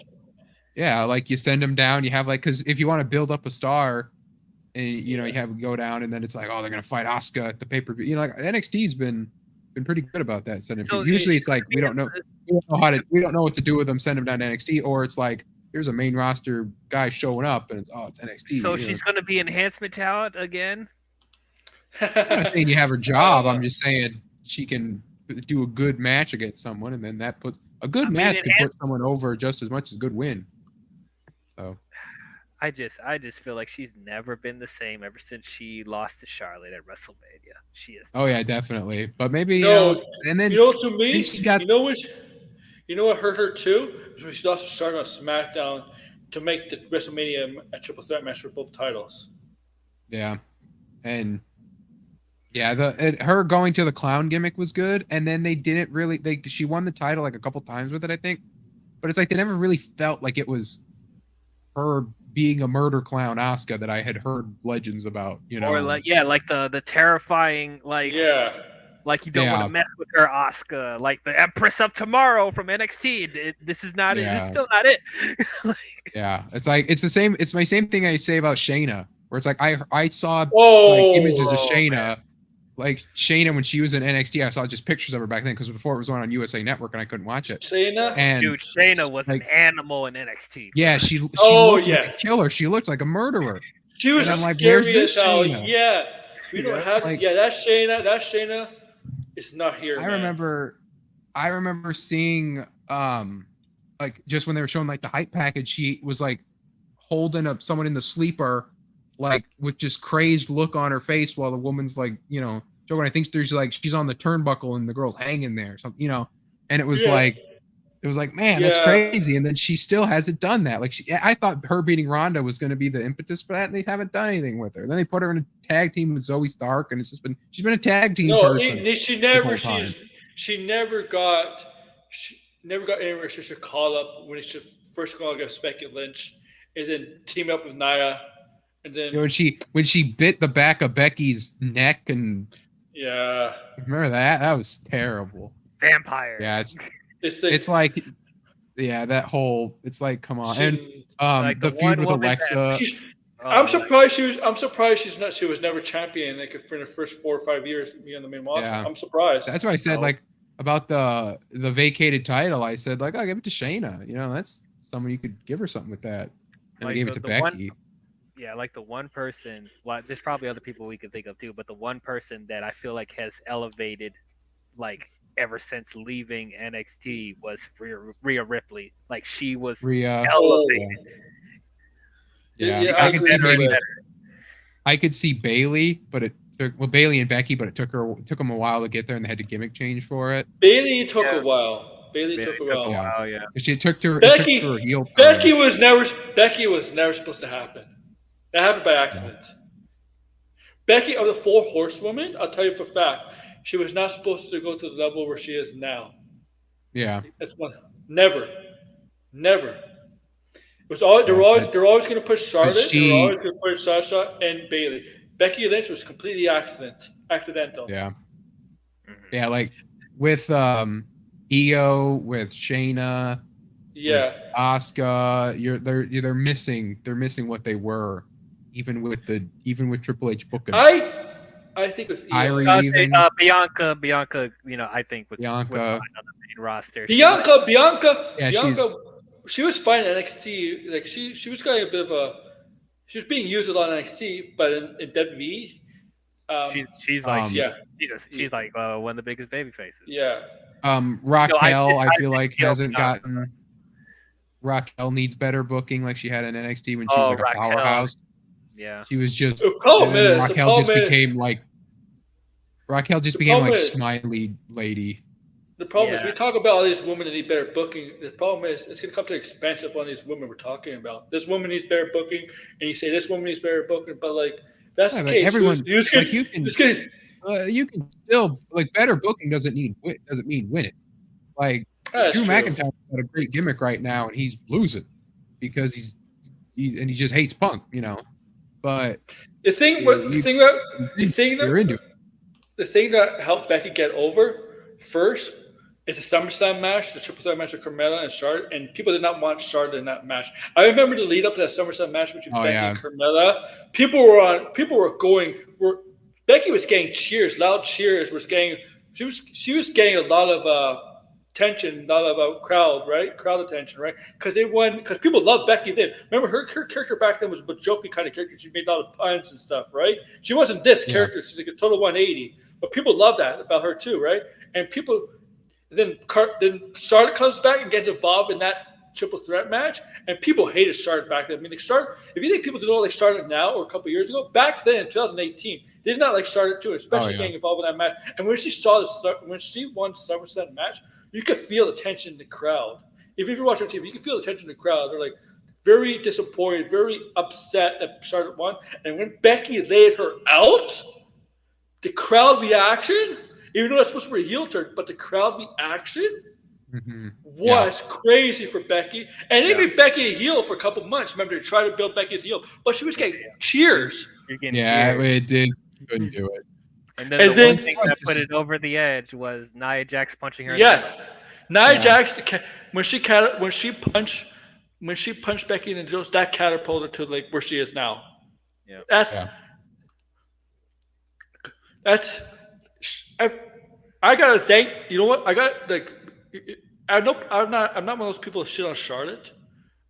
Yeah, like you send them down. You have because if you want to build up a star, and you have them go down, and then it's like, oh, they're gonna fight Asuka at the pay-per-view. NXT's been pretty good about that. Usually it's like we don't know what to do with them. Send them down to NXT, or it's like here's a main roster guy showing up, and it's NXT. So she's gonna be enhancement talent again. I'm not saying you have her job. I'm just saying she can do a good match against someone, and then that puts a good match can put someone over just as much as a good win. So. I just feel like she's never been the same ever since she lost to Charlotte at WrestleMania. She is. Oh yeah, definitely. But maybe and then to me, she got. You know what hurt her too? Is when she lost to Charlotte on SmackDown to make the WrestleMania a triple threat match for both titles. Yeah, and her going to the clown gimmick was good, and then they didn't really. She won the title like a couple times with it, I think, but it's like they never really felt like it was her being a murder clown Asuka that I had heard legends about, or like the terrifying like you don't want to mess with her Asuka, like the Empress of Tomorrow from NXT. This is not it. This is still not it. It's like it's the same. It's my same thing I say about Shayna, where it's like I saw images of Shayna. Man. Like Shayna when she was in NXT, I saw just pictures of her back then because before it was on USA Network and I couldn't watch it. Shayna was an animal in NXT. Yeah, she looked like a killer. She looked like a murderer. She was I'm like, where's this Shayna? Yeah, we don't have. That Shayna. That Shayna is not here. I remember seeing like just when they were showing like the hype package, she was like holding up someone in the sleeper. Like with just crazed look on her face while the woman's like, joking. I think there's like she's on the turnbuckle and the girl's hanging there, something, and it was like, man, that's crazy. And then she still hasn't done that. Like I thought her beating Ronda was going to be the impetus for that, and they haven't done anything with her. Then they put her in a tag team with Zoe Stark, and she's been a tag team person. She never got anywhere. She should call up when she first call against Becky Lynch, and then team up with Nia. And then when she bit the back of Becky's neck and remember that was terrible. Vampire. Yeah, it's like that whole it's like come on and the feud with Alexa. I'm surprised she was never champion for the first 4 or 5 years being on the main roster. I'm surprised. That's why I said like about the vacated title. I said like I'll give it to Shayna. That's someone you could give her something with that, and I gave it to Becky. Yeah, like the one person. Well, there's probably other people we could think of too, but the one person that I feel like has elevated, like ever since leaving NXT, was Rhea Ripley. Like she was elevated. Yeah, I could see I could see Bailey, but it took Bailey and Becky, but it took them a while to get there, and they had to gimmick change for it. Bailey took a while. Bailey took a while. Yeah. She took her heel turn. Becky was never supposed to happen. That happened by accident. Yeah. Becky, of the 4 horsewomen, I'll tell you for a fact, she was not supposed to go to the level where she is now. Yeah. That's one. Never. It was all, they're always going to push Charlotte. They're always going to push Sasha and Bailey. Becky Lynch was completely accidental. Yeah. Yeah, like with Io, with Shayna, with Asuka, they're missing what they were, even with Triple H booking. I think with Bianca, I think was fine on the main roster. Bianca, she was fine in NXT. Like she was getting a bit of she was being used a lot in NXT, but in WWE, she's like one of the biggest baby faces. Yeah. Raquel, I feel like hasn't gotten. Raquel needs better booking, like she had in NXT when she was like a powerhouse. Yeah, she was just. Raquel just became like smiley lady. The problem is we talk about all these women that need better booking. The problem is it's going to come to the expense of one of these women we're talking about. This woman needs better booking, and you say this woman needs better booking, but like that's the case. Everyone, you can still like better booking doesn't mean winning. Like Drew McIntyre got a great gimmick right now, and he's losing because he just hates Punk, But the thing that helped Becky get over first is the SummerSlam match, the Triple Threat match with Carmella and Charlotte, and people did not want Charlotte in that match. I remember the lead up to that SummerSlam match between Becky and Carmella. Becky was getting cheers, loud cheers. She was getting a lot of attention, a lot of crowd attention, right? Because people loved Becky then. Remember her character back then was a jokey kind of character. She made a lot of puns and stuff, right? She wasn't this character. She's like a total 180. But people love that about her too, right? And then Charlotte comes back and gets involved in that Triple Threat match, and people hated Charlotte back then. I mean, Charlotte. If you think people don't like Charlotte now or a couple years ago, back then in 2018, they did not like Charlotte too, especially getting involved in that match. And when she won SummerSlam match, you could feel the tension in the crowd. If you're watching TV, you can feel the tension in the crowd. They're like very disappointed, very upset that Charlotte won. And when Becky laid her out, the crowd reaction, even though that's supposed to be a heel turn, but the crowd reaction was crazy for Becky. And they made Becky a heel for a couple months. Remember, they tried to build Becky as a heel, but she was getting cheers. It did. Couldn't do it. And then the one thing that put it over the edge was Nia Jax punching her. Yes, Nia Jax, when she punched Becky in the nose, that catapulted to like where she is now. Yeah, that's. I gotta thank. You know what? I got like. I'm not one of those people that shit on Charlotte.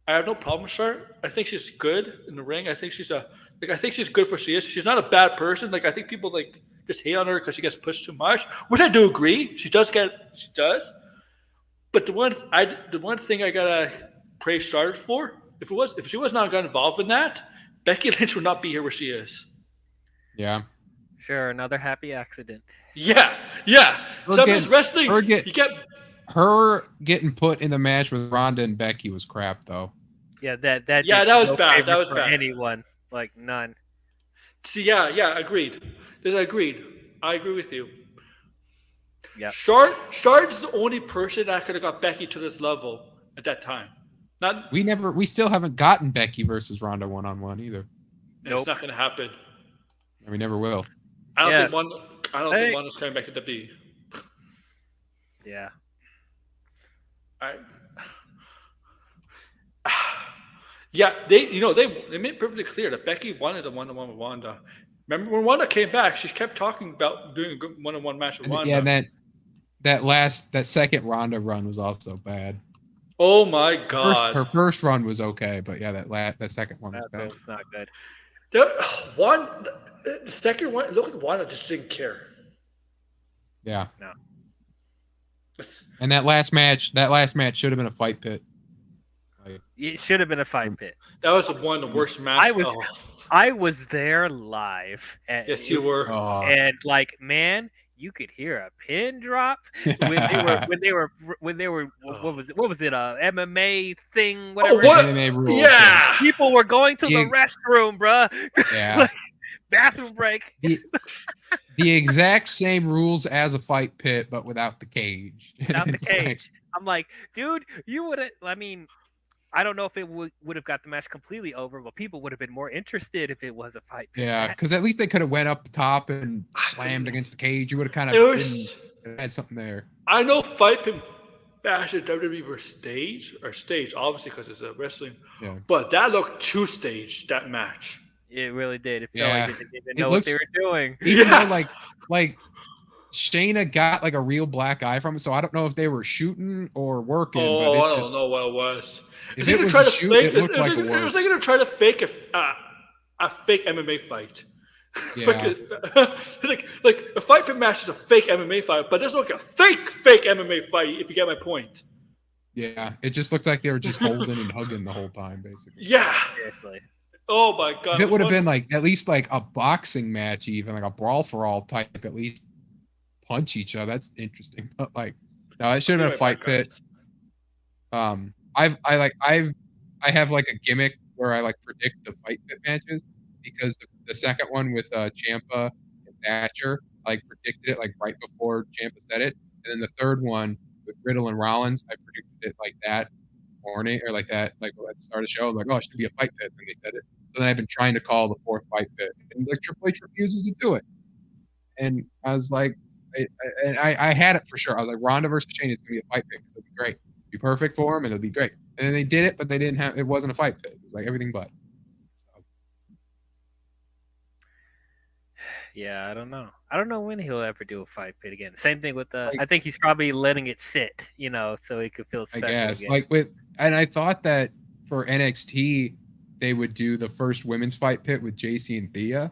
I have no problem with Charlotte. I think she's good in the ring. I think she's good for what she is. She's not a bad person. Like I think people like just hate on her because she gets pushed too much, which I do agree. She does. But the one thing I gotta praise Charlotte for, if she was not got involved in that, Becky Lynch would not be here where she is. Yeah. Sure, another happy accident. Yeah. Sometimes wrestling, her getting put in the match with Ronda and Becky was crap, though. Yeah, that was bad. That was bad. Anyone, like none. See, agreed. I agree with you. Yeah. Charlotte's the only person that could have got Becky to this level at that time. We still haven't gotten Becky versus Ronda 1-on-1 either. It's not going to happen. And we never will. I don't think one is coming back to WWE. Yeah. They made it perfectly clear that Becky wanted a 1-on-1 with Wanda. Remember when Wanda came back, she kept talking about doing a good 1-on-1 match with Wanda. Yeah, and that second Ronda run was also bad. Oh my God. Her first run was okay, but yeah, that second one was bad. That was not good. The second one, look at Wanda just didn't care. Yeah. No. And that last match should have been a fight pit. It should have been a fight pit. That was one of the worst matches. I was there live. Yes, you were. And like, man, you could hear a pin drop when they were what was it MMA thing, whatever. MMA rules, yeah. People were going to the restroom, bruh. Yeah. Like, bathroom break. The exact same rules as a fight pit, but without the cage. Without the cage. I'm like, dude, you would have. I mean, I don't know if it would have got the match completely over, but people would have been more interested if it was a fight pit. Yeah, because at least they could have went up top and slammed against the cage. You would have kind of had something there. I know fight pit matches at WWE were staged, obviously because it's a wrestling. Yeah. But that looked too staged, that match. It really did. It felt like they didn't even know what they were doing. Even though, like Shayna got like a real black eye from it, so I don't know if they were shooting or working. Oh, but I don't know what it was. If it was a shoot, it looked like a work. It was like going to try to fake a fake MMA fight. Yeah. like a fight pit match is a fake MMA fight, but it doesn't look like a fake MMA fight. If you get my point. Yeah, it just looked like they were just holding and hugging the whole time, basically. Yeah. Seriously. Oh my God! If it would have been like at least like a boxing match, even like a brawl for all type, at least punch each other. That's interesting. But like, no, it should have been a fight pit. I have like a gimmick where I like predict the fight pit matches because the second one with Ciampa and Thatcher, I like predicted it like right before Ciampa said it, and then the third one with Riddle and Rollins, I predicted it like that morning or like that like at the start of the show. I'm like, oh, it should be a fight pit, and they said it. So then I've been trying to call the fourth fight pit, and like Triple H refuses to do it. And I was like, I had it for sure. I was like, Ronda versus Shane is gonna be a fight pit. It'll be great. It'll be perfect for him, and it'll be great. And then they did it, but they didn't have. It wasn't a fight pit. It was like everything but. So. Yeah, I don't know. I don't know when he'll ever do a fight pit again. Same thing with I think he's probably letting it sit, so he could feel special. I guess again. And I thought that for NXT they would do the first women's fight pit with JC and Thea,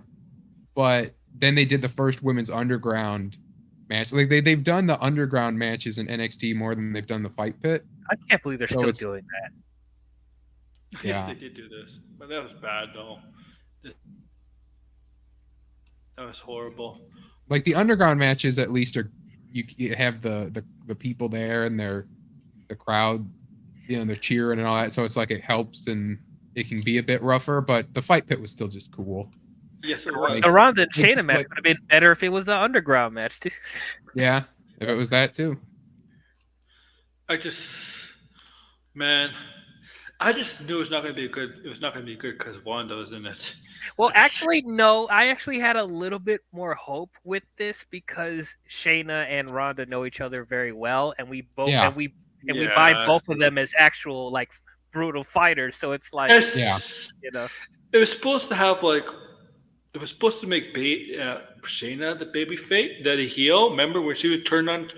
but then they did the first women's underground match. Like they've done the underground matches in NXT more than they've done the fight pit. I can't believe they're still doing that. Yeah. Yes, they did do this, but that was bad though. That was horrible. Like the underground matches, at least you have the people there and the crowd, they're cheering and all that. So it's like it helps and it can be a bit rougher. But the fight pit was still just cool. Yes, it was. The Ronda and Shayna match would have been better if it was the underground match too. Yeah, if it was that too. I just knew it was not going to be good. It was not going to be good because Wanda was in it. Well, actually, no. I actually had a little bit more hope with this because Shayna and Ronda know each other very well, and we both we buy both of them as actual like brutal fighters. So it's like, it was supposed to have like, it was supposed to make Shayna the baby face, the heel. Remember when she would turn on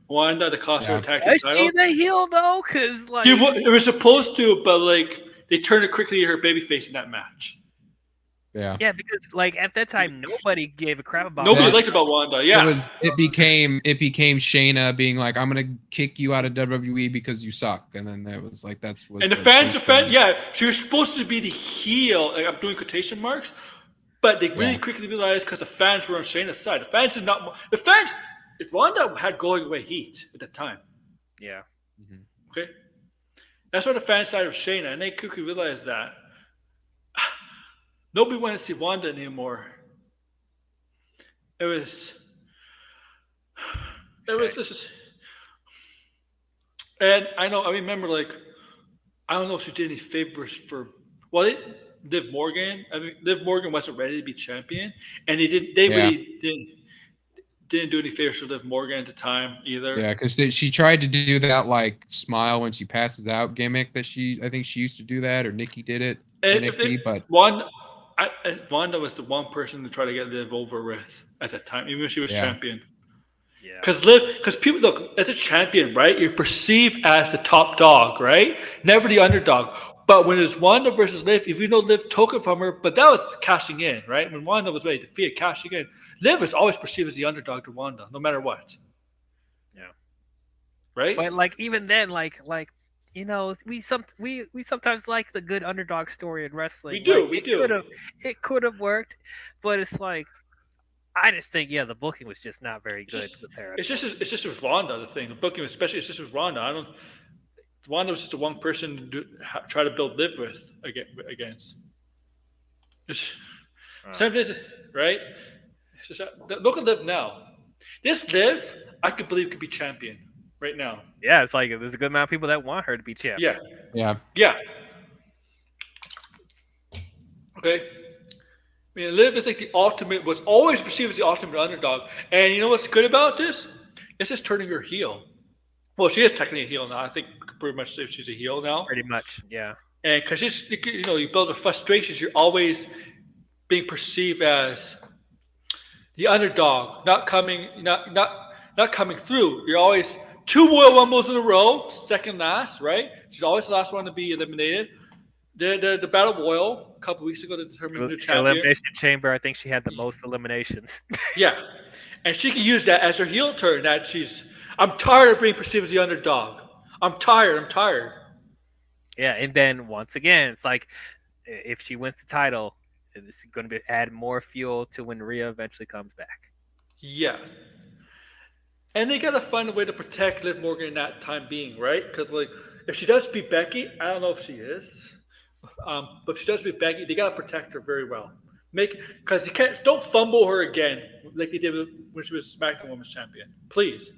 Wanda to cost her attack? Is she the heel though? Because like it was supposed to, but like they turned it quickly to her baby face in that match. Yeah, because like at that time nobody gave a crap about. Nobody liked about Wanda. Yeah, it became Shayna being like, "I'm gonna kick you out of WWE because you suck," and then that was like and the fans. She was supposed to be the heel. Like, I'm doing quotation marks, but they really quickly realized because the fans were on Shayna's side. The fans did not. The fans. If Ronda had going away heat at the time. Yeah. Mm-hmm. Okay. That's what the fans side of Shayna, and they quickly realized that. Nobody wanted to see Wanda anymore. It was this. And I remember, like, I don't know if she did any favors for, Liv Morgan. I mean, Liv Morgan wasn't ready to be champion, and they really didn't do any favors for Liv Morgan at the time either. Yeah, because she tried to do that, like, smile when she passes out gimmick that I think she used to do that, or Nikki did it in NXT, but Wanda was the one person to try to get Liv over with at that time, even if she was champion. Because people look as a champion, right? You're perceived as the top dog, right? Never the underdog. But when it's Wanda versus Liv, if you know Liv took it from her, but that was cashing in, right? When Wanda was ready to defeat, cashing in, Liv is always perceived as the underdog to Wanda, no matter what. Yeah. Right. But like even then, like you know, we sometimes like the good underdog story in wrestling. We do. Like, we do. It could have worked, but it's like. I just think, the booking was just not very good with her. It's just with Ronda, the thing. The booking, especially, it's just with Ronda. Ronda was just the one person to try to build Liv with against. Sometimes, right? It's just, look at Liv now. This Liv, I could believe could be champion right now. Yeah, it's like there's a good amount of people that want her to be champion. Yeah. Okay. I mean, Liv is like the ultimate, was always perceived as the ultimate underdog. And you know what's good about this? It's just turning her heel. Well, she is technically a heel now. I think pretty much say she's a heel now. Pretty much, yeah. And because you build with frustrations, you're always being perceived as the underdog, not coming through. You're always 2 Royal Rumbles in a row, second last, right? She's always the last one to be eliminated. The Battle Royal a couple weeks ago to determine the new champion. Elimination Chamber, I think she had the most eliminations. Yeah. And she can use that as her heel turn. I'm tired of being perceived as the underdog. I'm tired. Yeah, and then once again, it's like if she wins the title, it's going to add more fuel to when Rhea eventually comes back. Yeah. And they got to find a way to protect Liv Morgan in that time being, right? Because if she does beat Becky, I don't know if she is. But if she does beat Becky, they gotta protect her very well. Because don't fumble her again like they did when she was SmackDown Women's Champion. Please.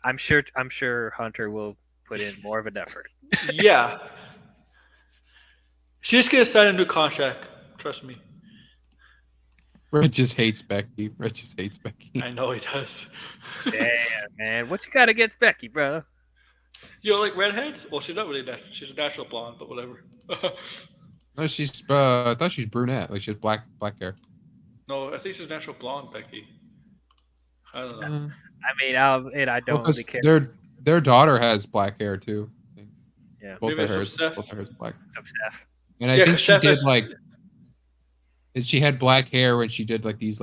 I'm sure Hunter will put in more of an effort. Yeah. She's gonna sign a new contract. Trust me. Rich just hates Becky. I know he does. Damn, man. What you got against Becky, bro? You don't like redheads? Well, she's not really natural. She's a natural blonde, but whatever. No, she's. I thought she's brunette. Like she has black hair. No, I think she's natural blonde, Becky. I don't know. I mean, I don't really care. Their daughter has black hair too. I think. Yeah, both their hair is black. Steph. And I think she did she had black hair when she did like these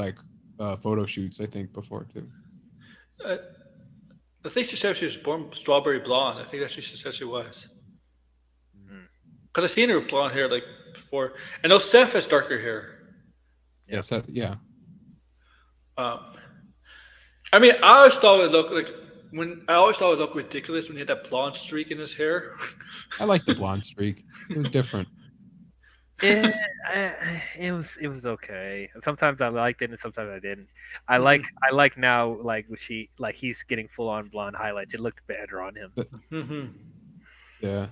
photo shoots. I think before too. I think she said she was born strawberry blonde. I think that's what she said she was. Because I seen her with blonde hair before. I know Seth has darker hair. Yeah, Seth, yeah. I mean, I always thought it looked ridiculous when he had that blonde streak in his hair. I like the blonde streak. It was different. It was okay. Sometimes I liked it, and sometimes I didn't. I like now he's getting full on blonde highlights. It looked better on him. Yeah.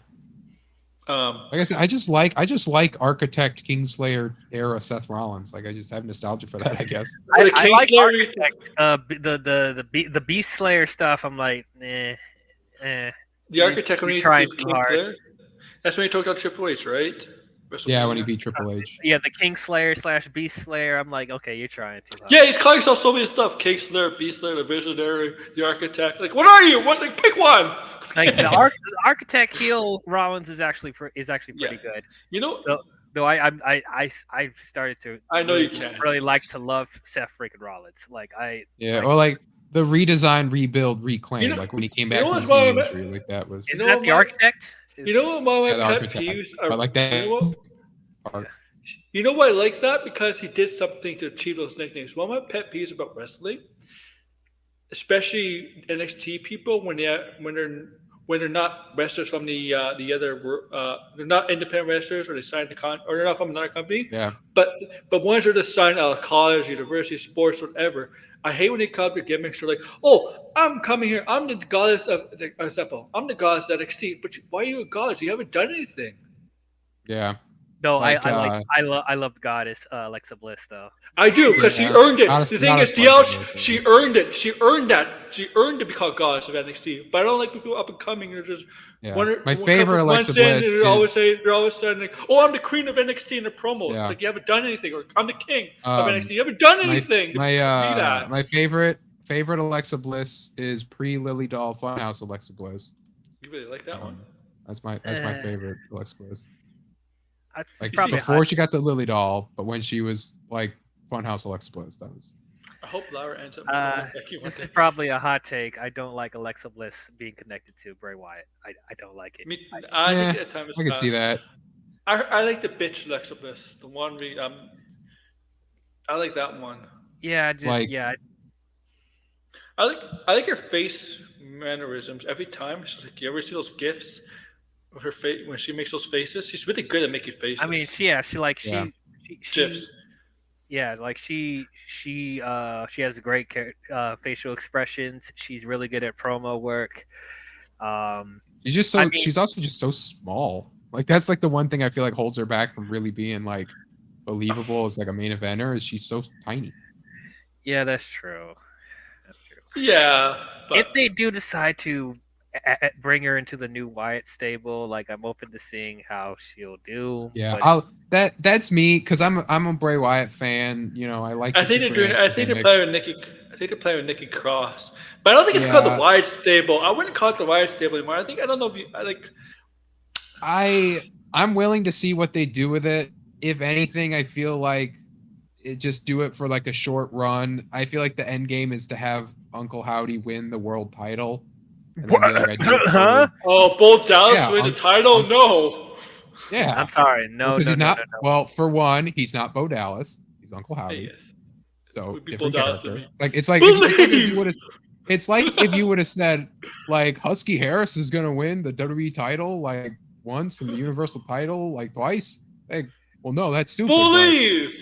Like I said, I just like Architect Kingslayer era Seth Rollins. Like I just have nostalgia for that. I guess. I like Architect. The Beast Slayer stuff. I'm like, eh. The Architect when he trying too hard. That's when he took out Triple H, right? Yeah, when he beat Triple H. Yeah, the King Slayer / Beast Slayer. I'm like, okay, you're trying too hard. Yeah, he's calling himself so many stuff: King Slayer, Beast Slayer, the Visionary, the Architect. Like, what are you? Pick one. Like the Architect heel Rollins is actually pretty good. You know, though I started to. I know you can really like to love Seth freaking Rollins. Or like the redesign, rebuild, reclaim. Like when he came back from the injury, like that was. Isn't that the Architect? You know what my pet peeves are? Like that. You know why I like that? Because he did something to achieve those nicknames. One of my pet peeves about wrestling, especially NXT people, when they're not wrestlers from the other, they're not independent wrestlers, or they signed or they're not from another company. Yeah. But ones that are just signed out of college, university, sports, whatever. I hate when they come to gimmicks. They're like, "Oh, I'm coming here. I'm the goddess of example. I'm the goddess of NXT." But why are you a goddess? You haven't done anything. Yeah. No, I love the goddess Alexa Bliss though. I do, because she earned it. The thing is, she earned it. She earned that. She earned to be called goddess of NXT. But I don't like people up and coming. They're just my favorite Alexa Bliss. They're always saying, like, "Oh, I'm the queen of NXT" in the promos. Like, you haven't done anything. Or I'm the king of NXT. You haven't done anything. My favorite favorite Alexa Bliss is pre-Lily Doll Funhouse Alexa Bliss. You really like that one? That's my favorite Alexa Bliss. Like before she got the Lily Doll, but when she was like Funhouse Alexa Bliss, that was. I hope Laura ends up. This is probably a hot take. I don't like Alexa Bliss being connected to Bray Wyatt. I don't like it. I think at times I can see that. I like the bitch Alexa Bliss, the one I like that one. Yeah, I like her face mannerisms every time. She's like, you ever see those gifs of her face when she makes those faces? She's really good at making faces. I mean, she gifs. Yeah, like she has great facial expressions. She's really good at promo work. She's also just so small. Like that's like the one thing I feel like holds her back from really being like believable as like a main eventer is she's so tiny. Yeah, that's true. Yeah, but if they do decide to bring her into the new Wyatt stable, like I'm open to seeing how she'll do. Yeah, that's me because I'm a Bray Wyatt fan. You know, I like. I think they're playing with Nikki Cross, but I don't think it's called the Wyatt stable. I wouldn't call it the Wyatt stable anymore. I don't know if you like. I'm willing to see what they do with it. If anything, I feel like just do it for like a short run. I feel like the end game is to have Uncle Howdy win the world title. Huh? Oh, Bo Dallas win the title? No. Yeah. I'm sorry. No. Well, for one, he's not Bo Dallas. He's Uncle Howdy. He is. So different character. Like it's like if you would have said like Husky Harris is gonna win the WWE title like once and the Universal title like twice. Like, well, no, that's stupid. Believe.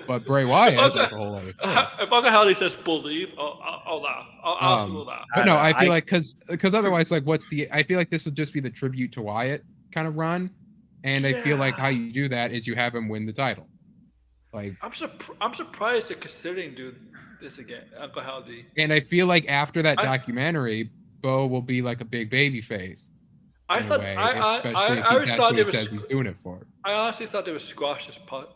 But Bray Wyatt, that's a whole other thing. If Uncle Howdy says believe, I'll laugh. I'll absolutely laugh. But no, I feel like because otherwise, like, I feel like this would just be the tribute to Wyatt kind of run, and I feel like how you do that is you have him win the title. Like I'm surprised they're considering doing this again, Uncle Howdy. And I feel like after that documentary, Bo will be like a big baby face. Especially if that's what he says he's doing it for. I honestly thought they would squash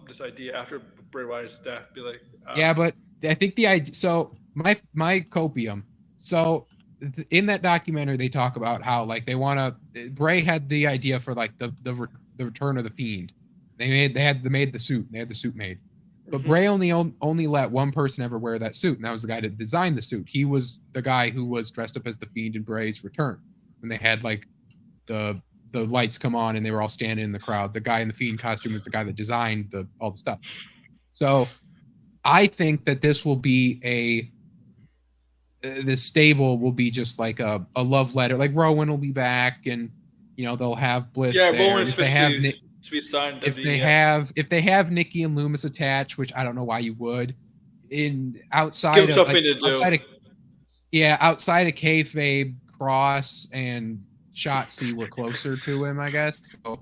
this idea after Bray Wyatt's death. Be like, yeah, but I think the idea. So my copium. So in that documentary, they talk about how like they want to. Bray had the idea for like the return of the Fiend. They made the suit. They had the suit made. But Bray only let one person ever wear that suit, and that was the guy that designed the suit. He was the guy who was dressed up as the Fiend in Bray's return when they had like the lights come on and they were all standing in the crowd. The guy in the Fiend costume was the guy that designed all the stuff. So I think that this will be this stable will be just like a love letter. Like Rowan will be back, and you know they'll have Bliss. Yeah, there. Rowan's to be signed. If they have Nikki and Loomis attached, which I don't know why you would, outside of kayfabe, Cross and Shotzi were closer to him, I guess. So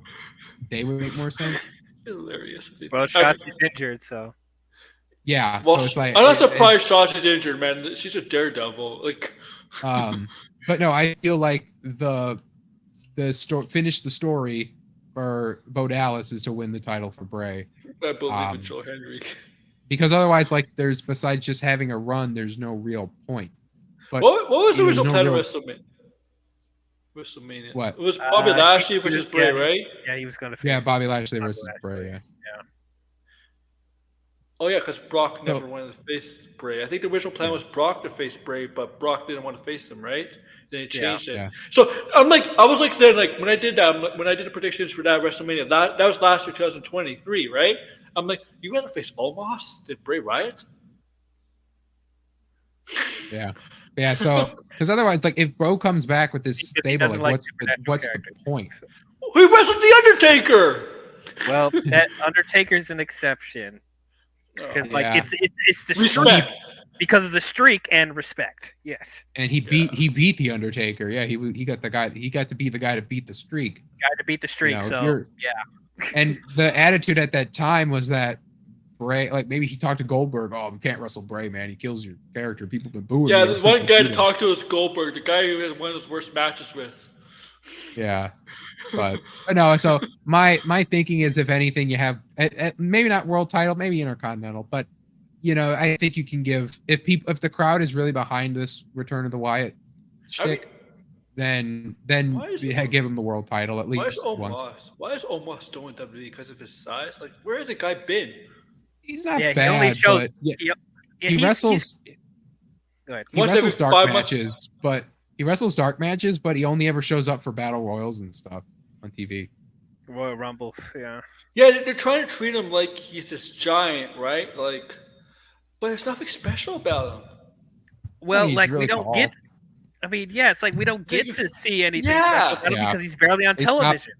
they would make more sense. Hilarious. Well, Shotzi's injured, so. Yeah. Well, so it's like, I'm not surprised Shotzi's injured, man. She's a daredevil. Like. But no, I feel like finish the story for Bo Dallas is to win the title for Bray. I believe in Joe Henry. Because otherwise, like, besides just having a run, there's no real point. But what was the original plan of WrestleMania? What? It was Bobby Lashley versus Bray, right? Yeah, he was going to face. Yeah, Bobby Lashley versus Bray. Yeah. Oh yeah, because Brock never wanted to face Bray. I think the original plan was Brock to face Bray, but Brock didn't want to face him, right? Then he changed it. Yeah. So I was like when I did the predictions for that WrestleMania, that was last year 2023, right? I'm like, you got to face Omos? Did Bray Wyatt? Yeah. Yeah, so because otherwise, like, if Bro comes back with this stable, like, what's the point? He wrestled the Undertaker. Well, that Undertaker's an exception because it's the respect. Because of the streak and respect. Yes. And he beat the Undertaker. Yeah, he got to be the guy to beat the streak. And the attitude at that time was that Bray, like, maybe he talked to Goldberg. Oh, we can't wrestle Bray, man. He kills your character. People have been booing. Yeah, the one guy to talk to is Goldberg, the guy who had one of his worst matches with. Yeah, but no. So my thinking is, if anything, you have maybe not world title, maybe Intercontinental, but I think you can give if the crowd is really behind this Return of the Wyatt shtick, then give him the world title at least once. Why is Omos doing WWE because of his size? Like, where has the guy been? He's not bad, he only shows, but he wrestles. He wrestles dark matches, but he only ever shows up for battle royals and stuff on TV. Royal Rumbles, yeah. Yeah, they're trying to treat him like he's this giant, right? Like, but there's nothing special about him. Well, like really we don't get. I mean, yeah, it's like we don't get to see anything special about him because he's barely on television.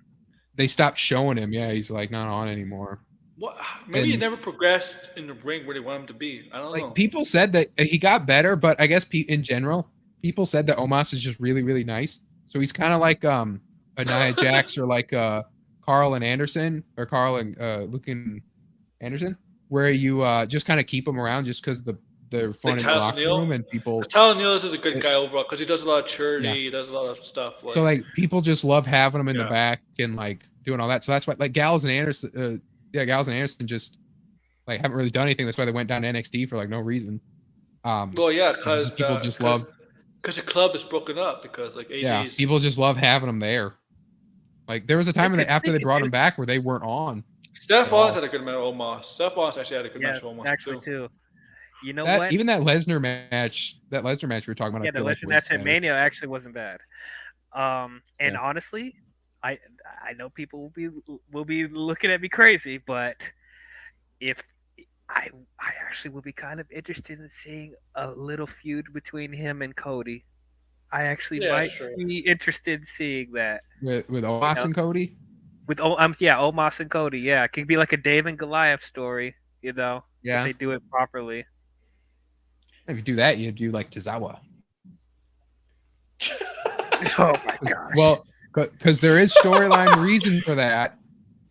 They stopped showing him. Yeah, he's like not on anymore. What? Maybe he never progressed in the ring where they want him to be. I don't know. People said that he got better, but I guess in general, people said that Omos is just really, really nice. So he's kind of like a Nia Jax or like Carl and Anderson or Carl and Luke and Anderson, where you just kind of keep them around just because they're fun in the locker room and people. Tyler Neal is a good guy overall because he does a lot of charity, he does a lot of stuff. So like people just love having him in the back and like doing all that. So that's why like Gallows and Anderson just like haven't really done anything. That's why they went down to NXT for like no reason. Well, yeah, because people just love because the club is broken up because like AJ's people just love having them there. Like there was a time after they brought him back where they weren't on. Steph Owens had a good match with Omos. Steph Owens actually had a good match with Omos actually too. You know what? Even that Lesnar match we were talking about. Yeah, the Lesnar match at Mania actually wasn't bad. And honestly, I know people will be looking at me crazy, but if I actually would be kind of interested in seeing a little feud between him and Cody. I actually might be interested in seeing that with Omos and Cody. With Omos and Cody. Yeah, it could be like a Dave and Goliath story. Yeah, if they do it properly. If you do that, you do like Tozawa. Oh my gosh. Well, because there is storyline reason for that.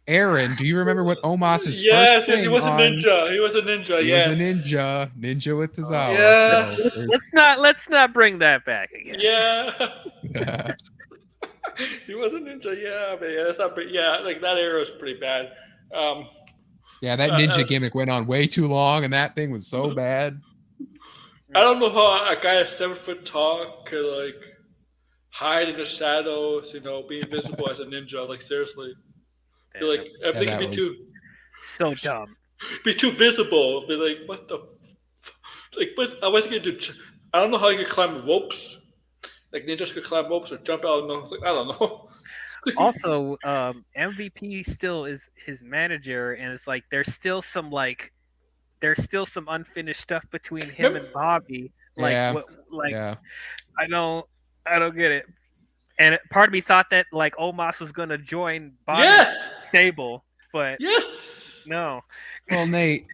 Aaron, do you remember what Omos's first thing? Yes, he was a ninja. He was a ninja. He was a ninja with Tozawa. Yeah. So let's not bring that back again. Yeah. He was a ninja. Yeah, but that's not pretty. Yeah, like that era was pretty bad. That ninja gimmick went on way too long, and that thing was so bad. I don't know how a guy 7 foot tall could like hide in the shadows, be invisible as a ninja. Like seriously. Like everything could be too so dumb. Be too visible. Be like, what the? Like, what? I wasn't gonna do. I don't know how you could climb ropes. Like ninjas could climb ropes or jump out. No, like I don't know. Also, MVP still is his manager, and it's like there's still some unfinished stuff between him and Bobby. I don't get it. And part of me thought that like Omos was gonna join Bobby's stable, but no. Well, Nate,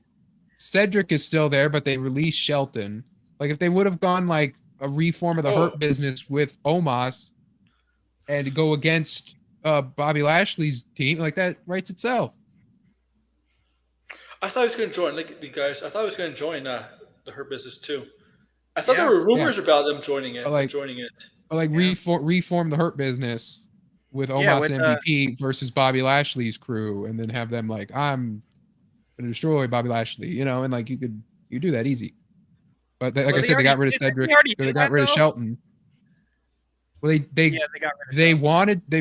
Cedric is still there, but they released Shelton. Like if they would have gone like a reform of the Hurt Business with Omos and go against Bobby Lashley's team, like that writes itself. I thought he was gonna join, like you guys. I thought he was gonna join the Hurt Business too. I thought there were rumors about them joining it. Reform the Hurt Business with Omos and MVP versus Bobby Lashley's crew, and then have them like, I'm gonna destroy Bobby Lashley, and like you do that easy. But I said, they got rid of Cedric. They got rid of Shelton. Well, they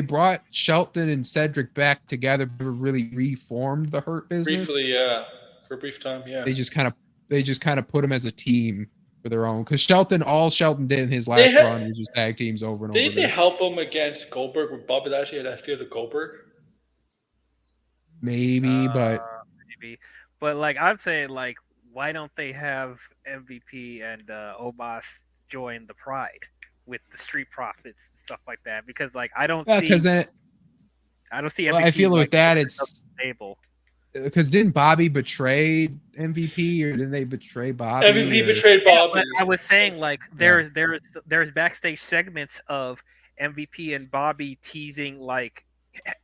brought Shelton and Cedric back together to really reformed the Hurt Business. Briefly, for a brief time, They just kind of put them as a team for their own, because all Shelton did in his last run was just tag teams over and over. Did they help him against Goldberg when Bobby Lashley had that feud with Goldberg? Maybe, but like I'm saying, like why don't they have MVP and Omos join the Pride with the Street Profits and stuff like that? Because like I don't see MVP. I feel like that it's stable. Because didn't Bobby betray MVP, or didn't they betray Bobby? MVP betrayed Bobby. But I was saying like there's backstage segments of MVP and Bobby teasing like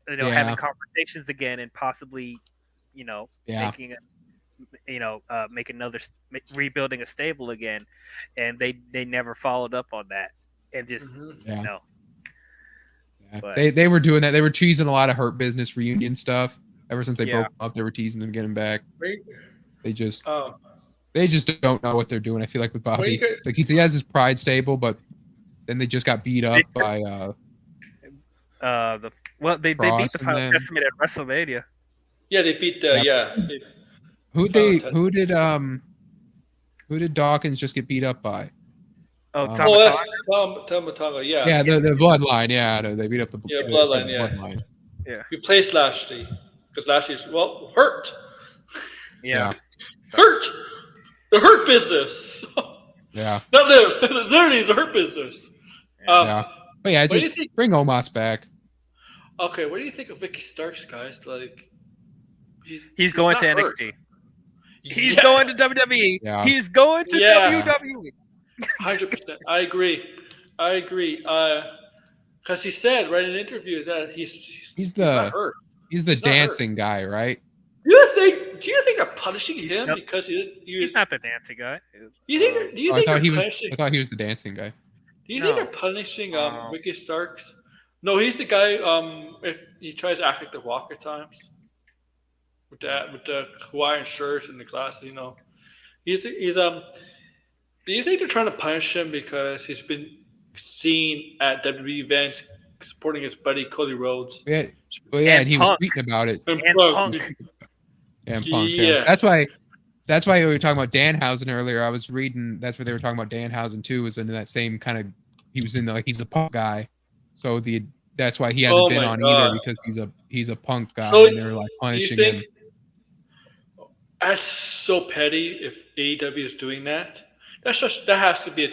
having conversations again and possibly making rebuilding a stable again, and they never followed up on that and just But they were doing that. They were teasing a lot of Hurt Business reunion stuff. Ever since they broke up, they were teasing them getting back. They They just don't know what they're doing. I feel like with Bobby, like he has his pride stable, but then they just got beat up by they beat the Final Testament at WrestleMania. Yeah, they beat Who did Dawkins just get beat up by? That's Tama Tonga. Yeah. Yeah, the bloodline. Yeah, they beat up the bloodline. Bloodline. Yeah. Replaced Lashley because Lashley's hurt. Yeah. Hurt. The hurt business. Yeah. Not literally the hurt business. But yeah, just bring Omos back. Okay, what do you think of Ricky Starks, guys? Like, he's going to NXT. He's going to WWE. Yeah. He's going to WWE. 100%. I agree. Because he said right in an interview that he's not hurt. He's the dancing guy, right? Do you think they're punishing him because he's not the dancing guy? I thought he was the dancing guy. Do you think they're punishing Ricky Starks? No, he's the guy. He tries to act like the Walk at times with the Hawaiian shirts and the glasses. You know, he's. Do you think they're trying to punish him because he's been seen at WWE events supporting his buddy Cody Rhodes? Yeah, and he was tweeting about it. And Punk. And Punk. Yeah. That's why we were talking about Danhausen earlier. I was reading. That's what they were talking about. Danhausen too was in that same kind of. He was in he's a Punk guy, so that's why he hasn't been on either because he's a Punk guy, and they're like punishing him. That's so petty. If AEW is doing that. That has to be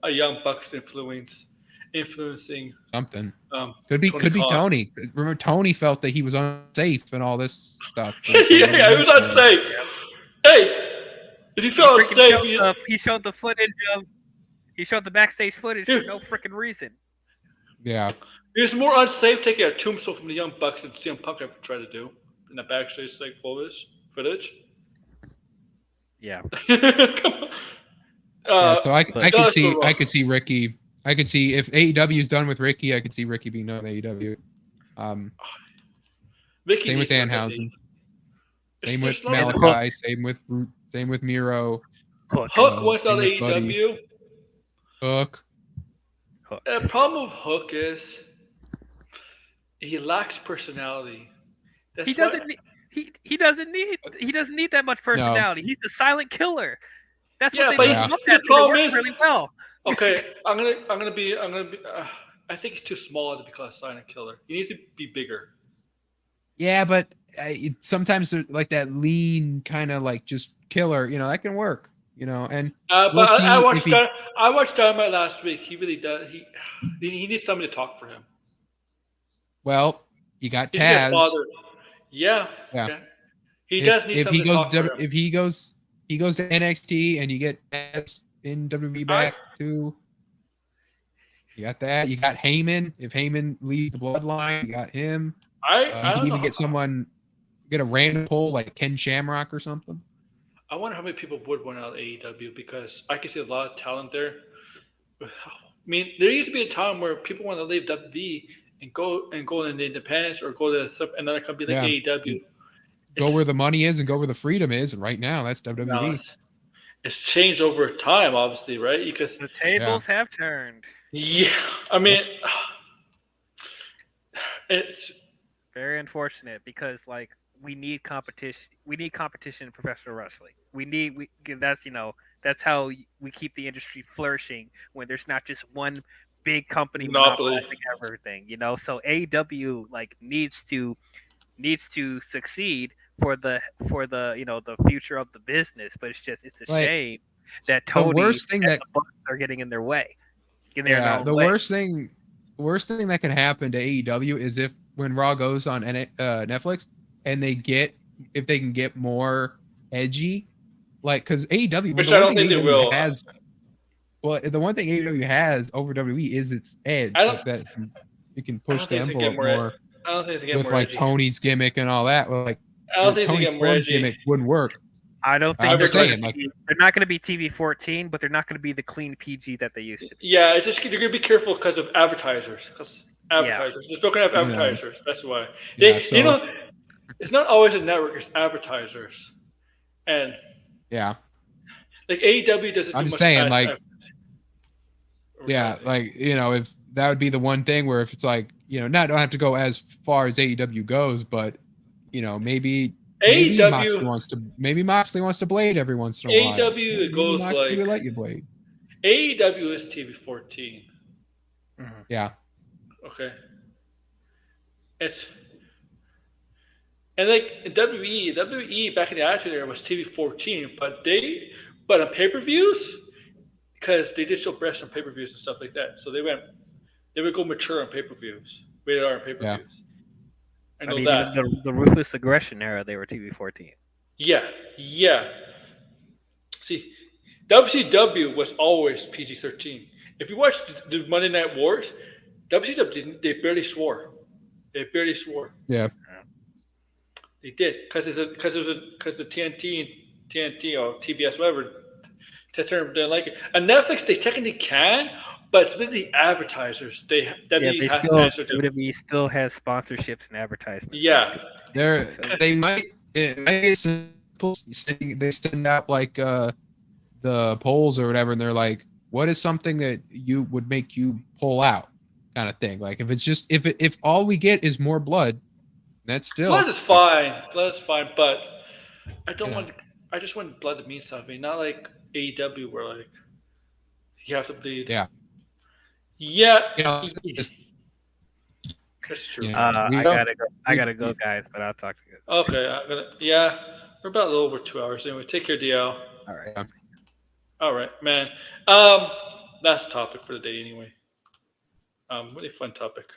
a Young Bucks influencing something. Could be Tony. Remember, Tony felt that he was unsafe and all this stuff. He was unsafe. Hey, if he felt unsafe, he showed the footage of. He showed the backstage footage for no freaking reason. Yeah, he was more unsafe taking a tombstone from the Young Bucks than CM Punk ever tried to do in the backstage footage. Yeah. Come on. So I could see Ricky. I could see if AEW is done with Ricky, I could see Ricky being done with AEW. Same with Danhausen. Same with Malachi. Same with Miro. Hook wants out of AEW. Hook. The problem with Hook is he lacks personality. He doesn't need that much personality. No. He's the silent killer. That's what they looked at. They work really well. Okay, I'm gonna be. I think he's too small to be called a silent killer. He needs to be bigger. Yeah, but sometimes like that lean kind of like just killer. That can work. And but I watched Dynamite last week. He really does. He needs somebody to talk for him. Well, you got Taz. Yeah. He does need somebody to talk for him. If he goes to NXT and you get Taz in WWE back too. You got that. You got Heyman. If Heyman leaves the bloodline, you got him. I can even get a random pull like Ken Shamrock or something. I wonder how many people would want out of AEW because I can see a lot of talent there. I mean, there used to be a time where people want to leave WWE and go into independence or go to another company like AEW. Go where the money is and go where the freedom is. And right now, that's WWE. No, it's changed over time, obviously, right? Because the tables have turned. Yeah, I mean, it's very unfortunate because we need competition. We need competition in professional wrestling. That's how we keep the industry flourishing when there's not just one big company monopolizing everything. So AEW needs to succeed for the the future of the business. But it's a shame that Tony and the Bucks are getting in their way. Worst thing that can happen to AEW is when Raw goes on Netflix and if they can get more edgy, because AEW, which I don't think they will. The one thing AEW has over WWE is its edge, that you can push the envelope more. I don't think they get with more edgy. Tony's gimmick and all that. I don't think Tony Storm's gimmick wouldn't work. I don't think they're not going to be TV-14, but they're not going to be the clean PG that they used to be. Yeah, it's just you're going to be careful because of advertisers. Just not going to have advertisers. That's why. It's not always a network. It's advertisers, and Like AEW doesn't. I'm do just much saying, past like, effort. yeah, like if that would be the one thing where if it's like not don't have to go as far as AEW goes, but maybe Moxley wants to blade every once in a while. AEW Maybe goes Moxley like will let you blade. AEW is TV 14. Mm-hmm. Yeah. Okay. And like WWE back in the Attitude Era was TV 14, but on pay-per-views, because they did show breasts on pay-per-views and stuff like that, so they would go mature on pay-per-views, rated R on pay-per-views. Yeah. I know that. Even the Ruthless Aggression era, they were TV 14. Yeah. See, WCW was always PG-13. If you watch the Monday Night Wars, WCW they barely swore. Yeah. They did because the TNT or TBS whatever didn't like it. On Netflix they technically can, but it's with the advertisers. WWE still has sponsorships and advertisements. Yeah, they might get simple. They send out like the polls or whatever, and they're like, "What is something that you would make you pull out?" kind of thing. Like if it's just if all we get is more blood. That's still blood is fine. But I don't want. I just want blood to mean something, not like AEW where like you have to bleed. Yeah. That's true. I gotta go, guys. But I'll talk to you guys. Okay, we're about a little over 2 hours anyway. Take care, DL. All right, man. Last topic for the day anyway. Really fun topic.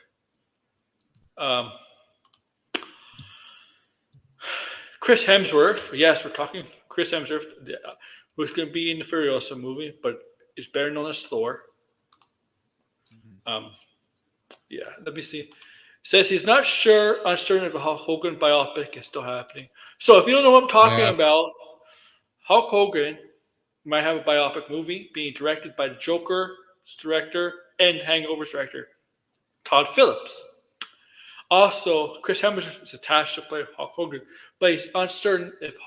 Chris Hemsworth. Yes, we're talking Chris Hemsworth, who's going to be in the Furiosa movie, but is better known as Thor. Let me see. Says he's not uncertain if a Hulk Hogan biopic is still happening. So if you don't know what I'm talking about, Hulk Hogan might have a biopic movie being directed by the Joker's director and Hangover's director, Todd Phillips. Also, Chris Hemsworth is attached to play Hulk Hogan, but he's uncertain if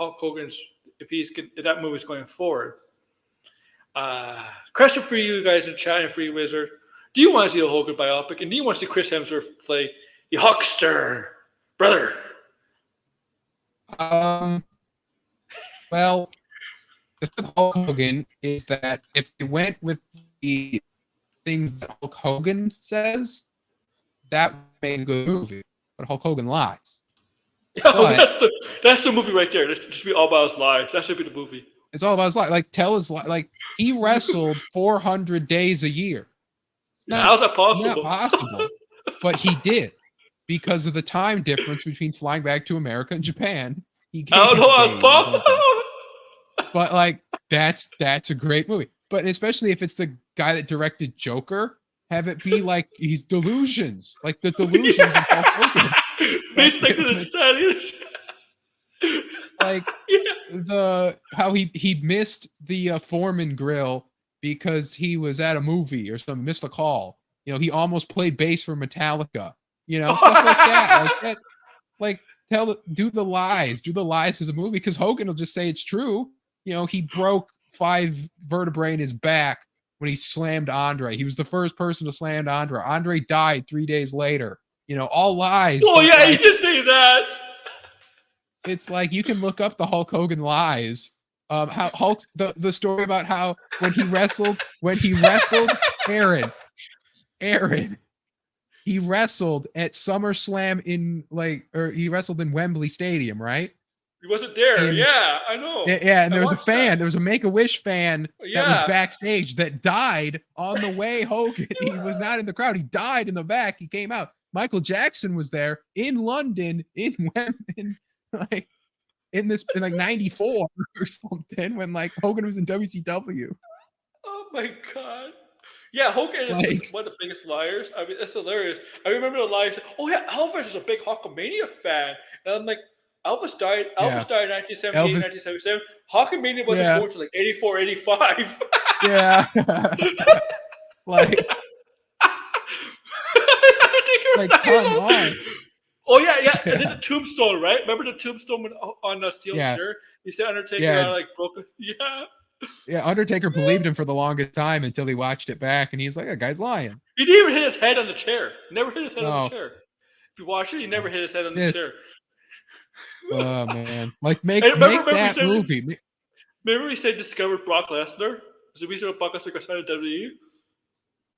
that movie is going forward. Question for you guys in chat and for you, Wizard. Do you want to see a Hogan biopic? And do you want to see Chris Hemsworth play the Hulkster brother? Well, the thing with Hulk Hogan is that if they went with the things that Hulk Hogan says, that would make a good movie. But Hulk Hogan lies. That's the movie right there. That should be all about his lies. That should be the movie. It's all about his lies. Like tell his lies. Like he wrestled 400 days a year. How's that possible? Not possible. But he did because of the time difference between flying back to America and Japan. I don't know how it's possible. But like that's a great movie. But especially if it's the guy that directed Joker, have it be like he's delusions, like the delusions of Hulk Hogan. Like how he missed the Foreman grill because he was at a movie or something, missed a call. He almost played bass for Metallica. Stuff like that. Do the lies as a movie because Hogan will just say it's true. He broke 5 vertebrae in his back when he slammed Andre. He was the first person to slam Andre. Andre died 3 days later. All lies. Oh yeah, you can say that. It's like you can look up the Hulk Hogan lies. How Hulk the story about how when he wrestled Aaron, he wrestled at SummerSlam he wrestled in Wembley Stadium, right? He wasn't there. I know. Yeah, and there was a fan. There was a Make-A-Wish fan that was backstage that died on the way Hogan. He was not in the crowd. He died in the back. He came out. Michael Jackson was there in London, in Wembley, in 94 or something when Hogan was in WCW. Oh my God. Yeah, Hogan is one of the biggest liars. I mean, that's hilarious. I remember the lies. Oh yeah, Elvis is a big Hulkamania fan. And I'm like, Elvis died in 1978, 1977. Hulkamania wasn't born until 84, 85. Yeah. Come on. Oh yeah. And then the tombstone, right? Remember the tombstone on the steel shirt? He said Undertaker broke it. Yeah. Yeah, Undertaker believed him for the longest time until he watched it back, and he's like, "That guy's lying." He didn't even hit his head on the chair. Never hit his head on the chair. If you watch it, he never hit his head on the chair. Oh man! Like make that movie. Remember he said discovered Brock Lesnar? Was the reason Brock Lesnar got signed to WWE?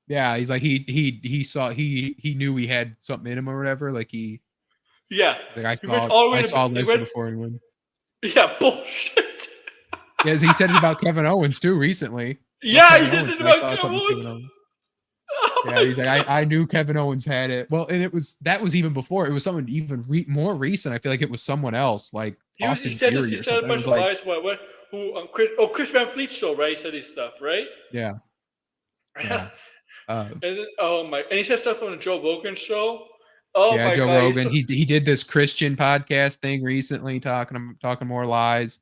Yeah, he's like he knew he had something in him or whatever. Like yeah. Like I saw Lesnar before anyone. Yeah, bullshit. Yeah, he said it about Kevin Owens too recently. Yeah, he did it about Kevin Owens. Oh yeah, he's like I knew Kevin Owens had it. Well, and that was even before. It was someone even more recent. I feel like it was someone else, like Austin Theory. He said a bunch of lies. Chris Van Fleet's show, right? He said his stuff, right? Yeah. Yeah. And he said stuff on the Joe Rogan show. Oh yeah, my Joe God, Rogan. He did this Christian podcast thing recently, talking more lies.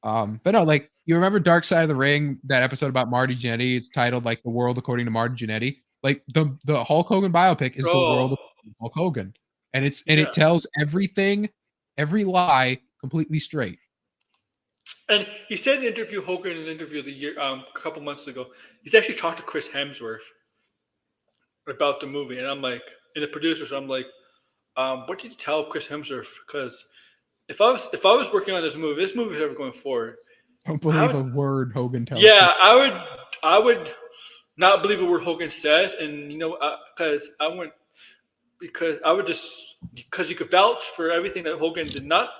But no, like you remember Dark Side of the Ring, that episode about Marty Jannetty? It's titled like The World According to Marty Jannetty. Like the Hulk Hogan biopic is the world of Hulk Hogan, and it tells everything, every lie completely straight. And he said in an interview a couple months ago, he's actually talked to Chris Hemsworth about the movie, and I'm like, and the producers, I'm like, what did you tell Chris Hemsworth? Because if I was working on this movie is ever going forward, don't believe a word Hogan tells. Yeah, I would not believe a word Hogan says, and because you could vouch for everything that Hogan did not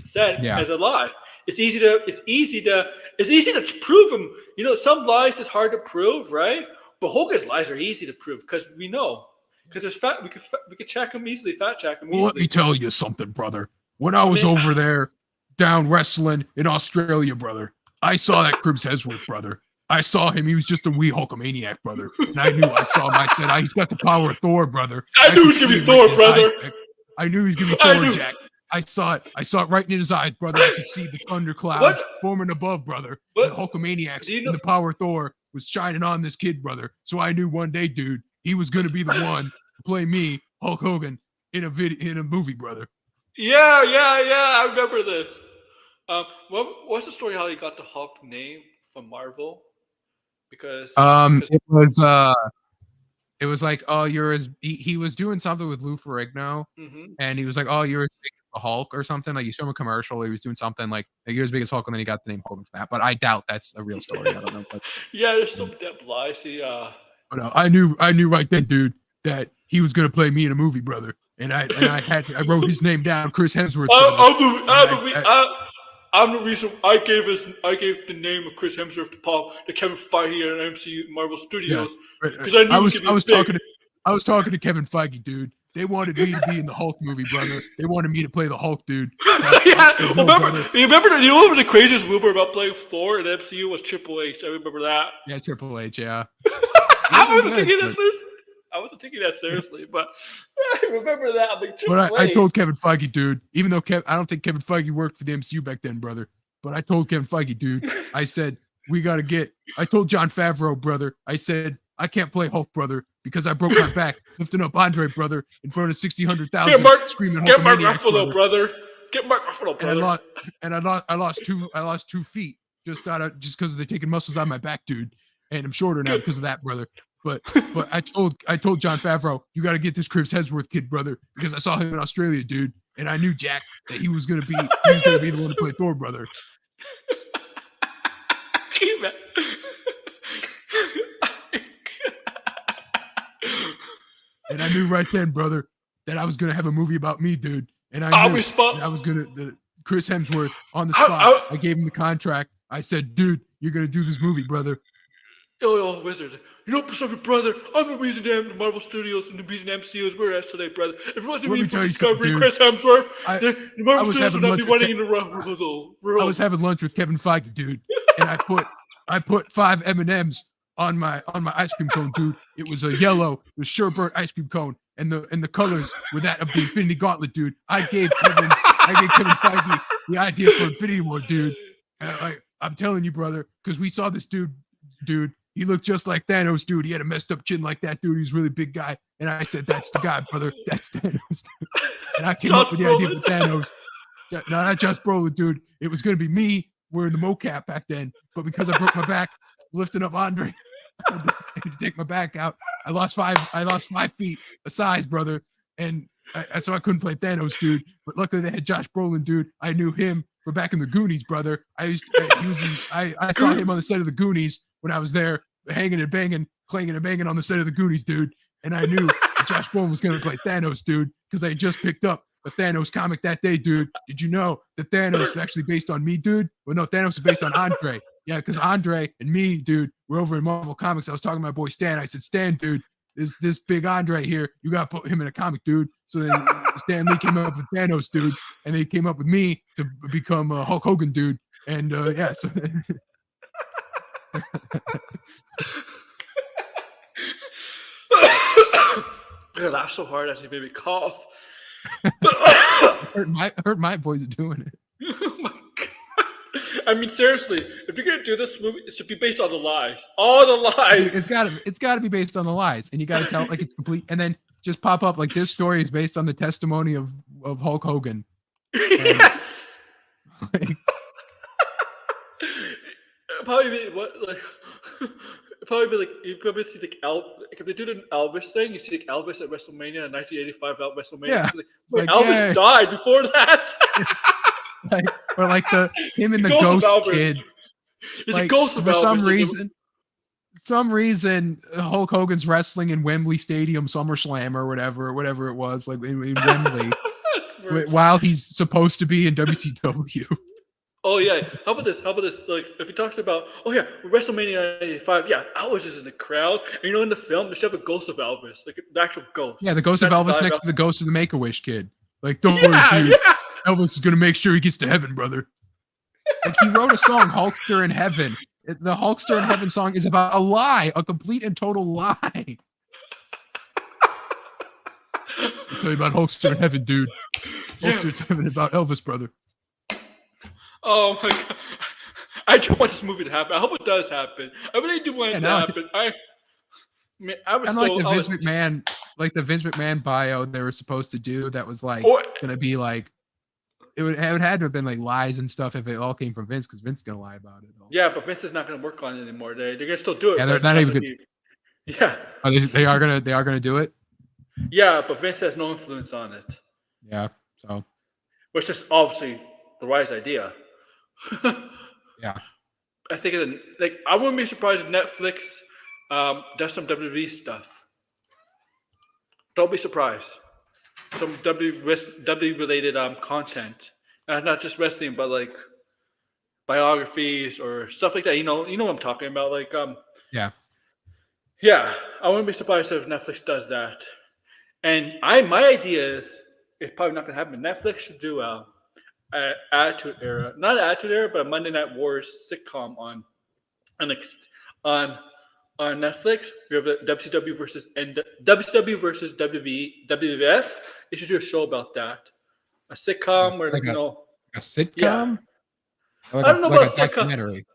said as a lie. It's easy to prove them. Some lies is hard to prove, right? But Hogan's lies are easy to prove because we know. Because we could check him easily, fact check him easily. Well, let me tell you something, brother. When I was over there down wrestling in Australia, brother, I saw that Chris Hemsworth, brother. I saw him. He was just a wee Hulkamaniac, brother. And I knew he's got the power of Thor, brother. I knew he was going to be Thor, brother. I knew he was going to be Thor, Jack. I saw it. I saw it right in his eyes, brother. I could see the thunderclouds forming above, brother. The Hulkamaniacs and the power of Thor was shining on this kid, brother. So I knew one day, dude, he was going to be the one to play me, Hulk Hogan, in a movie, brother. Yeah. I remember this. What's the story how he got the Hulk name from Marvel? Because it was like, oh, he was doing something with Lou Ferrigno, and he was like, oh, you're as big as the Hulk or something. Like you saw him a commercial, he was doing something like you're as big as Hulk, and then he got the name Hogan for that. But I doubt that's a real story. I don't know. But, yeah, there's some depth lies. But I knew right then, dude, that he was gonna play me in a movie, brother. And I wrote his name down, Chris Hemsworth. I'm the reason I gave the name of Chris Hemsworth to Kevin Feige and MCU Marvel Studios because I knew I was talking to Kevin Feige, dude. They wanted me to be in the Hulk movie, brother. They wanted me to play the Hulk, dude. Remember the craziest rumor about playing Thor in MCU was Triple H. I remember that. Yeah, Triple H. Yeah. I wasn't taking that seriously, but I remember that. I'm like, but I told Kevin Feige, dude, even though I don't think Kevin Feige worked for the MCU back then, brother, but I told Kevin Feige, dude, I said, I told Jon Favreau, brother, I said, I can't play Hulk, brother, because I broke my back lifting up Andre, brother, in front of 1,000 screaming Hulk. Get Mark Ruffalo, brother. Get Mark Ruffalo, brother. And I lost 2 feet just because they're taking muscles out of my back, dude. And I'm shorter now because of that, brother. But I told Jon Favreau, you got to get this Chris Hemsworth kid, brother, because I saw him in Australia, dude, and I knew Jack that he was gonna be the one to play Thor, brother. And I knew right then, brother, that I was gonna have a movie about me, dude. And I knew that I was gonna Chris Hemsworth on the spot. I gave him the contract. I said, dude, you're gonna do this movie, brother. Yo, Wizard. You know, Pacific, brother, I'm the reason the Marvel Studios and the reason MCU is where it is today, brother. If it wasn't me for discovering Chris Hemsworth, the Marvel Studios would not be running in the world. I was having lunch with Kevin Feige, dude, and I put 5 M&Ms on my ice cream cone, dude. It was a yellow, the sherbet ice cream cone, and the colors were that of the Infinity Gauntlet, dude. I gave Kevin Feige the idea for Infinity War, dude. And I'm telling you, brother, because we saw this dude. He looked just like Thanos, dude. He had a messed up chin like that, dude. He's a really big guy. And I said, that's the guy, brother. That's Thanos, dude. And I came up with the idea for Thanos. No, not Josh Brolin, dude. It was going to be me, wearing the mocap back then. But because I broke my back lifting up Andre, I had to take my back out. I lost 5 feet of size, brother, and so I couldn't play Thanos, dude. But luckily they had Josh Brolin, dude. I knew him from back in the Goonies, brother. I saw him on the set of the Goonies when I was there, hanging and banging, clanging and banging on the set of the Goonies, dude. And I knew that Josh Brolin was going to play Thanos, dude, because I had just picked up a Thanos comic that day, dude. Did you know that Thanos is actually based on me, dude? Well, no, Thanos is based on Andre. Yeah, because Andre and me, dude, we're over in Marvel Comics. I was talking to my boy Stan. I said, Stan, dude, this big Andre here, you got to put him in a comic, dude. So then Stan Lee came up with Thanos, dude, and they came up with me to become Hulk Hogan, dude. And yeah, so I laughed so hard as he made me cough. hurt my voice doing it. Oh my god! I mean, seriously, if you're gonna do this movie, it should be based on the lies. All the lies. It's gotta be based on the lies, and you gotta tell it like it's complete, and then just pop up like this story is based on the testimony of Hulk Hogan. Yes. Probably be what like. Probably be like you probably see like if they do the Elvis thing, you see like Elvis at WrestleMania in 1985 at WrestleMania. Yeah. Like, Elvis died before that. or like him and the ghost kid. It's a ghost of for Elvis. some reason Hulk Hogan's wrestling in Wembley Stadium SummerSlam or whatever it was, like in Wembley, while he's supposed to be in WCW. Oh yeah, how about this? Like, if he talks about, oh yeah, WrestleMania 85, yeah, Elvis is in the crowd, and you know, in the film, they should have a ghost of Elvis, like the actual ghost. Yeah, the ghost of Elvis next to the ghost of the Make-A-Wish kid. Like, don't worry, dude. Yeah. Elvis is gonna make sure he gets to heaven, brother. Like, he wrote a song, Hulkster in Heaven. The Hulkster in Heaven song is about a lie, a complete and total lie. I'll tell you about Hulkster in Heaven, dude. Hulkster in Heaven about Elvis, brother. Oh my god! I don't want this movie to happen. I hope it does happen. I really do want it to happen. I was like the Vince McMahon bio they were supposed to do. That was like gonna be like it had to have been like lies and stuff if it all came from Vince, because Vince is gonna lie about it. Yeah, but Vince is not gonna work on it anymore. They're gonna still do it. Yeah, they're not even good. Yeah. They are gonna do it. Yeah, but Vince has no influence on it. Yeah. So. Which is obviously the wise idea. Yeah, I think I wouldn't be surprised if Netflix does some WWE stuff. Don't be surprised. Some WWE related content, not just wrestling, but like biographies or stuff like that. You know what I'm talking about. Like yeah. I wouldn't be surprised if Netflix does that. And my idea is it's probably not gonna happen. Netflix should do Attitude Era, not Attitude Era, but a Monday Night Wars sitcom on Netflix. We have the WCW versus WWE, WWF. They should do a show about that. A sitcom where a sitcom. Yeah. I don't know about a documentary.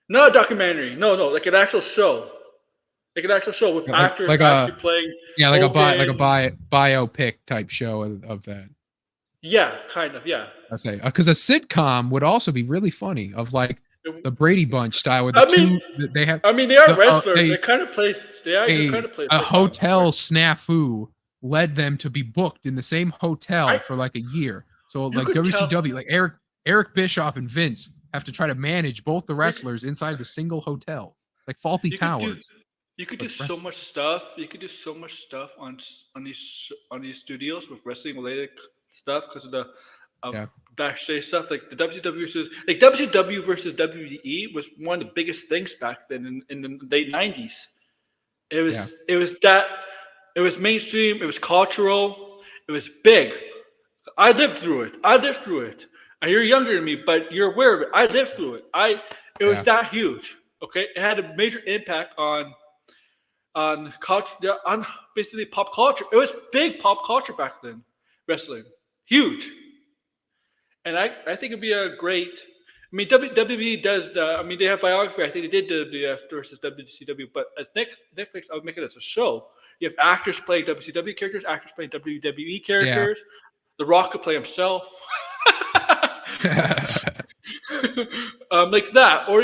Not a documentary. No, like an actual show. Like an actual show with actors actually playing. Yeah, like a biopic type show of that. Yeah, kind of. Yeah. I say because a sitcom would also be really funny, of like the Brady Bunch style. With they have. I mean, they are wrestlers. They kind of play. They kind of play a hotel snafu led them to be booked in the same hotel for like a year. So like WCW, like Eric Bischoff and Vince have to try to manage both the wrestlers inside the single hotel, like Faulty Towers. You could do so much stuff. You could do so much stuff on these studios with wrestling related stuff because of the backstage stuff. Like the WCW versus WWE was one of the biggest things back then in the late 90s. It was mainstream. It was cultural. It was big. I lived through it. And you're younger than me, but you're aware of it. I lived through it. It was that huge. Okay, it had a major impact on culture, on basically pop culture. It was big pop culture back then. Wrestling, huge. And I think it'd be a great. I mean, WWE does they have biography. I think they did the versus WCW, but as Netflix, I would make it as a show. You have actors playing WCW characters, actors playing WWE characters. Yeah. The Rock could play himself. like that, or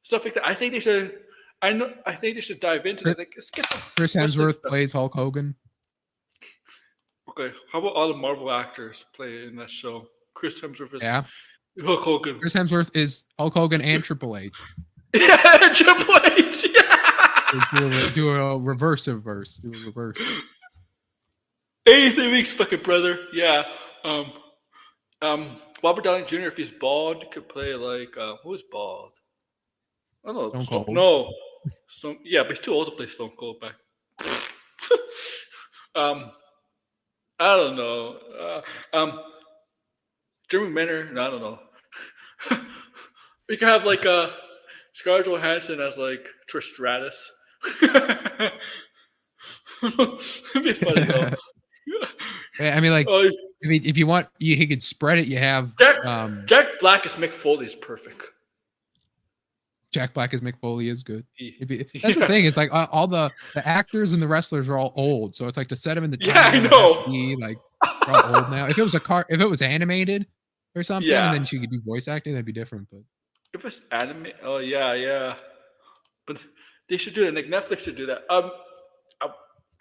stuff like that. I think they should. I think they should dive into that. Like, let's get some Chris Hemsworth plays Hulk Hogan. Okay, how about all the Marvel actors play in that show? Chris Hemsworth is Hulk Hogan. Chris Hemsworth is Hulk Hogan and Triple H. Yeah, Triple H. Yeah. Do a reverse of verse. Do a reverse. Anything makes fucking brother. Yeah. Robert Downey Jr. if he's bald could play like who's bald? I don't know. Stone Cold. No. Yeah, but he's too old to play Stone Cold back. I don't know. Jeremy Renner. No, I don't know. We could have like Scarlett Johansson as like Trish Stratus. It'd be funny though. I mean, like, if you want, he could spread it. You have Jack Black as Mick Foley is perfect. Jack Black as Mick Foley is good. That's the thing. It's like all the actors and the wrestlers are all old, so it's like to set them in the time. Yeah, I know. Like they're all old now. If it was animated or something, and then she could do voice acting, that'd be different. But if it's anime, oh yeah. But they should do it. Like Netflix should do that.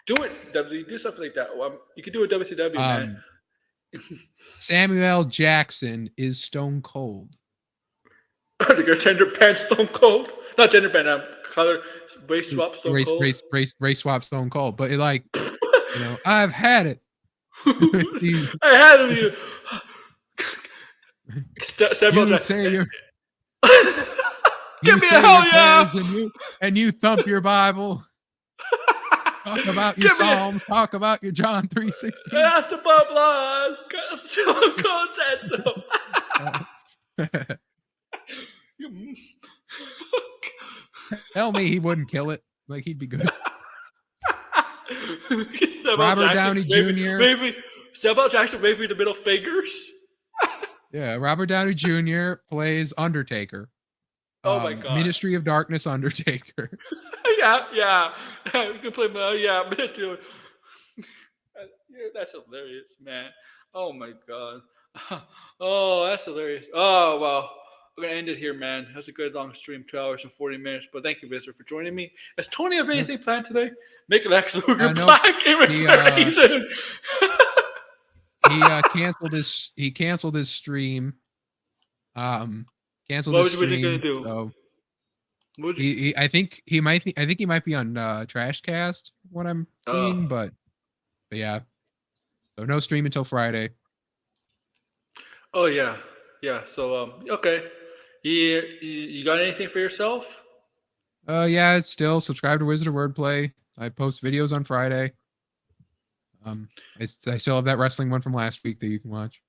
Do it. WWE, do something like that. You could do a WCW, man. Samuel Jackson is Stone Cold. They got gender band Stone Cold. Not gender band. Color race swap Stone Cold. Race swap Stone Cold. But it like, I've had it. I had it. Samuel Jackson. Give me a hell yeah! And you thump your Bible. Talk about your Psalms. Talk about your John 3:16. That's the bottom line. Stone Cold said so. Tell me he wouldn't kill it. Like he'd be good. Robert Downey Jr. Maybe Samuel Jackson waving the middle fingers. Yeah, Robert Downey Jr. plays Undertaker. Oh my God! Ministry of Darkness Undertaker. Yeah. We can play. Ministry. That's hilarious, man. Oh my God. Oh, that's hilarious. Oh wow. We're gonna end it here, man. That was a good long stream, 2 hours and 40 minutes. But thank you, Visitor, for joining me. Has Tony have anything planned today? Make an Lex Luger black. He canceled his stream. Canceled what his was stream. He gonna do? So I think he might be on Trashcast. What I'm seeing, but yeah. So no stream until Friday. Oh yeah. So okay. You got anything for yourself? Yeah, it's still subscribe to Wizard of Wordplay. I post videos on Friday. I still have that wrestling one from last week that you can watch.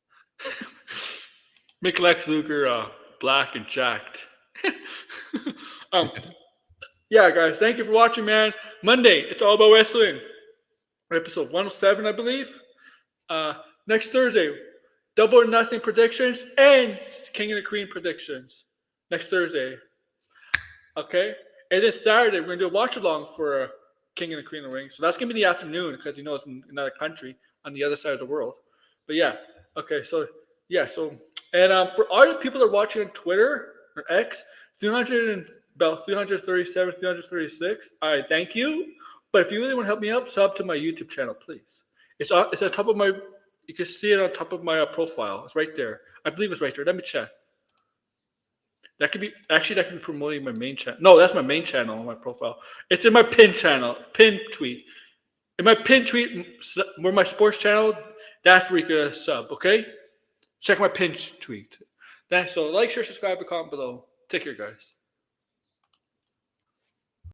Make Lex Luger black and jacked. Yeah, guys, thank you for watching, man. Monday, it's all about wrestling. Episode 107, I believe. Next Thursday, Double or Nothing predictions and King and the Queen predictions. Next Thursday. Okay? And then Saturday, we're going to do a watch along for King and the Queen of the Ring. So that's going to be in the afternoon because it's in another country on the other side of the world. But yeah. Okay, so yeah. And for all the people that are watching on Twitter or X, about 337, 336, I thank you. But if you really want to help me out, sub to my YouTube channel, please. It's on top of my. You can see it on top of my profile. It's right there. I believe it's right there. Let me check. That could be promoting my main channel. No, that's my main channel on my profile. It's in my pin tweet. In my pin tweet, where my sports channel, that's where you can sub, okay? Check my pin tweet. So like, share, subscribe, and comment below. Take care, guys.